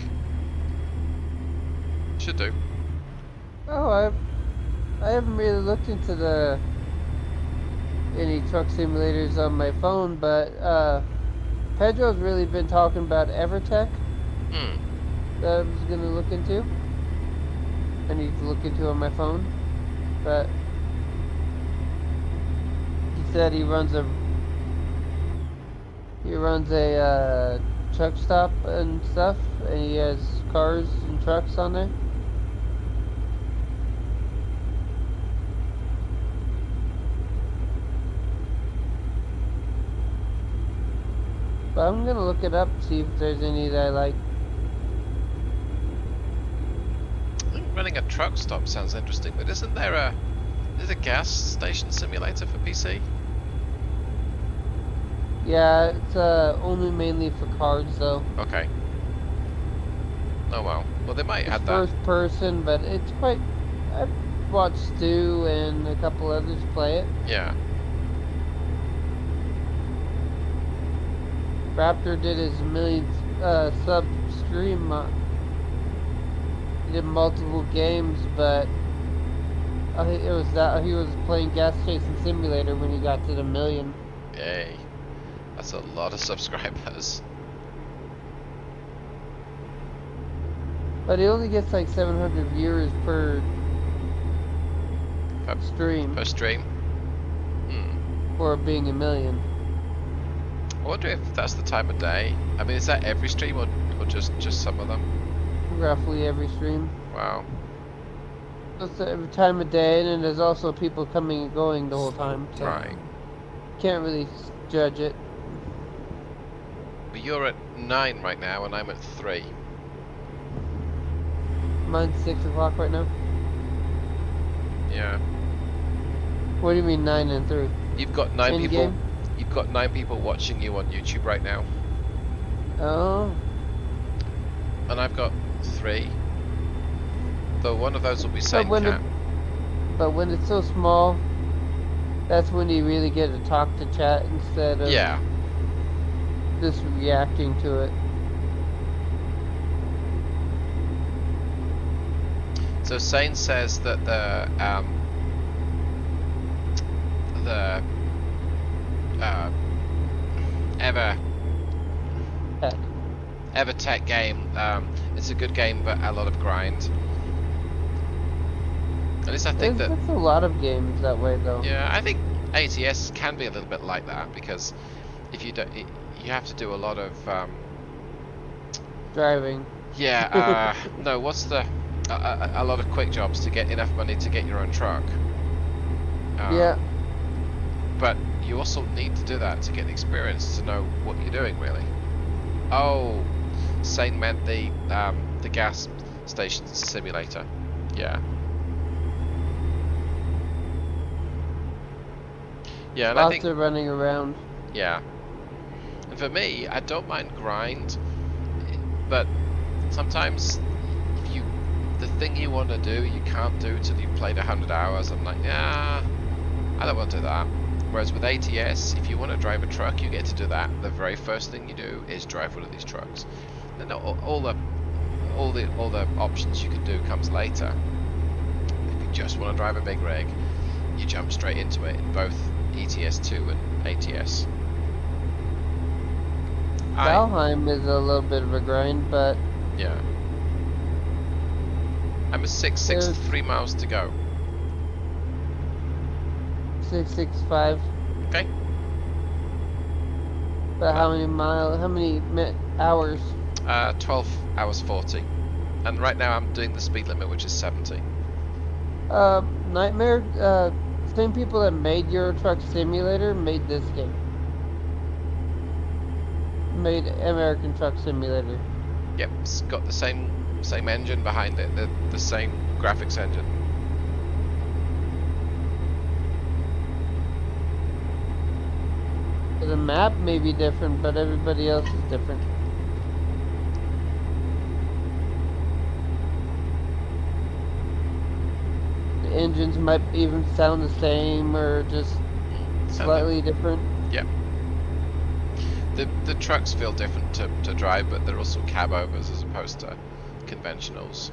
Should do. Oh, I haven't really looked into any truck simulators on my phone, but Pedro's really been talking about Evertech that I was gonna look into. I need to look into on my phone, but he said he runs a truck stop and stuff, and he has cars and trucks on there. But I'm gonna look it up, see if there's any that I like. I think running a truck stop sounds interesting, but isn't there a gas station simulator for PC? Yeah, it's only mainly for cars though. Okay. Oh well. Well, they might add that. First person, but it's quite. I've watched Stu and a couple others play it. Yeah. Raptor did his millionth sub stream. He did multiple games, but I think it was that he was playing Gas Station Simulator when he got to the million. Yay. That's a lot of subscribers. But he only gets like 700 viewers per stream Per stream. for being a million. I wonder if that's the time of day. I mean, is that every stream or just some of them? Roughly every stream. Wow. It's every time of day, and then there's also people coming and going the whole time. So Right. can't really judge it. But you're at 9 right now, and I'm at 3. Mine's 6 o'clock right now. Yeah. What do you mean 9 and 3? You've got 9 In people. game? You've got 9 people watching you on YouTube right now, Oh, and I've got 3. Though one of those will be but Saint when Cat. but when it's so small, that's when you really get to talk to chat instead of Yeah. just reacting to it. So Saint says that the Heck. Evertech game, it's a good game, but a lot of grind. At least I think that. That's a lot of games that way, though. Yeah, I think ATS can be a little bit like that, because if you don't, you have to do a lot of Driving. yeah. No, what's the a lot of quick jobs to get enough money to get your own truck. Yeah. But you also need to do that to get the experience to know what you're doing, really. Oh, Saint meant the gas station simulator. Yeah. Yeah, and Lots I think of running around. yeah. And for me, I don't mind grind, but sometimes if the thing you want to do, you can't do till you've played 100 hours. I'm like, yeah, I don't want to do that. Whereas with ATS, if you want to drive a truck, you get to do that. The very first thing you do is drive one of these trucks. And all all the options you can do comes later. If you just want to drive a big rig, you jump straight into it in both ETS2 and ATS. Valheim is a little bit of a grind, but Yeah. I'm a 663 miles to go. 665. Okay. But how many hours? 12 hours 40. And right now I'm doing the speed limit, which is 70. Nightmare, same people that made Euro Truck Simulator made this game. Made American Truck Simulator. Yep, it's got the same engine behind it, the same graphics engine. The map may be different, but everybody else is different. The engines might even sound the same or just slightly different. Yep. The trucks feel different to drive, but they're also cab overs as opposed to conventionals.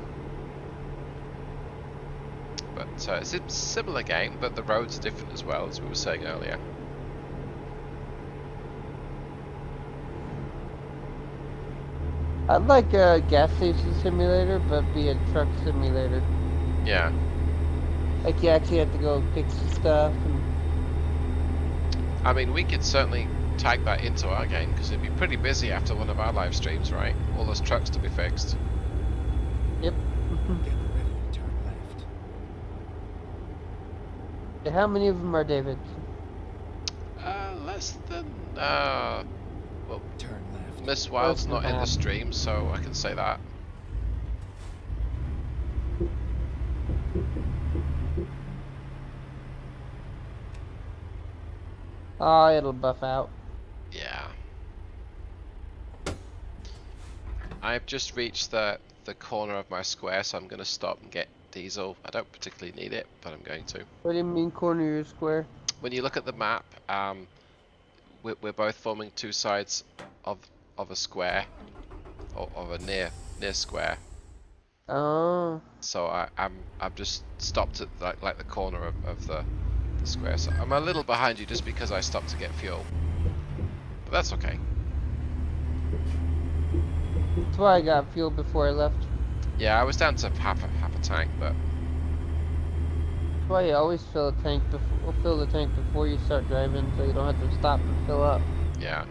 But it's a similar game, but the roads are different as well, as we were saying earlier. I'd like a gas station simulator, but be a truck simulator. Yeah. Like you actually have to go fix the stuff. And I mean, we could certainly tag that into our game, because it'd be pretty busy after one of our live streams, right? All those trucks to be fixed. yep. Get ready to turn left. How many of them are David? Less than well, Turn left. Miss Wild's than not in the half. stream, so I can say that. Oh, it'll buff out. Yeah. I've just reached the corner of my square, so I'm going to stop and get diesel. I don't particularly need it, but I'm going to. What do you mean corner your square? When you look at the map, we're both forming two sides of a square, or of a near square. Oh. So I've just stopped at like the corner of the square. So I'm a little behind you just because I stopped to get fuel, but that's okay. That's why I got fuel before I left. Yeah, I was down to half a tank, but That's why you always fill the tank before you start driving, so you don't have to stop and fill up. yeah.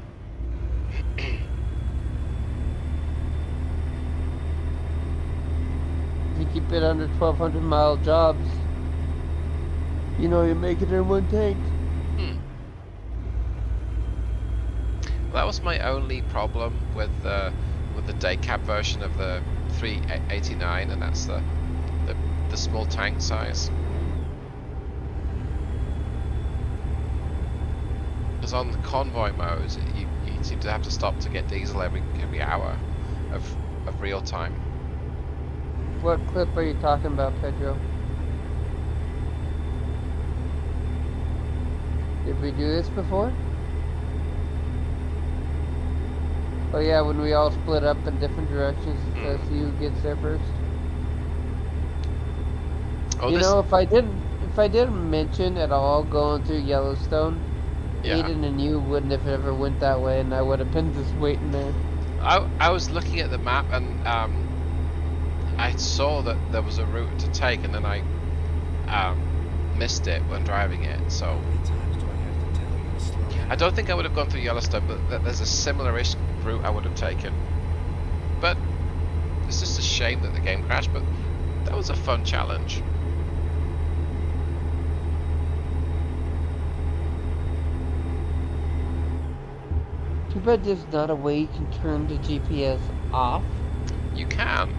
If you keep it under 1,200 mile jobs, you know you make it in one tank. Well, that was my only problem with the day cab version of the 389, and that's the small tank size. Because on the convoy mode, you seem to have to stop to get diesel every hour of real time. What clip are you talking about, Pedro? Did we do this before? Oh yeah, when we all split up in different directions, so see who gets there first. Oh, You know, if I didn't mention at all going through Yellowstone, Yeah. Aiden and you wouldn't have ever went that way, and I would have been just waiting there. I was looking at the map, and I saw that there was a route to take, and then I missed it when driving it. So How many times do I have to tell you to slow down? I don't think I would have gone through Yellowstone, but there's a similar-ish route I would have taken. But it's just a shame that the game crashed, but that was a fun challenge. Too bad there's not a way you can turn the GPS off, You can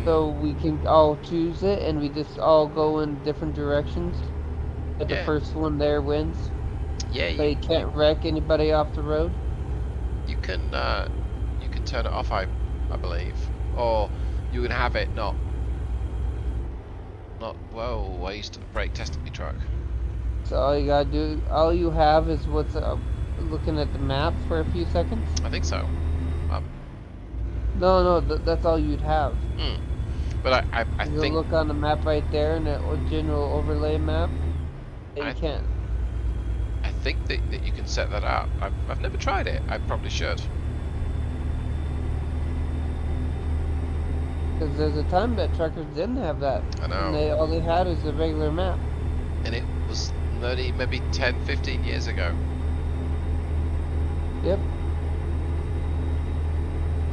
so we can all choose it and we just all go in different directions. But the Yeah. first one there wins. yeah, So you can't wreck anybody off the road. you can turn it off, I believe, or you can have it not. Whoa! I used to brake testing my truck. So all you gotta do, all you have is what's looking at the map for a few seconds. I think so. No, that's all you'd have. But I You'll think look on the map right there, and a general overlay map. And you can't. I think that you can set that up. I've never tried it. I probably should. Because there's a time that truckers didn't have that. I know. And all they had was a regular map. And it was only maybe 10, 15 years ago. Yep.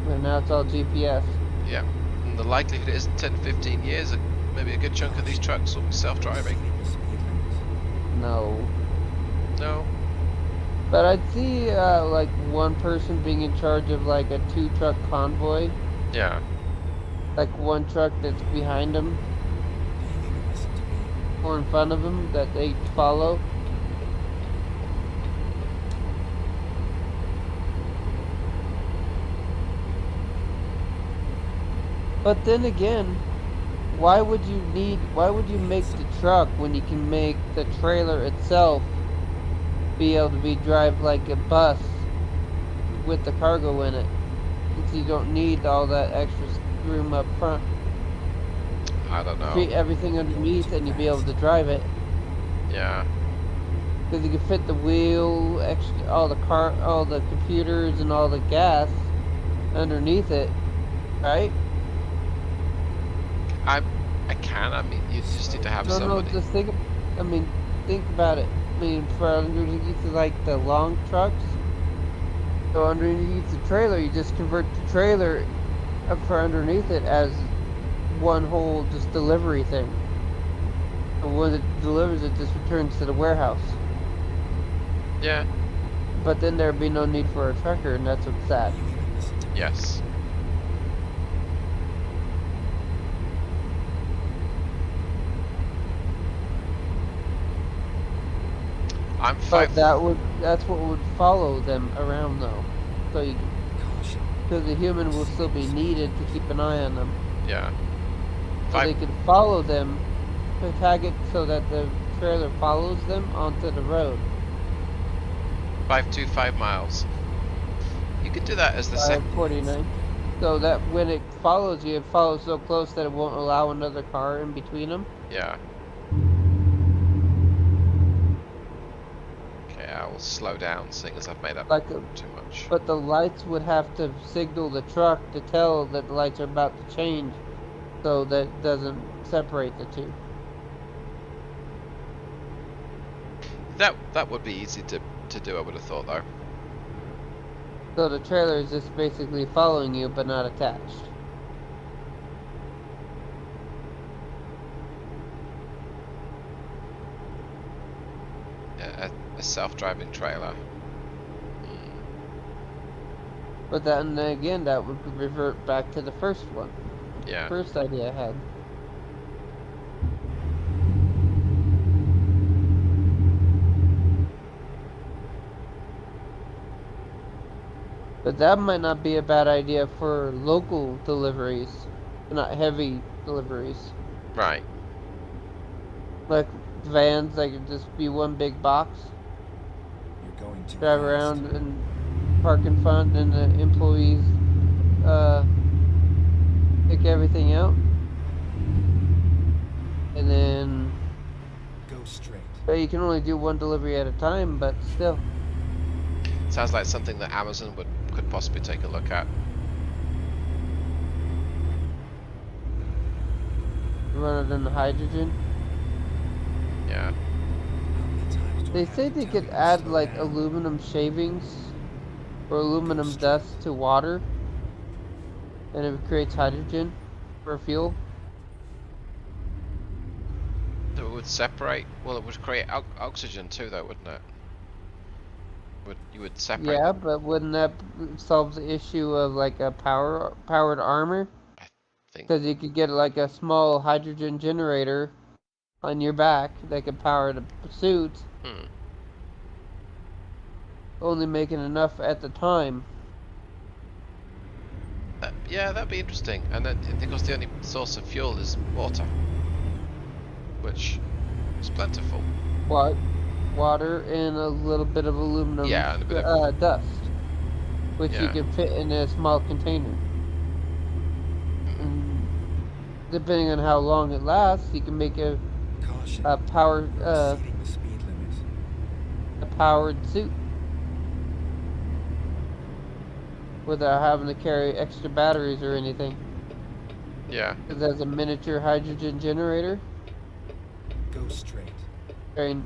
And now it's all GPS. Yeah. And the likelihood is 10, 15 years, maybe a good chunk of these trucks will be self-driving. No. No. But I'd see like one person being in charge of like a 2-truck convoy. Yeah. Like one truck that's behind them or in front of them that they follow. But then again, why would you make the truck when you can make the trailer itself be able to be drive like a bus with the cargo in it? Since you don't need all that extra room up front. I don't know. Treat everything underneath and you'll be able to drive it. Yeah. Because you can fit the wheel, all the computers and all the gas underneath it, right? I can. I mean, you just need to have somebody. No, just think about it. I mean, for underneath like the long trucks, so underneath the trailer, you just convert the trailer up for underneath it as one whole just delivery thing. And when it delivers, it just returns to the warehouse. Yeah. But then there'd be no need for a trucker, and that's what's sad. Yes. But that's what would follow them around though. So because the human will still be needed to keep an eye on them. Yeah. So they can follow them, to tag it so that the trailer follows them onto the road. 525 miles. You could do that as the second. 49. So that when it follows you, it follows so close that it won't allow another car in between them. Yeah. Okay, I will slow down, seeing as I've made up too much. But the lights would have to signal the truck to tell that the lights are about to change, so that it doesn't separate the two. That would be easy to do, I would have thought, though. So the trailer is just basically following you, but not attached. Yeah, a self-driving trailer. But then again, that would revert back to the first one. Yeah. First idea I had. But that might not be a bad idea for local deliveries, not heavy deliveries. Right. Like vans, they could just be one big box. You're going to drive around and park in front, and the employees pick everything out. And then go straight. But you can only do one delivery at a time, but still. Sounds like something that Amazon could possibly take a look at. Run it in hydrogen. Yeah. They say they could add like aluminum shavings or aluminum dust to water, and it creates hydrogen for fuel. So it would separate. Well, it would create oxygen too, though, wouldn't it? You would separate. Yeah, but wouldn't that solve the issue of like a powered armor? I think. Because you could get like a small hydrogen generator on your back that could power the suit. Only making enough at the time. Yeah, that'd be interesting. And then, of course, the only source of fuel is water, which is plentiful. What? Water and a little bit of aluminum. Yeah, and a bit of dust, which yeah. you can fit in a small container. depending on how long it lasts, you can make a Caution. power You're exceeding the speed limit. a powered suit without having to carry extra batteries or anything. Yeah. It has a miniature hydrogen generator. Go straight. Train.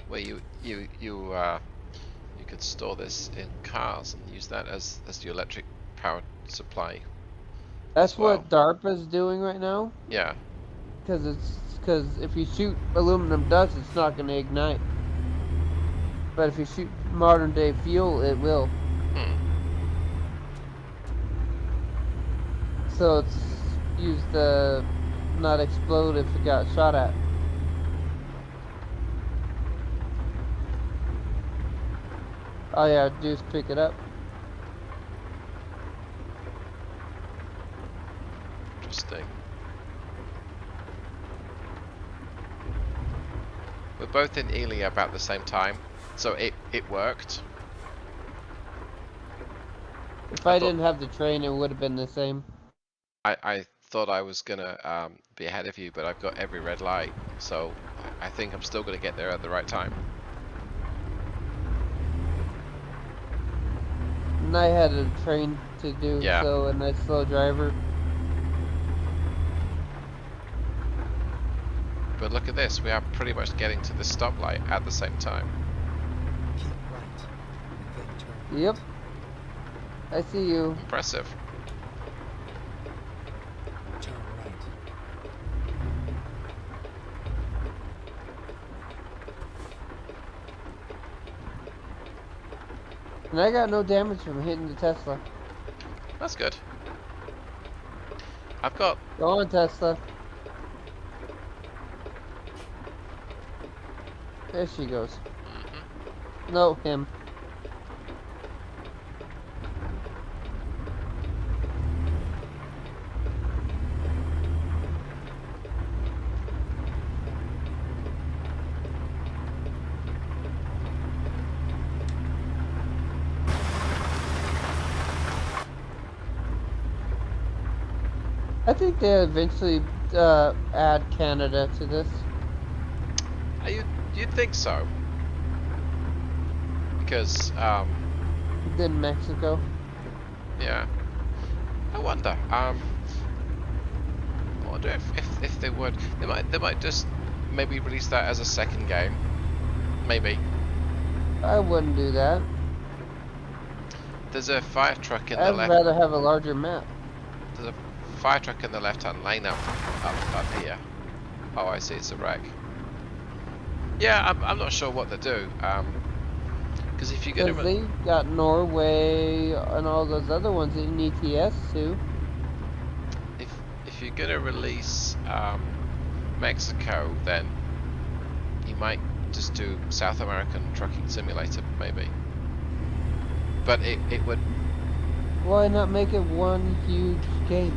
Where you could store this in cars and use that as your electric power supply. That's well. what DARPA's doing right now. Yeah. Because if you shoot aluminum dust, it's not going to ignite. But if you shoot modern day fuel, it will. So it's used to not explode if it got shot at. All you have to do is pick it up. Interesting. We're both in Ely about the same time, so it worked. If I didn't have the train, it would have been the same. I thought I was gonna be ahead of you, but I've got every red light, so I think I'm still gonna get there at the right time. And I had a train to do, Yeah. so a nice slow driver. But look at this, we are pretty much getting to the stoplight at the same time. Keep right. And then turn. Yep. I see you. Impressive. Turn right. And I got no damage from hitting the Tesla. That's good. I've got... Go on, Tesla. There she goes. No, him. I think they eventually add Canada to this. You'd think so. Because, Then Mexico. yeah. I wonder if they would. They might just maybe release that as a second game. Maybe. I wouldn't do that. There's a fire truck in the I'd left. rather have a larger map. There's a fire truck in the left-hand lane up here. Oh, I see. It's a wreck. Yeah, I'm not sure what to do. Because if you're Because gonna they got Norway and all those other ones in ETS too. if you're gonna release Mexico, then you might just do South American Trucking Simulator, maybe. But it would. Why not make it one huge game?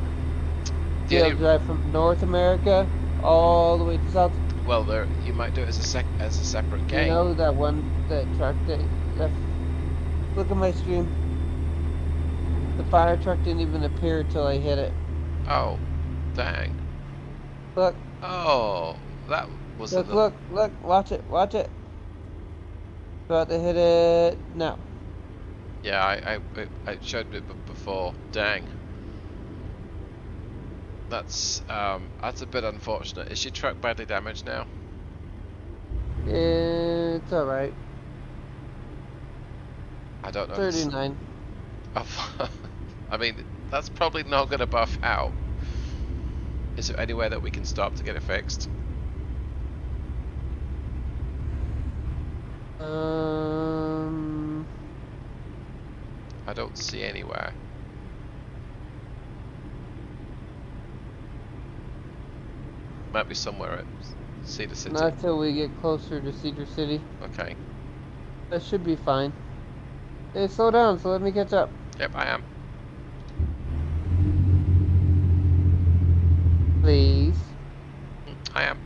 The You'll only, drive from North America all the way to South. well, there you might do it as a separate game. You know that truck that look at my stream. The fire truck didn't even appear till I hit it. Oh, dang. Look, Oh, that was look, watch it. About to hit it now. Yeah, I showed it before. Dang. That's a bit unfortunate. Is your truck badly damaged now? It's alright. I don't know. 39. I mean, that's probably not going to buff out. Is there anywhere that we can stop to get it fixed? I don't see anywhere. Might be somewhere at Cedar City. Not till we get closer to Cedar City. Okay. That should be fine. Hey, slow down, so let me catch up. Yep, I am. Please. I am.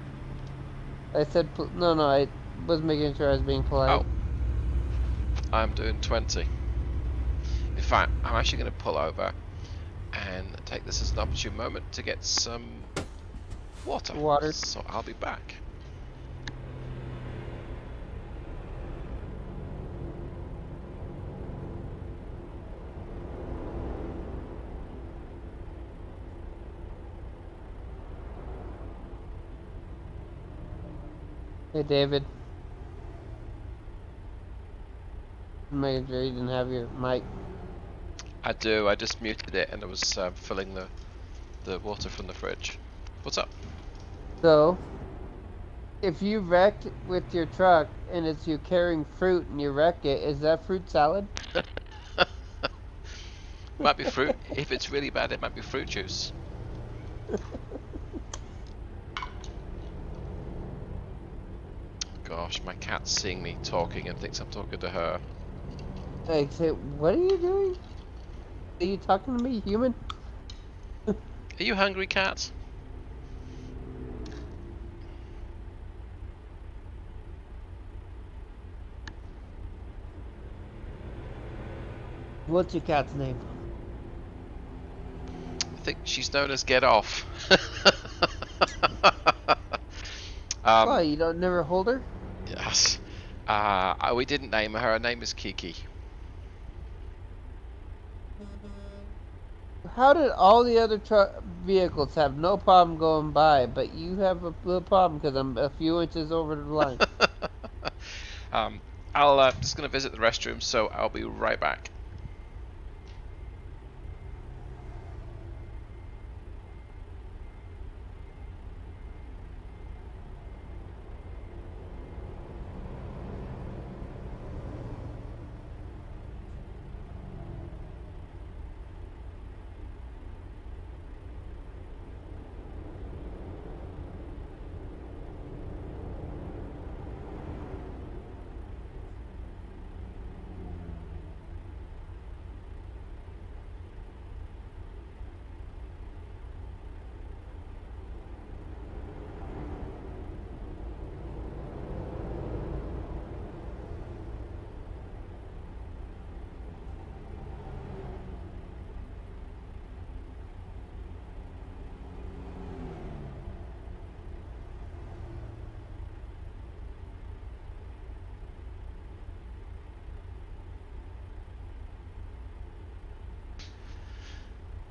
I said, no, I was making sure I was being polite. Oh. I'm doing 20. In fact, I'm actually going to pull over and take this as an opportune moment to get some water. Water. So I'll be back. Hey, David. Making sure you didn't have your mic. I do. I just muted it and I was filling the water from the fridge. What's up? So, if you wrecked with your truck and it's you carrying fruit and you wreck it, is that fruit salad? Might be fruit. If it's really bad, it might be fruit juice. Gosh, my cat's seeing me talking and thinks I'm talking to her. Like, say, what are you doing? Are you talking to me, human? Are you hungry, cat? What's your cat's name? I think she's known as Get Off. Why, you don't never hold her? Yes. We didn't name her. Her name is Kiki. How did all the other vehicles have no problem going by, but you have a little problem because I'm a few inches over the line? I'll just gonna visit the restroom, so I'll be right back.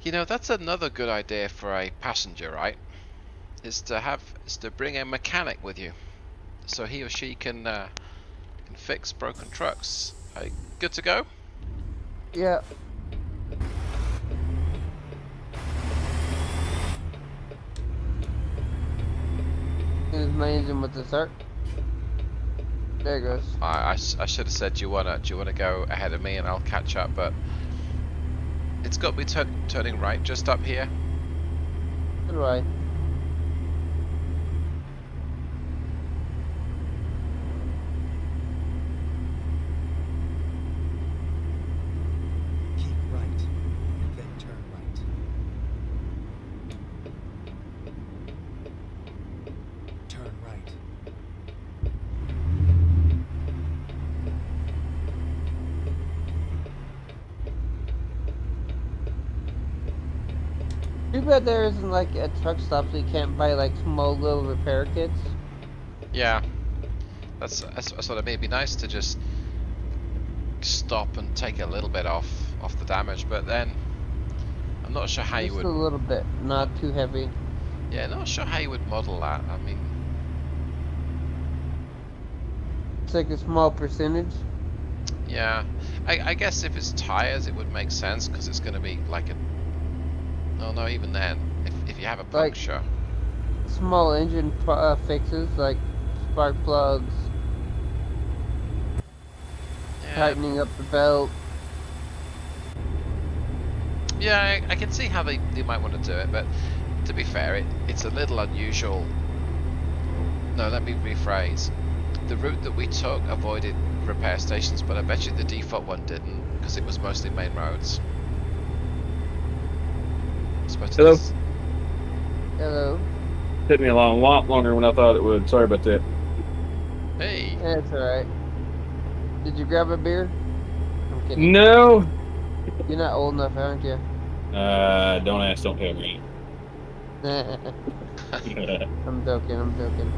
You know, that's another good idea for a passenger, right? Is to bring a mechanic with you, so he or she can fix broken trucks. Good to go? Yeah. Is my engine with the start? There it goes. I should have said, do you wanna go ahead of me and I'll catch up, but it's got me turning right just up here. So do I. Keep right, then turn right. Turn right. Too bad there isn't like a truck stop so you can't buy like small little repair kits. Yeah, that's what I mean. It'd be nice to just stop and take a little bit off the damage, but then I'm not sure how you Just would. a little bit, not too heavy. Yeah, not sure how you would model that. I mean, It's like a small percentage. yeah, I guess if it's tires, it would make sense because it's going to be like a. Oh no, even then, if you have a Like- puncture. Small engine fixes like spark plugs, Yeah, tightening up the belt. yeah, I can see how they might want to do it, but to be fair, it's a little unusual. No, let me rephrase. The route that we took avoided repair stations, but I bet you the default one didn't, because it was mostly main roads. Hello? Hello. Took me a lot longer than I thought it would. Sorry about that. Hey, Yeah, it's alright. Did you grab a beer? I'm kidding. No, You're not old enough, aren't you? Don't ask, don't tell me. I'm joking, I'm joking.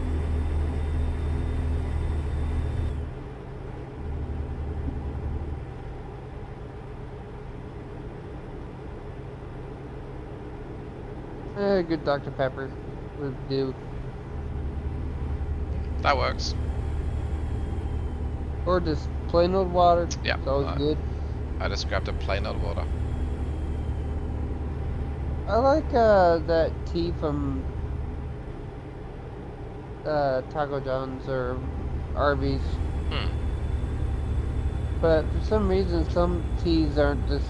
Good Dr. Pepper would do. That works. Or just plain old water. Yeah. It's always good. I just grabbed a plain old water. I like that tea from Taco John's or Arby's. But for some reason, some teas aren't just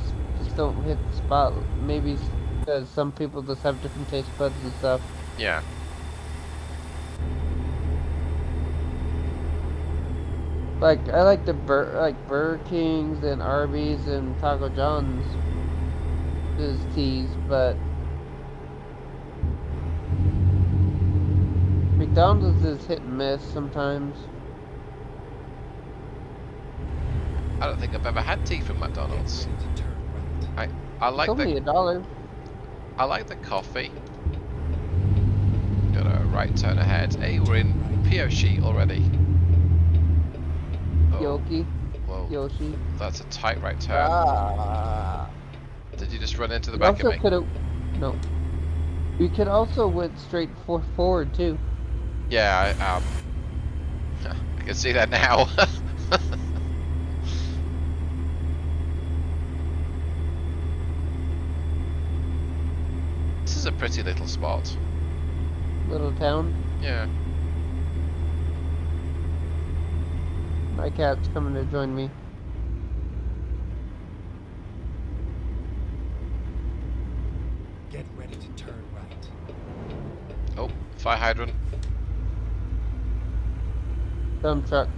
don't hit the spot. Maybe because some people just have different taste buds and stuff. Yeah. Like I like the Burger King's and Arby's and Taco John's is teas, but McDonald's is hit and miss sometimes. I don't think I've ever had tea from McDonald's. Get ready to turn right. I like It's only $1. I like the coffee. Got a right turn ahead. Hey, we're in Pioshi already. Oh, Yoki, whoa, Yoshi. that's a tight right turn. Did you just run into the You back of also me? could have. No. You could also went straight forward too. Yeah, I can see that now. This is a pretty little spot. Little town. Yeah. My cat's coming to join me. Get ready to turn right. Oh, fire hydrant. Dump truck.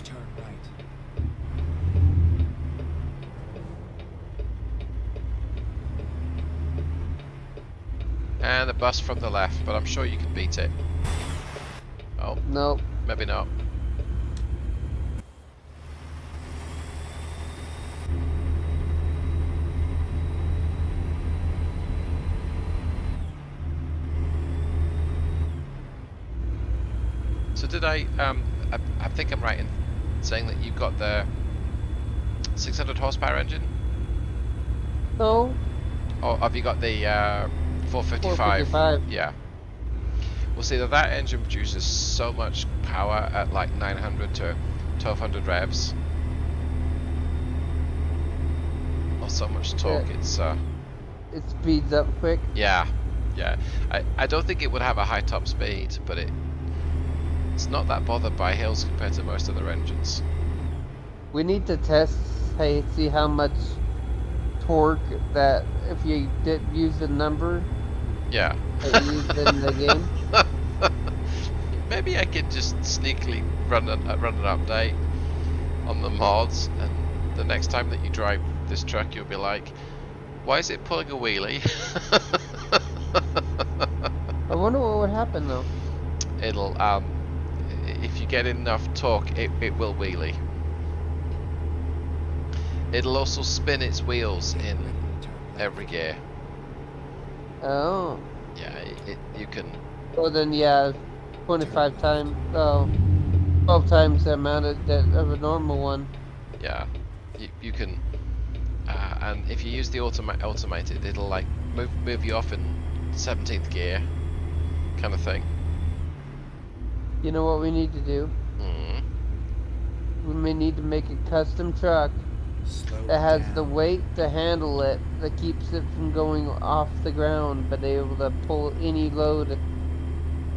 Turn right. And the bus from the left, but I'm sure you can beat it. Oh, Nope. maybe not. So did I think I'm right in saying that you've got the 600 horsepower engine? No. Or have you got the 455? 455. Yeah. Well, see, that engine produces so much power at like 900 to 1200 revs. Or so much torque, Yeah. It speeds up quick. yeah. I don't think it would have a high top speed, but it's not that bothered by hills compared to most other engines. We need to test, see how much torque that if you did use the number Yeah. that you used in the game. Maybe I could just sneakily run an update on the mods, and the next time that you drive this truck, you'll be like, "Why is it pulling a wheelie?" I wonder what would happen though. It'll if you get enough torque, it will wheelie. It'll also spin its wheels in every gear. Oh. Yeah, you can. Well then, yeah, 25 times. 12 times the amount of a normal one. Yeah, you can. And if you use the automated, it'll like move you off in 17th gear, kind of thing. You know what we need to do? We may need to make a custom truck Slow that has down. the weight to handle it, that keeps it from going off the ground, but able to pull any load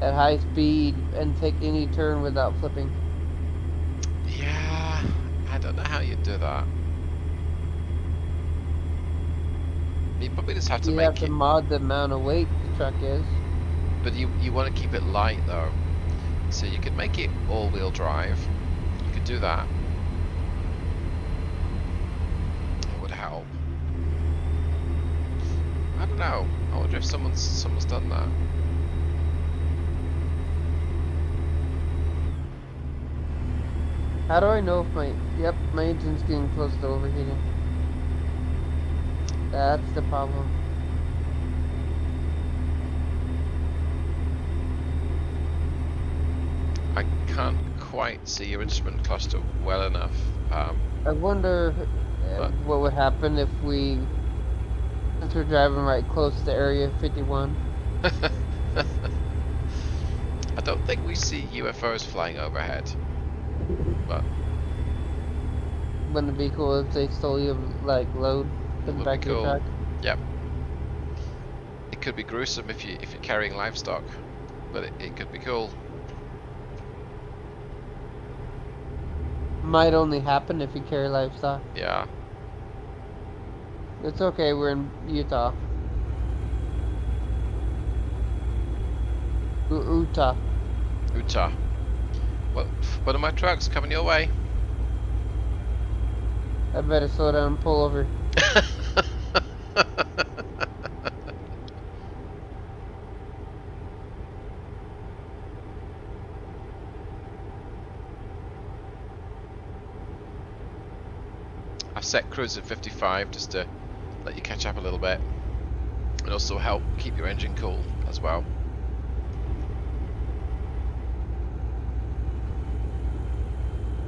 at high speed and take any turn without flipping. Yeah, I don't know how you do that. You probably just have to You make have to it, mod the amount of weight the truck is. but you want to keep it light though, so you could make it all-wheel drive. You could do that. It would help. I don't know. I wonder if someone's done that. How do I know if my engine's getting close to overheating? That's the problem. I can't quite see your instrument cluster well enough. I wonder But- what would happen if since we're driving right close to Area 51. I don't think we see UFOs flying overhead. But Wouldn't it be cool if they stole you, like, load in the would back be of your cool. truck? Yep. It could be gruesome if you're carrying livestock, but it could be cool. Might only happen if you carry livestock. Yeah. It's okay, we're in Utah. Utah. Utah. Well, one of my trucks coming your way. I better slow down and pull over. I've set cruise at 55 just to let you catch up a little bit, and also help keep your engine cool as well.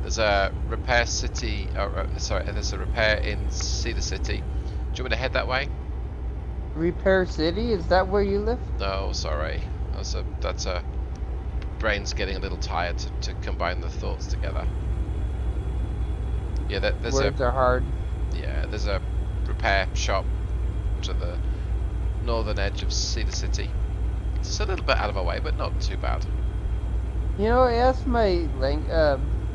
There's a repair city, there's a repair in Cedar City. Do you want me to head that way? Repair City? Is that where you live? No, sorry. That's a brain's getting a little tired to combine the thoughts together. Yeah, there's Words are hard. there's a repair shop to the northern edge of Cedar City. It's a little bit out of our way, but not too bad. You know, I asked my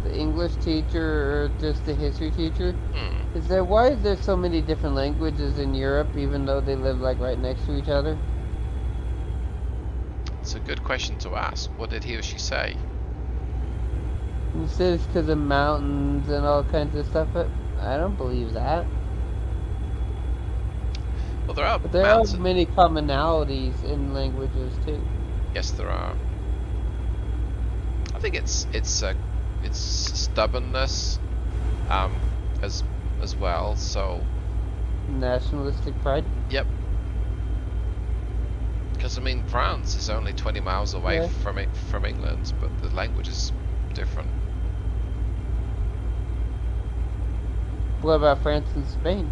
the English teacher or just the history teacher, why is there so many different languages in Europe even though they live like right next to each other? It's a good question to ask. What did he or she say? He said it's because of mountains and all kinds of stuff, but I don't believe that. Well, there are But there are many commonalities in languages too. Yes, there are. I think it's stubbornness, as well. So Nationalistic pride. yep. Because I mean, France is only 20 miles away from England, but the language is different. What about France and Spain?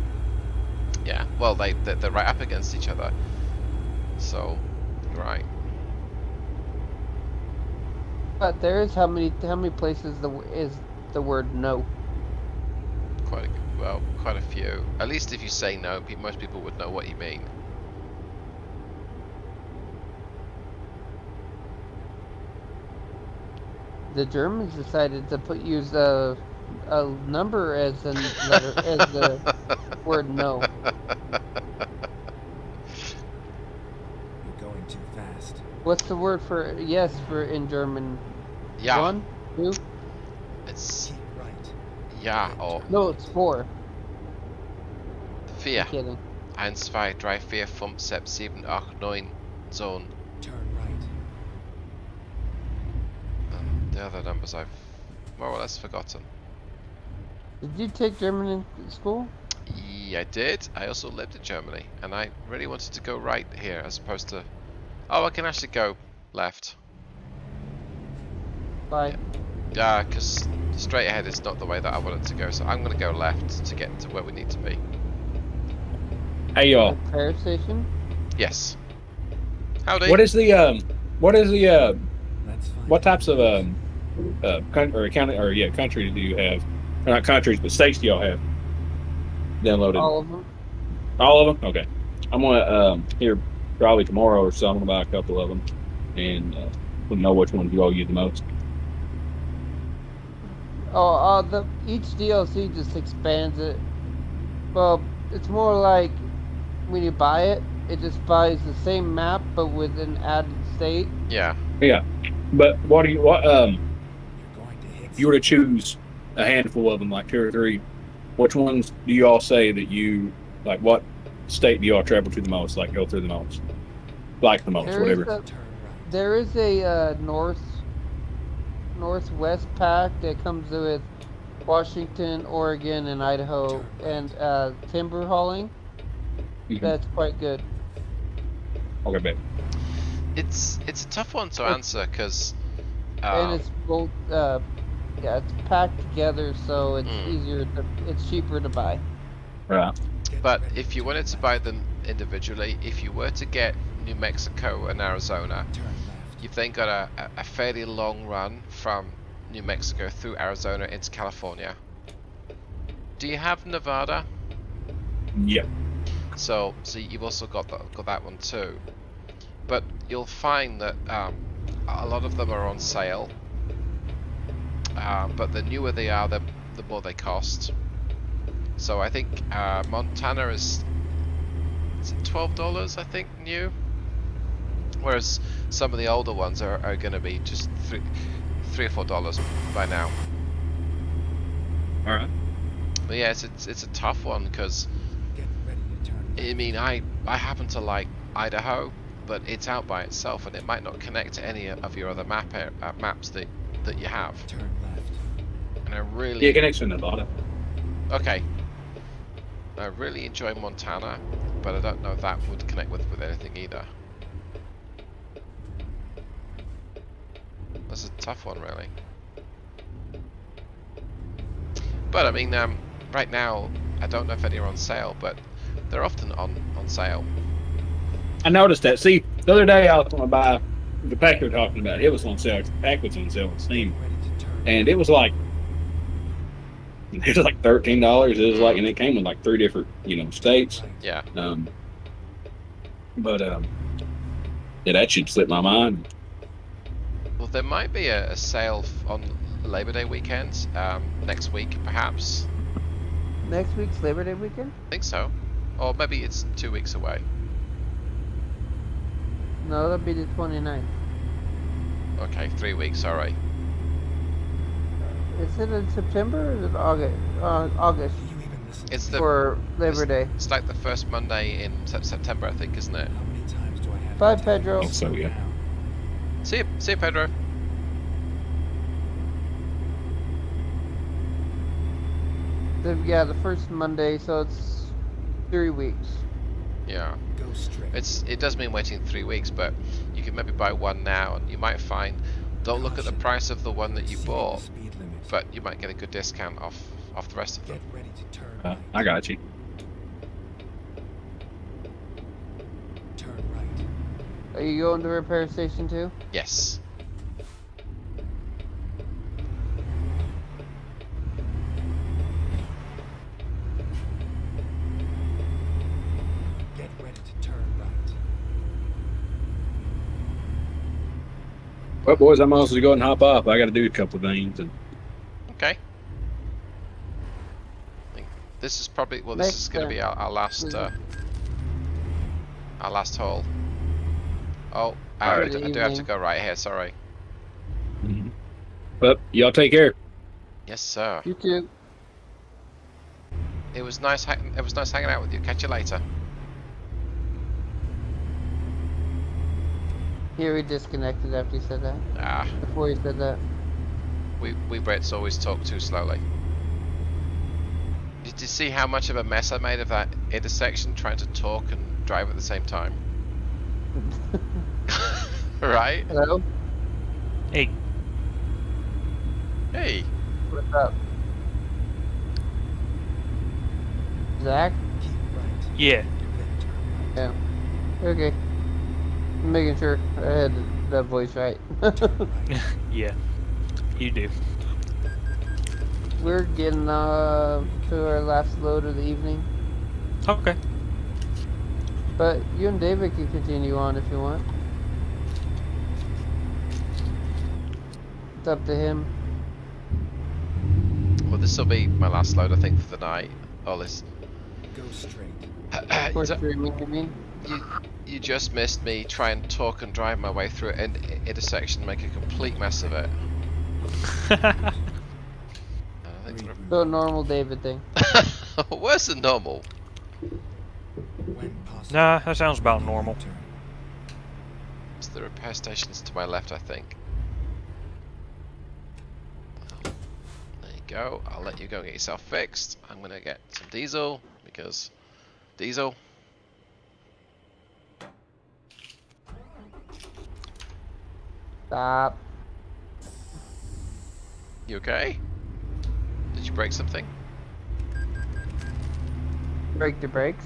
Yeah. Well, they're right up against each other. So, right. But there is how many places is the word no? Quite a few. At least if you say no, most people would know what you mean. The Germans decided to use a number as a letter as the word no. You're going too fast. What's the word for yes for in German? Yeah. 1, 2? It's Keep right. ja or No, it's 4. 4. Kidding. 1, 2, 3, 4, 5, 6, 7, 8, 9. Zone. Turn right. And the other numbers I've more or less forgotten. Did you take German in school? Yeah, I did. I also lived in Germany, and I really wanted to go right here as opposed to... Oh, I can actually go left. Bye. Yeah, because straight ahead is not the way that I wanted to go, so I'm going to go left to get to where we need to be. Hey y'all. Repair station? Yes. Howdy. What is the That's fine. what types of countries do you have? Or not countries, but states do y'all have downloaded? All of them. All of them? Okay. I'm gonna here probably tomorrow or so. I'm gonna buy a couple of them and we'll know which ones you all use the most. Each DLC just expands it. Well, it's more like when you buy it, it just buys the same map but with an added state. Yeah. Yeah. But what You're going to hit. if you were to choose a handful of them, like 2 or 3, which ones do you all say that you like? What state do you all travel to the most? Like go through the most, like the most, whatever. Turn right. There is a northwest pack that comes with Washington, Oregon, and Idaho, and timber hauling. Mhm. That's quite good. Okay, babe. It's a tough one to answer because And it's both. Yeah, it's packed together, so it's easier. It's cheaper to buy. Right. but if you wanted to buy them individually, if you were to get New Mexico and Arizona, you've then got a fairly long run from New Mexico through Arizona into California. Do you have Nevada? Yeah. So you've also got that one too. But you'll find that a lot of them are on sale. But the newer they are, the more they cost. So I think Montana is it $12, I think, new? Whereas some of the older ones are going to be just $3 or $4 by now. All right. But yeah, it's a tough one because I mean I happen to like Idaho, but it's out by itself and it might not connect to any of your other maps that you have. And I really Yeah, it connects to Nevada. okay. I really enjoy Montana, but I don't know if that would connect with anything either. That's a tough one, really. But I mean, right now, I don't know if any are on sale, but they're often on sale. I noticed that. See, the other day I was going to buy the pack you're talking about. It was on sale. The pack was on sale on Steam, and it was like $13. It was like, and it came with like 3 different, states. Yeah. But yeah, that should slip my mind. Well, there might be a sale on Labor Day weekend next week, perhaps. Next week's Labor Day weekend? I think so. Or maybe it's 2 weeks away. No, that'll be the 29th. Okay, 3 weeks, alright. Is it in September or is it August? August. It's for Labor Day. It's like the first Monday in September, I think, isn't it? Bye, Pedro. So yeah. See you, Pedro. The first Monday, so it's 3 weeks. Yeah. It does mean waiting 3 weeks, but you can maybe buy one now, and you might find. Don't look at the price of the one that you bought, but you might get a good discount off the rest of them. I got you. Are you going to repair station 2? Yes. Get ready to turn right. Well, boys, I'm also going to hop off. I got to do a couple of things. And Okay. I think this is probably this is going to be our last haul. Oh, I do have to go right here. Sorry. But y'all take care. Yes, sir. You too. It was nice. It was nice hanging out with you. Catch you later. Here we disconnected after you said that. Ah, Before you said that. we Brits always talk too slowly. Did you see how much of a mess I made of that intersection trying to talk and drive at the same time? Right? Hello? Hey. Hey. What's up? Zach? Yeah. Yeah. Okay. I'm making sure I had that voice right. Yeah. You do. We're getting to our last load of the evening. Okay. But you and David can continue on if you want. It's up to him. Well, this will be my last load, I think, for the night. Oh, this. Go straight. For streaming, you mean? You just missed me try and talk and drive my way through an intersection, make a complete mess of it. I think So normal David thing. worse than normal. Nah, that sounds about normal. So the repair station's to my left, I think. There you go. I'll let you go get yourself fixed. I'm gonna get some diesel because diesel. Stop. You okay? Did you break something? Break the brakes.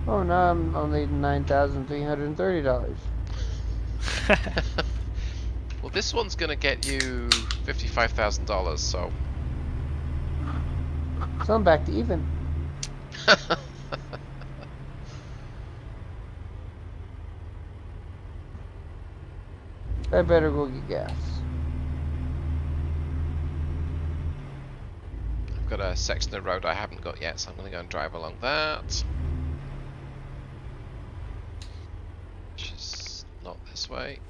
Oh, now I'm only $9,330. Well, this one's gonna get you $55,000. So. So I'm back to even. I better go get gas. I've got a section of road I haven't got yet, so I'm gonna go and drive along that. Which is not this way.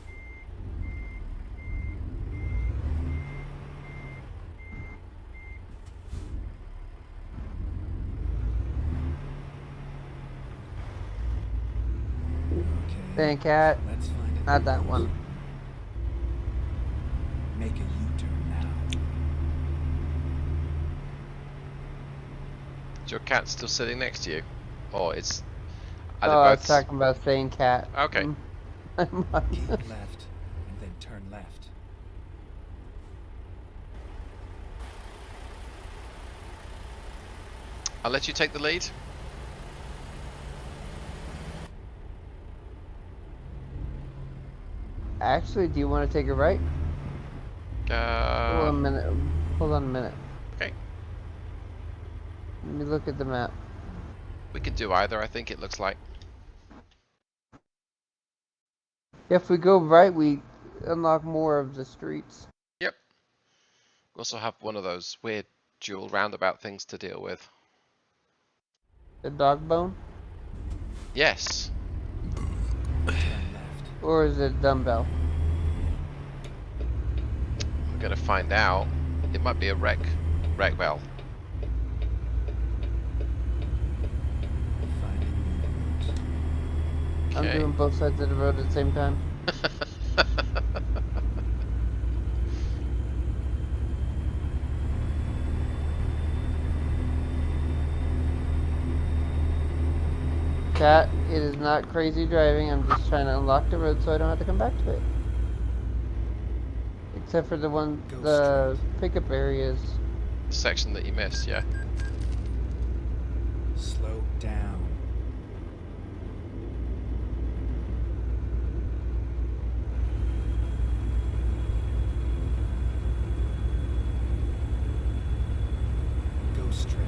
Thank cat. Let's find it. Not that one. Make a U-turn now. Is your cat still sitting next to you? Or it's... Are Oh, they I was both... talking about saying cat. Okay. Keep left and then turn left. I'll let you take the lead. Actually, do you want to take a right? Hold on a minute. Hold on a minute. Okay. Let me look at the map. We can do either, I think it looks like. If we go right, we unlock more of the streets. Yep. We also have one of those weird dual roundabout things to deal with. The dog bone? Yes. Turn left. Or is it dumbbell? We're gonna find out. It might be a wreck bell. Find a new route. I'm Okay. doing both sides of the road at the same time. Cat, it is not crazy driving. I'm just trying to unlock the road so I don't have to come back to it. Except for the pickup areas. Section that you missed, yeah. Slow down. Go straight.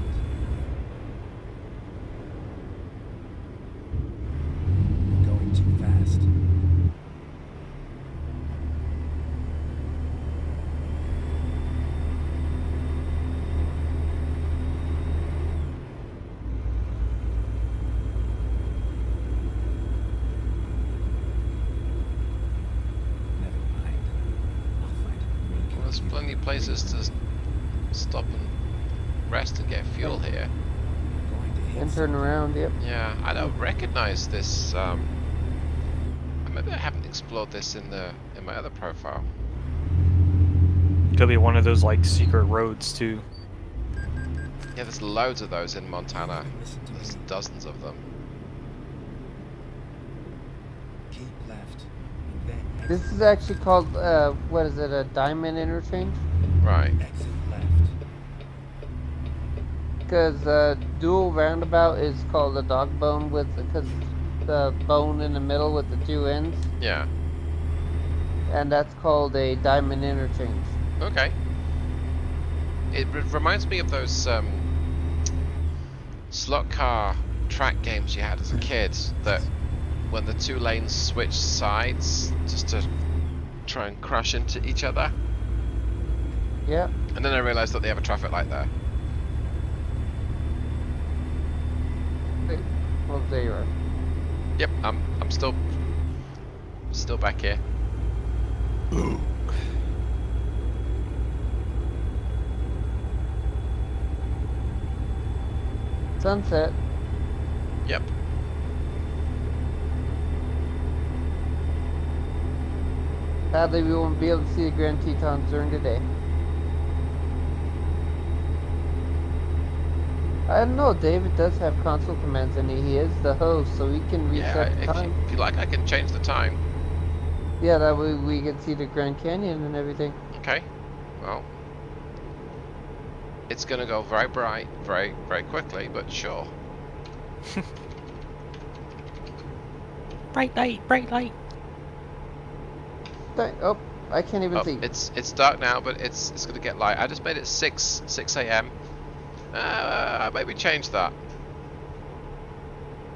Going too fast. Never mind. I'll find a break. Well, there's plenty of places to stop and rest and get fuel here. Going to hit And turn something. around, yep. Yeah, I don't recognize this. Maybe I haven't explored this in my other profile. Could be one of those like secret roads too. Yeah, there's loads of those in Montana. Listen to There's me. dozens of them. Keep left. And then This is actually called, what is it, a diamond interchange? Right. exit left. Because dual roundabout is called a dog bone because the bone in the middle with the two ends, Yeah. and that's called a diamond interchange. Okay. It reminds me of those slot car track games you had as a kid that when the two lanes switch sides just to try and crash into each other. Yep. And then I realized that they have a traffic light there. Well, there you are. Yep, I'm still back here. Sunset. Yep. Sadly, we won't be able to see the Grand Tetons during the day. I don't know, David does have console commands and he is the host, so he can reset the time. If you like, I can change the time. Yeah, that way we can see the Grand Canyon and everything. Okay. Well, it's gonna go very bright, very quickly, but sure. Bright light, bright light. Oh, I can't even see. It's dark now, but it's gonna get light. I just made it 6 a.m. Maybe change that.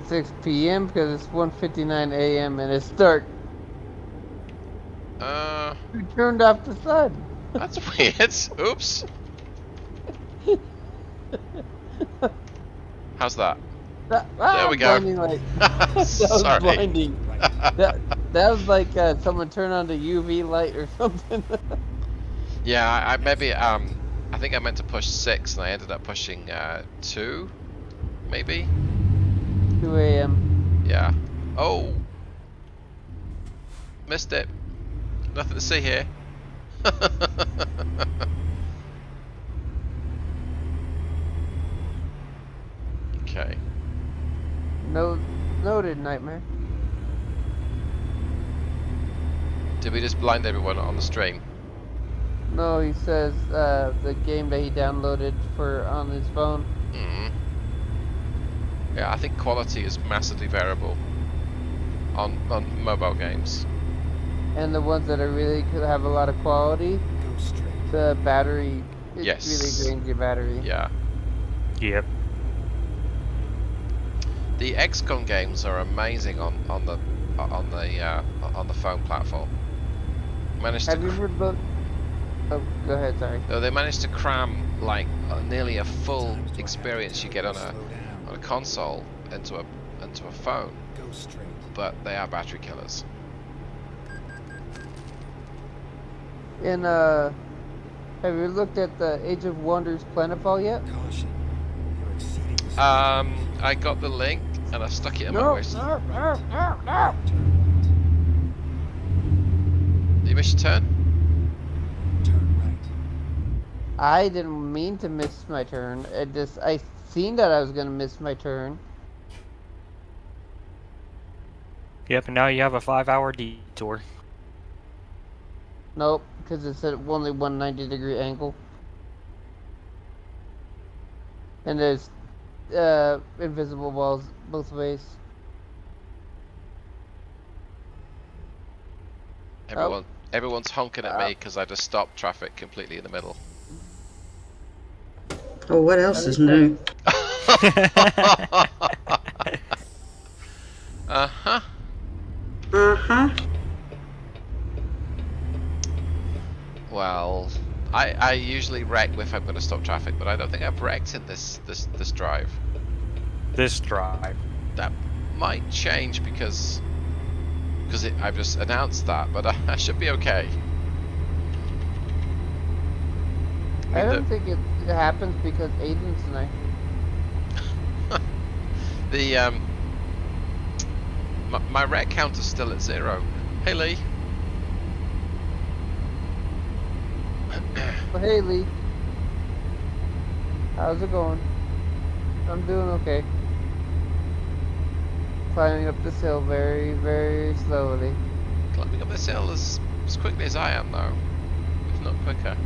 6 p.m. because it's 1:59 a.m. and it's dark. We turned off the sun. That's weird. Oops. How's that? There we go. Light. That was Sorry. blinding. that was like someone turned on the UV light or something. Yeah, I maybe I think I meant to push 6 and I ended up pushing 2, maybe. 2 a.m. Yeah. Oh, missed it. Nothing to see here. Okay. Noted, Nightmare. Did we just blind everyone on the stream? No, he says the game that he downloaded on his phone. Yeah, I think quality is massively variable on mobile games. And the ones that are really could have a lot of quality, Go straight. the battery, it Yes. really drains your battery. Yeah. Yep. The XCOM games are amazing on the phone platform. Managed Have to you ever looked? Oh, go ahead. Sorry. they managed to cram like nearly a full Times do I have experience to you get on slow a down? console into a phone, Go straight. but they are battery killers. And have you looked at the Age of Wonders Planetfall yet? Caution. You're exceeding the speed I got the link and I stuck it in my No, waist. no. limit. Turn right. You missed your turn? Turn right. I didn't mean to miss my turn. I seen that I was gonna miss my turn. Yep, and now you have a 5-hour detour. Nope, because it's at only 190-degree angle. And there's invisible walls both ways. Everyone's honking at me because I just stopped traffic completely in the middle. Oh, what else is new? Uh-huh. Uh-huh. Well, I usually wreck if I'm going to stop traffic, but I don't think I've wrecked in this drive. This drive. That might change because I've just announced that, but I should be okay. I don't think it happens because Aiden's nice. The my wreck count is still at 0. Hey Lee. Well, hey Lee, how's it going? I'm doing okay. Climbing up this hill very, very slowly. Climbing up this hill as quickly as I am though, if not quicker.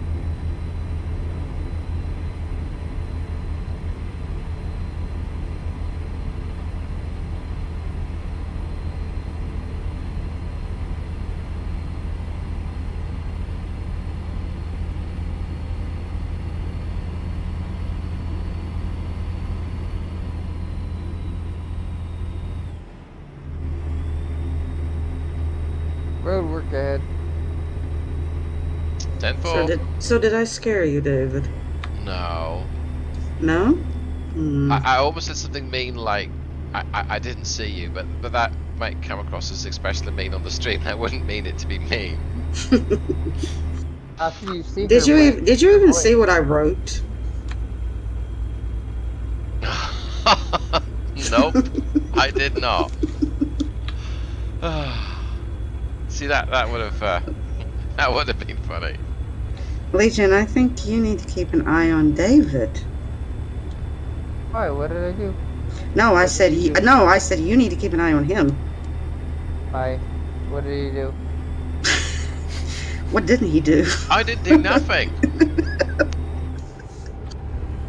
Road work ahead. 10-4. So did I scare you, David? No. No? Hmm. I almost said something mean like I didn't see you, but that might come across as especially mean on the stream. I wouldn't mean it to be mean. After you see Did you even see what I wrote? Nope, I did not. See that would have That would have been funny. Legion, I think you need to keep an eye on David. Why? What did I do? No, I What said did he do? no. I said you need to keep an eye on him. Why? What did he do? What didn't he do? I didn't do nothing.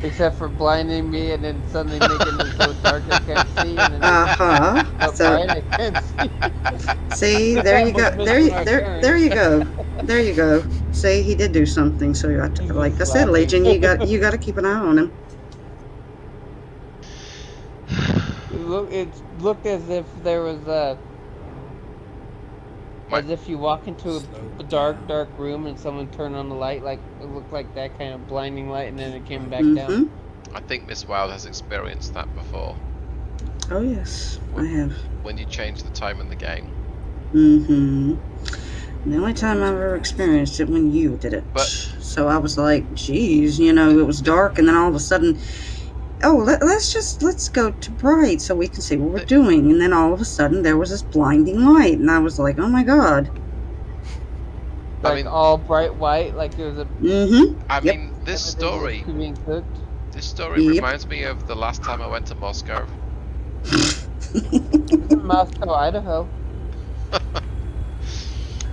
Except for blinding me and then suddenly making it so dark I can't see, and then So Brian I can't see. see, there you go. Almost There missing you our there turn. there you go. There you go. See, he did do something. So He's like I just said, laughing. Legion, you got to keep an eye on him. It looked as if there was as if you walk into a dark room and someone turned on the light, like it looked like that kind of blinding light, and then it came back down. I think Miss Wild has experienced that before. Oh yes, I have. When you change the time in the game. The only time I've ever experienced it when you did it. But so I was like, geez, it was dark, and then all of a sudden, oh, let's go to bright so we can see what we're doing. And then all of a sudden there was this blinding light, and I was like, oh my god. Like, I mean, all bright white, like there was a. I mean, this story. Being cooked. This story reminds me of the last time I went to Moscow. Moscow, Idaho.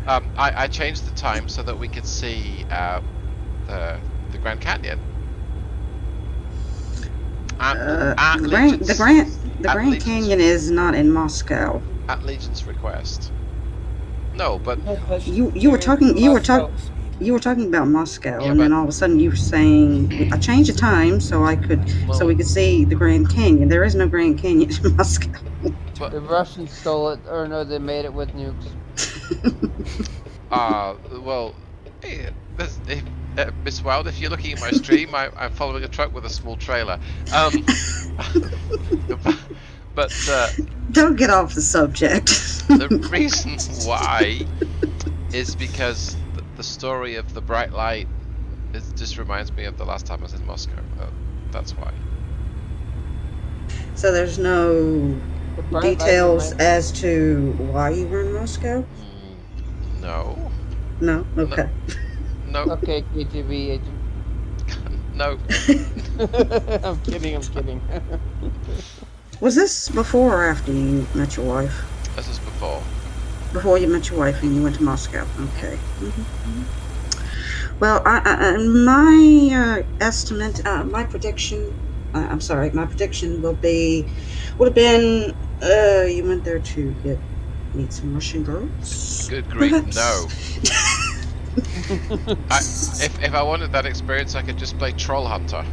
I changed the time so that we could see the Grand Canyon. The Grand Canyon is not in Moscow. At Legion's request. No, but you were talking about Moscow, and then all of a sudden you were saying I changed the time so we could see the Grand Canyon. There is no Grand Canyon in Moscow. But, the Russians stole it, or no, they made it with nukes. Well, Miss Wild, if you're looking at my stream, I'm following a truck with a small trailer. But don't get off the subject. The reason why is because the story of the bright light just reminds me of the last time I was in Moscow. That's why. So there's no details as to why you were in Moscow? No. No? Okay. No. Okay, KGB agent. No. I'm kidding. Was this before or after you met your wife? This is before. Before you met your wife and you went to Moscow. Okay. Well, my estimate, my prediction would have been, you went there to meet some Russian girls? Good grief, perhaps? No. If I wanted that experience, I could just play Troll Hunter.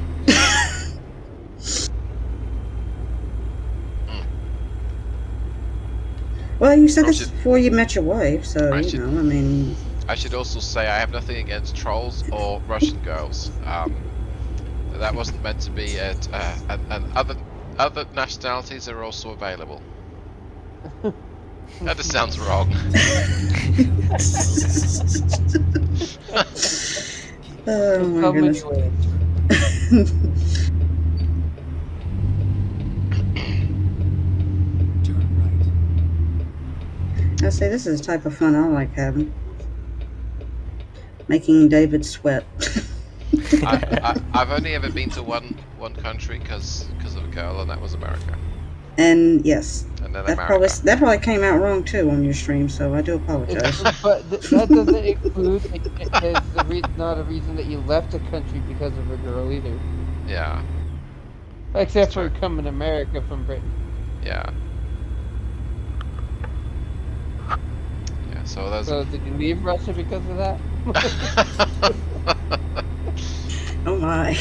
Well, you said this before you met your wife, so, I mean... I should also say I have nothing against trolls or Russian girls. That wasn't meant to be it. And other nationalities are also available. That just sounds wrong. Oh my goodness. I say this is the type of fun I like having. Making David sweat. I've only ever been to one country because of a girl, and that was America. And yes, and then that probably came out wrong too on your stream, so I do apologize. But that doesn't include not a reason that you left the country because of a girl either. Yeah. Except for coming to America from Britain. Yeah. Yeah. So did you leave Russia because of that? Oh my.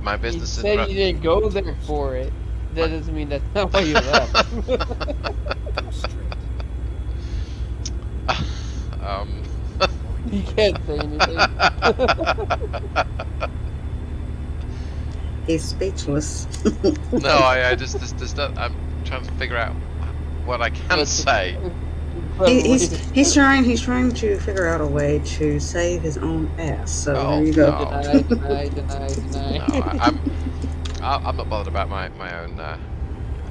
My business you said you didn't go there for it. That doesn't mean that's not why you left. You can't say anything. He's speechless. No, I just I'm trying to figure out what I can say. He's trying to figure out a way to save his own ass. So there you go. Deny. No, I'm not bothered about my own.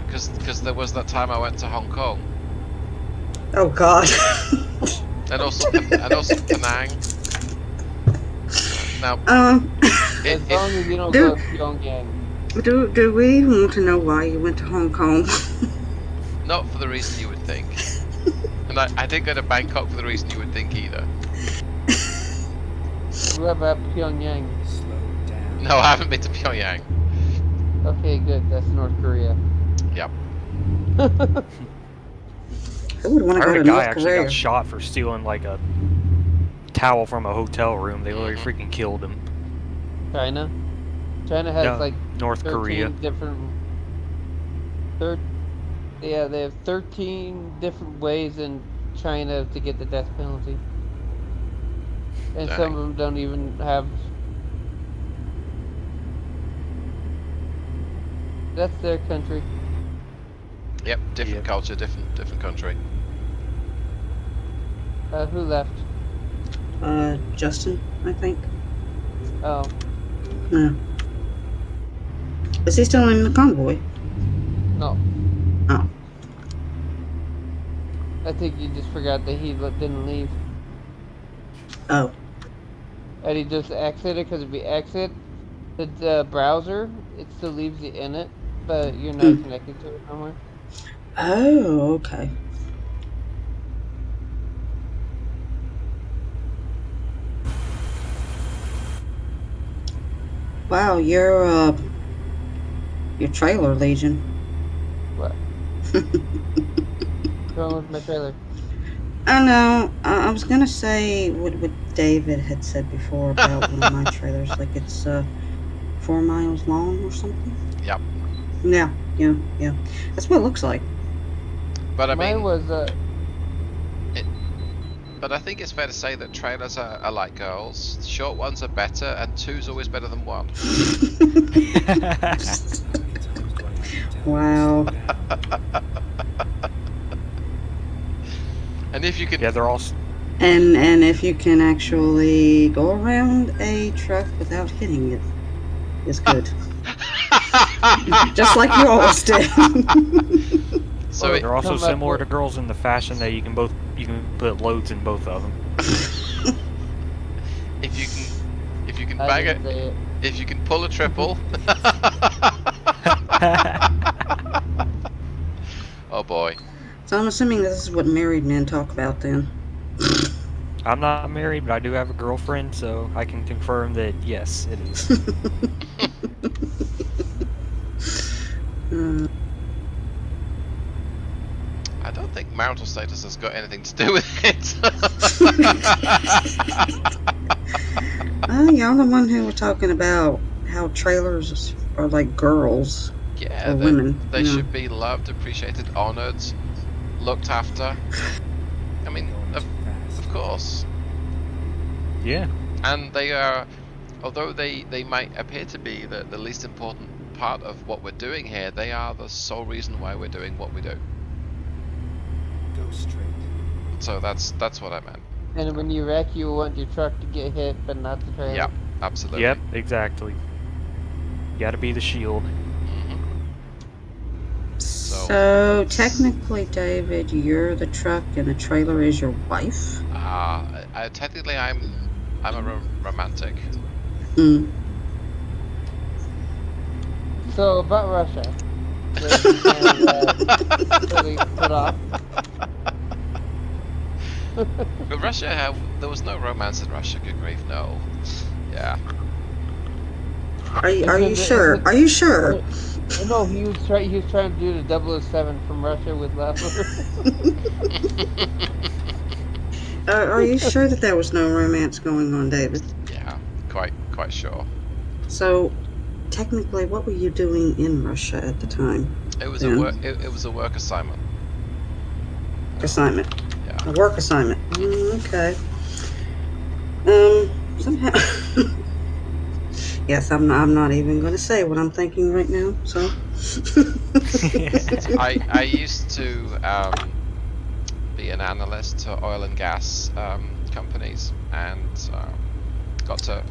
Because there was that time I went to Hong Kong. Oh God. and also Penang. Now, As long as you don't do, go to Pyongyang. do we want to know why you went to Hong Kong? not for the reason you would think. And I didn't go to Bangkok for the reason you would think either. What about Pyongyang? Slow down. No, I haven't been to Pyongyang. Okay, good. That's North Korea. Yep. I would want I to go heard to a guy North actually Korea. got shot for stealing like a towel from a hotel room. They literally freaking killed him. China? China has No, like North 13 Korea. different... Yeah, they have 13 different ways in China to get the death penalty. And Dang. some of them don't even have... That's their country. Yep. Different Yep. culture, different country. Who left? Justin, I think. Oh, No. Is he still in the convoy? no. Oh. I think you just forgot that he didn't leave. Oh. And he just exited, because if you exit the browser, it still leaves you in it, but you're not connected to it somewhere. Oh, okay. Wow, you're trailer legion. What? What's wrong with my trailer? I know. I was gonna say what David had said before about one of my trailers, like it's 4 miles long or something. Yep. Yeah. That's what it looks like. But I Mine mean, was, but I think it's fair to say that trailers are like girls. Short ones are better, and two's always better than one. Wow. And if you could, Yeah, they're all. And if you can actually go around a truck without hitting it, it's good. Just like yours did. so it, They're also Come up similar with- to girls in the fashion that you can put loads in both of them. if you can I bang didn't it, say it. if you can pull a triple. Oh boy. So I'm assuming this is what married men talk about then. I'm not married, but I do have a girlfriend, so I can confirm that yes, it is. I don't think marital status has got anything to do with it. Y'all the one who were talking about how trailers are like girls Yeah, or women. they you know. should be loved, appreciated, honoured, looked after. I mean, of course. Yeah. And they are, although they might appear to be the least important part of what we're doing here, they are the sole reason why we're doing what we do. Go straight. So that's what I meant. And when you wreck, you want your truck to get hit, but not the trailer. Yeah, absolutely. Yep, exactly. You gotta be the shield. So technically, David, you're the truck and the trailer is your wife? Technically, I'm a romantic. Mm. So about Russia. Which you can, really put off. But Russia, there was no romance in Russia. Good grief, no. Yeah. Are you sure? Are you sure? No, he was trying to do the 007 from Russia with Leffler. Are you sure that there was no romance going on, David? Yeah, quite sure. So, technically, what were you doing in Russia at the time? It was Yeah. it was a work assignment. Assignment. Yeah. A work assignment. Okay. Somehow. Yes, I'm not even going to say what I'm thinking right now. So. I used to be an analyst to oil and gas companies, and got to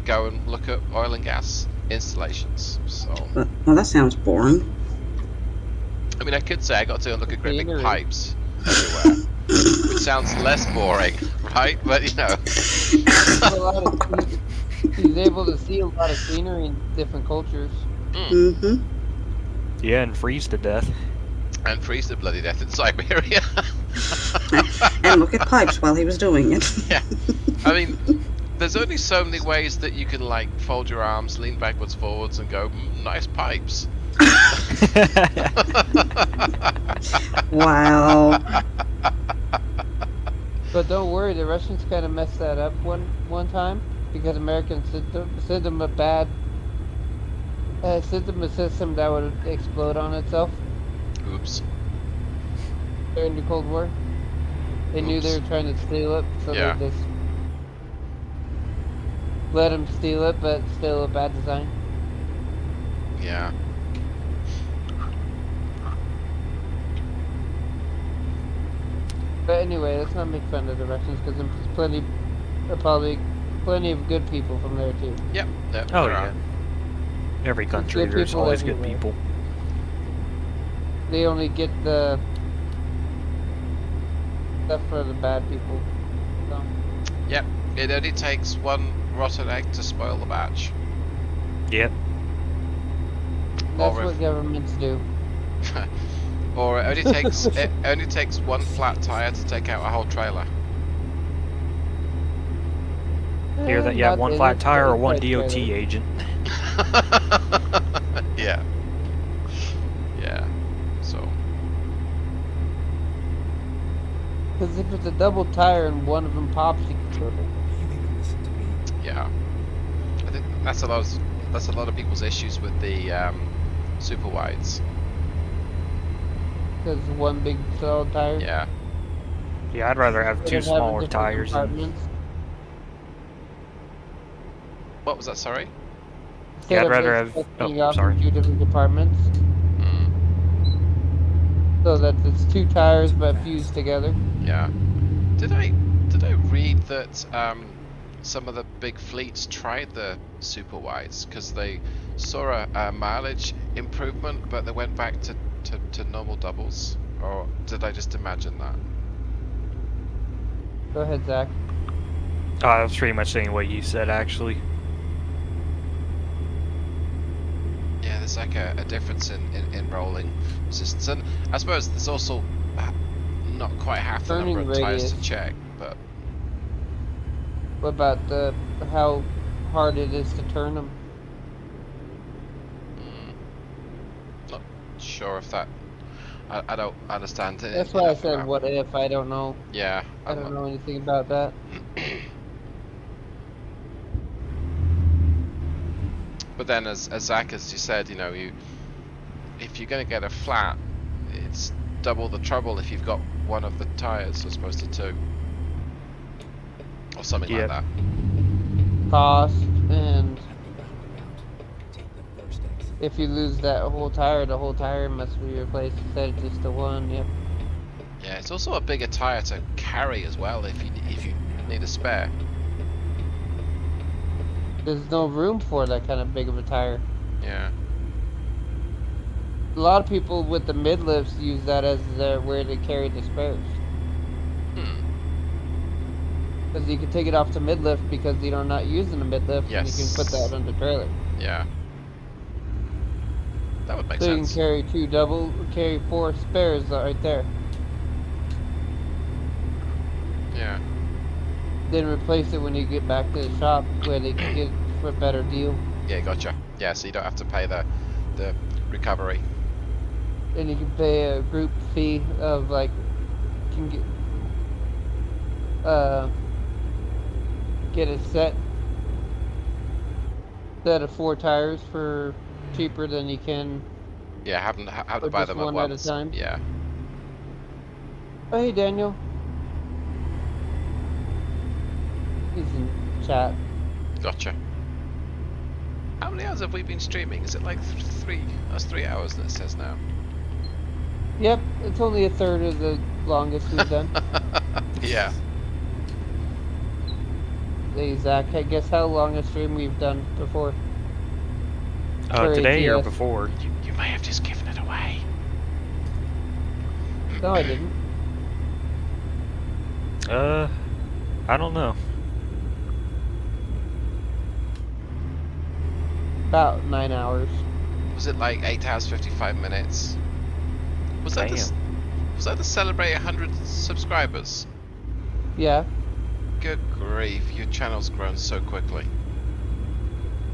go and look at oil and gas installations. So Well, that sounds boring. I mean, I could say I got to look at great big Scenery. pipes everywhere. which sounds less boring, right? But you know. A lot of, he's able to see a lot of scenery in different cultures. Mm-hmm. Yeah, and freeze to death. And freeze to bloody death in Siberia. And look at pipes while he was doing it. Yeah. I mean, there's only so many ways that you can like fold your arms, lean backwards, forwards, and go, nice pipes. Wow. But don't worry, the Russians kind of messed that up one time because Americans sent them a bad sent them a system that would explode on itself Oops. during the Cold War. They knew they Oops. were trying to steal it, so Yeah. they just let them steal it, but still a bad design. Yeah. But anyway, let's not make fun of the Russians because there's probably plenty of good people from there too. Yep. Yep. Oh there yeah. are. Every country, good there's people always good everywhere. people. They only get the stuff for the bad people. So. Yep. It only takes one rotten egg to spoil the batch. Yep. That's Or what if- governments do. Or it only takes one flat tire to take out a whole trailer. Either that you have one flat tire or one DOT trailer. agent. Yeah. Yeah. So. Because if it's a double tire and one of them pops, you can You even listen to me. Yeah. I think that's a lot of people's issues with the super wides. because one big solid tire. Yeah. Yeah, I'd rather have Instead two of having smaller different tires. And, compartments. What was that? Sorry. Instead Yeah, I'd of rather it have- splitting oh, off sorry. in two different compartments, Mm, so that it's two tires Too but fast. fused together. yeah. Did I read that some of the big fleets tried the super wides because they saw a mileage improvement, but they went back to normal doubles? Or did I just imagine that? Go ahead, Zach. I was pretty much saying what you said, actually. Yeah, there's like a difference in rolling resistance, and I suppose there's also not quite half the number Turning of tires to radius. check, but What about how hard it is to turn them? not sure if that. I don't understand it. That's why I enough said, about- what if? I don't know. Yeah, I don't know anything about that. But then, as Zach, as you said, if you're going to get a flat, it's double the trouble if you've got one of the tires as opposed to two, or something like Yep. that. Cost, and At the roundabout, take the first exit. if you lose that whole tire, the whole tire must be replaced instead of just the one. Yep. Yeah, it's also a bigger tire to carry as well if you need a spare. There's no room for that kind of big of a tire. Yeah. A lot of people with the mid lifts use that as where they carry the spares. Hmm. Because you can take it off the mid lift because you're not using the mid lift, and you can put Yes. that on the trailer. Yeah. That would make So sense. you can carry 4 spares right there. Yeah. Then replace it when you get back to the shop where they can get it for a better deal. Yeah, gotcha. Yeah, so you don't have to pay the recovery. And you can pay a group fee of like, you can get a set of 4 tires for cheaper than you can. Yeah, have to Or buy just them at one at a once. time? Yeah. Oh, hey Daniel. He's in chat. Gotcha. How many hours have we been streaming? Is it like 3? That's 3 hours that it says now. Yep, it's only a third of the longest we've done. Yeah. Hey Zach, I guess how long a stream we've done before? For Today or ATS. before? You may have just given it away. No, I didn't. I don't know. About 9 hours. Was it like 8 hours 55 minutes? Was that Damn. was that to celebrate 100 subscribers? Yeah. Good grief, your channel's grown so quickly.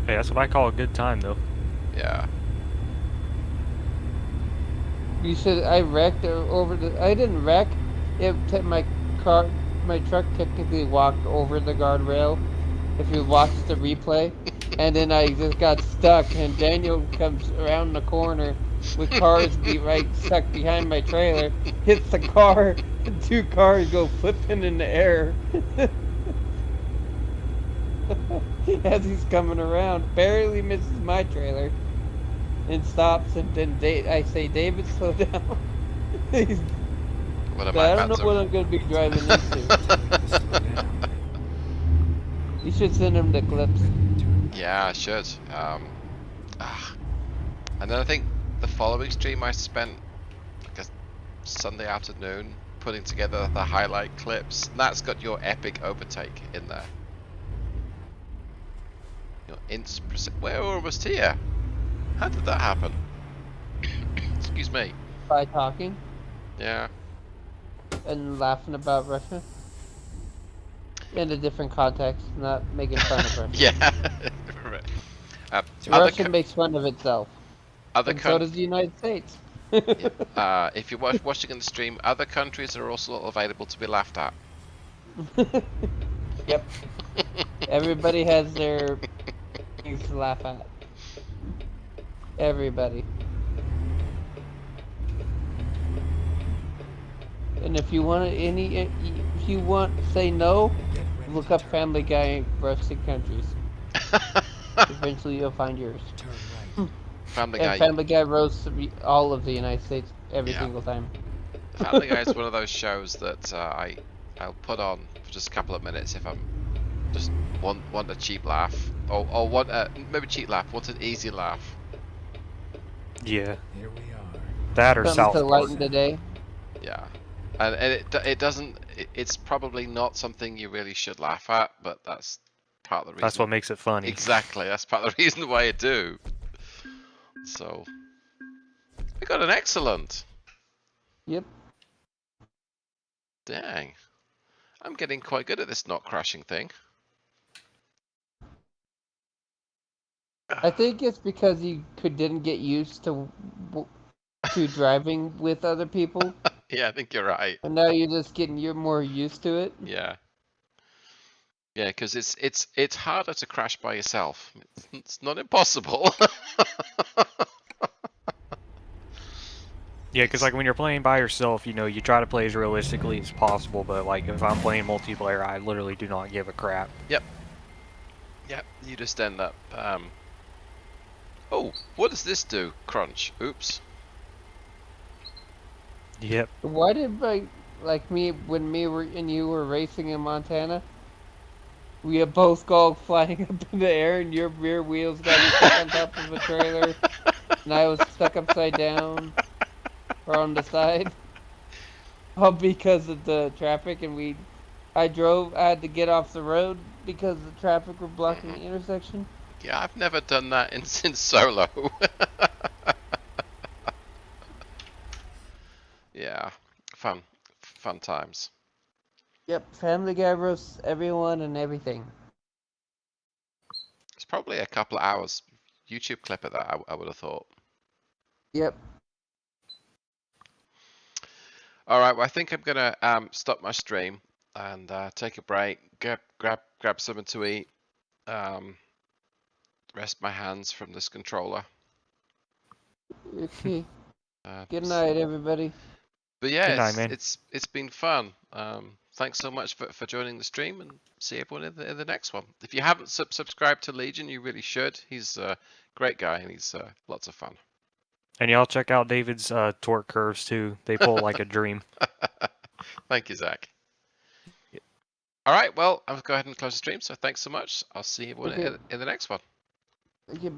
Hey, that's what I call a good time, though. Yeah. You said I wrecked over the. I didn't wreck. My truck technically walked over the guardrail. If you watch the replay, and then I just got stuck, and Daniel comes around the corner with cars stuck behind my trailer, hits the car, and 2 cars go flipping in the air. As he's coming around, barely misses my trailer, and stops, and then I say, "David, slow down." What am I I don't know about to... what I'm gonna be driving into. Telling me to slow down. You should send him the clips. Yeah, I should. And then I think the following stream I spent like a Sunday afternoon putting together the highlight clips. And that's got your epic overtake in there. Your we're almost here. How did that happen? Excuse me. By talking Yeah. and laughing about Russia. In a different context, not making fun of Russia. Yeah. Russia makes fun of itself. Other So does the United States. if you're watching in the stream, other countries are also available to be laughed at. Yep. Everybody has their things to laugh at. Everybody. And if you want say no, look up Family Guy roasting countries. Eventually you'll find yours. Family Guy roasts all of the United States every single time. Family Guy is one of those shows that I'll put on for just a couple of minutes if I'm just want a cheap laugh, or want maybe cheap laugh, want an easy laugh. Yeah. Here we are. That or Something South to Park. lighten the day. Yeah, and it doesn't. It's probably not something you really should laugh at, but that's part of the reason. That's what makes it funny. Exactly, that's part of the reason why I do. So we got an excellent. Yep. Dang, I'm getting quite good at this not crashing thing. I think it's because you didn't get used to driving with other people. Yeah, I think you're right. And now you're more used to it. Yeah. Yeah, because it's harder to crash by yourself. It's not impossible. Yeah, because like when you're playing by yourself, you know, you try to play as realistically as possible, but like if I'm playing multiplayer, I literally do not give a crap. Yep. Yep, you just end up... Oh, what does this do? Crunch. Oops. Yep. Why did when you were racing in Montana, we had both go flying up in the air and your rear wheels got stuck on top of a trailer and I was stuck upside down or on the side? All because of the traffic, and I had to get off the road because the traffic were blocking the intersection. Yeah, I've never done that since solo. Yeah, fun times. Yep, Family Guy roasts everyone and everything. It's probably a couple of hours YouTube clip of that, I would have thought. Yep. All right, well, I think I'm gonna stop my stream and take a break, grab something to eat, rest my hands from this controller. Okay. Good night, everybody. But yeah, Good night, man. it's been fun. Thanks so much for joining the stream, and see everyone in the next one. If you haven't subscribed to Legion, you really should. He's a great guy, and he's lots of fun. And y'all check out David's torque curves too. They pull like a dream. Thank you, Zach. All right, well, I'll go ahead and close the stream. So thanks so much. I'll see you in the next one. Okay, bye.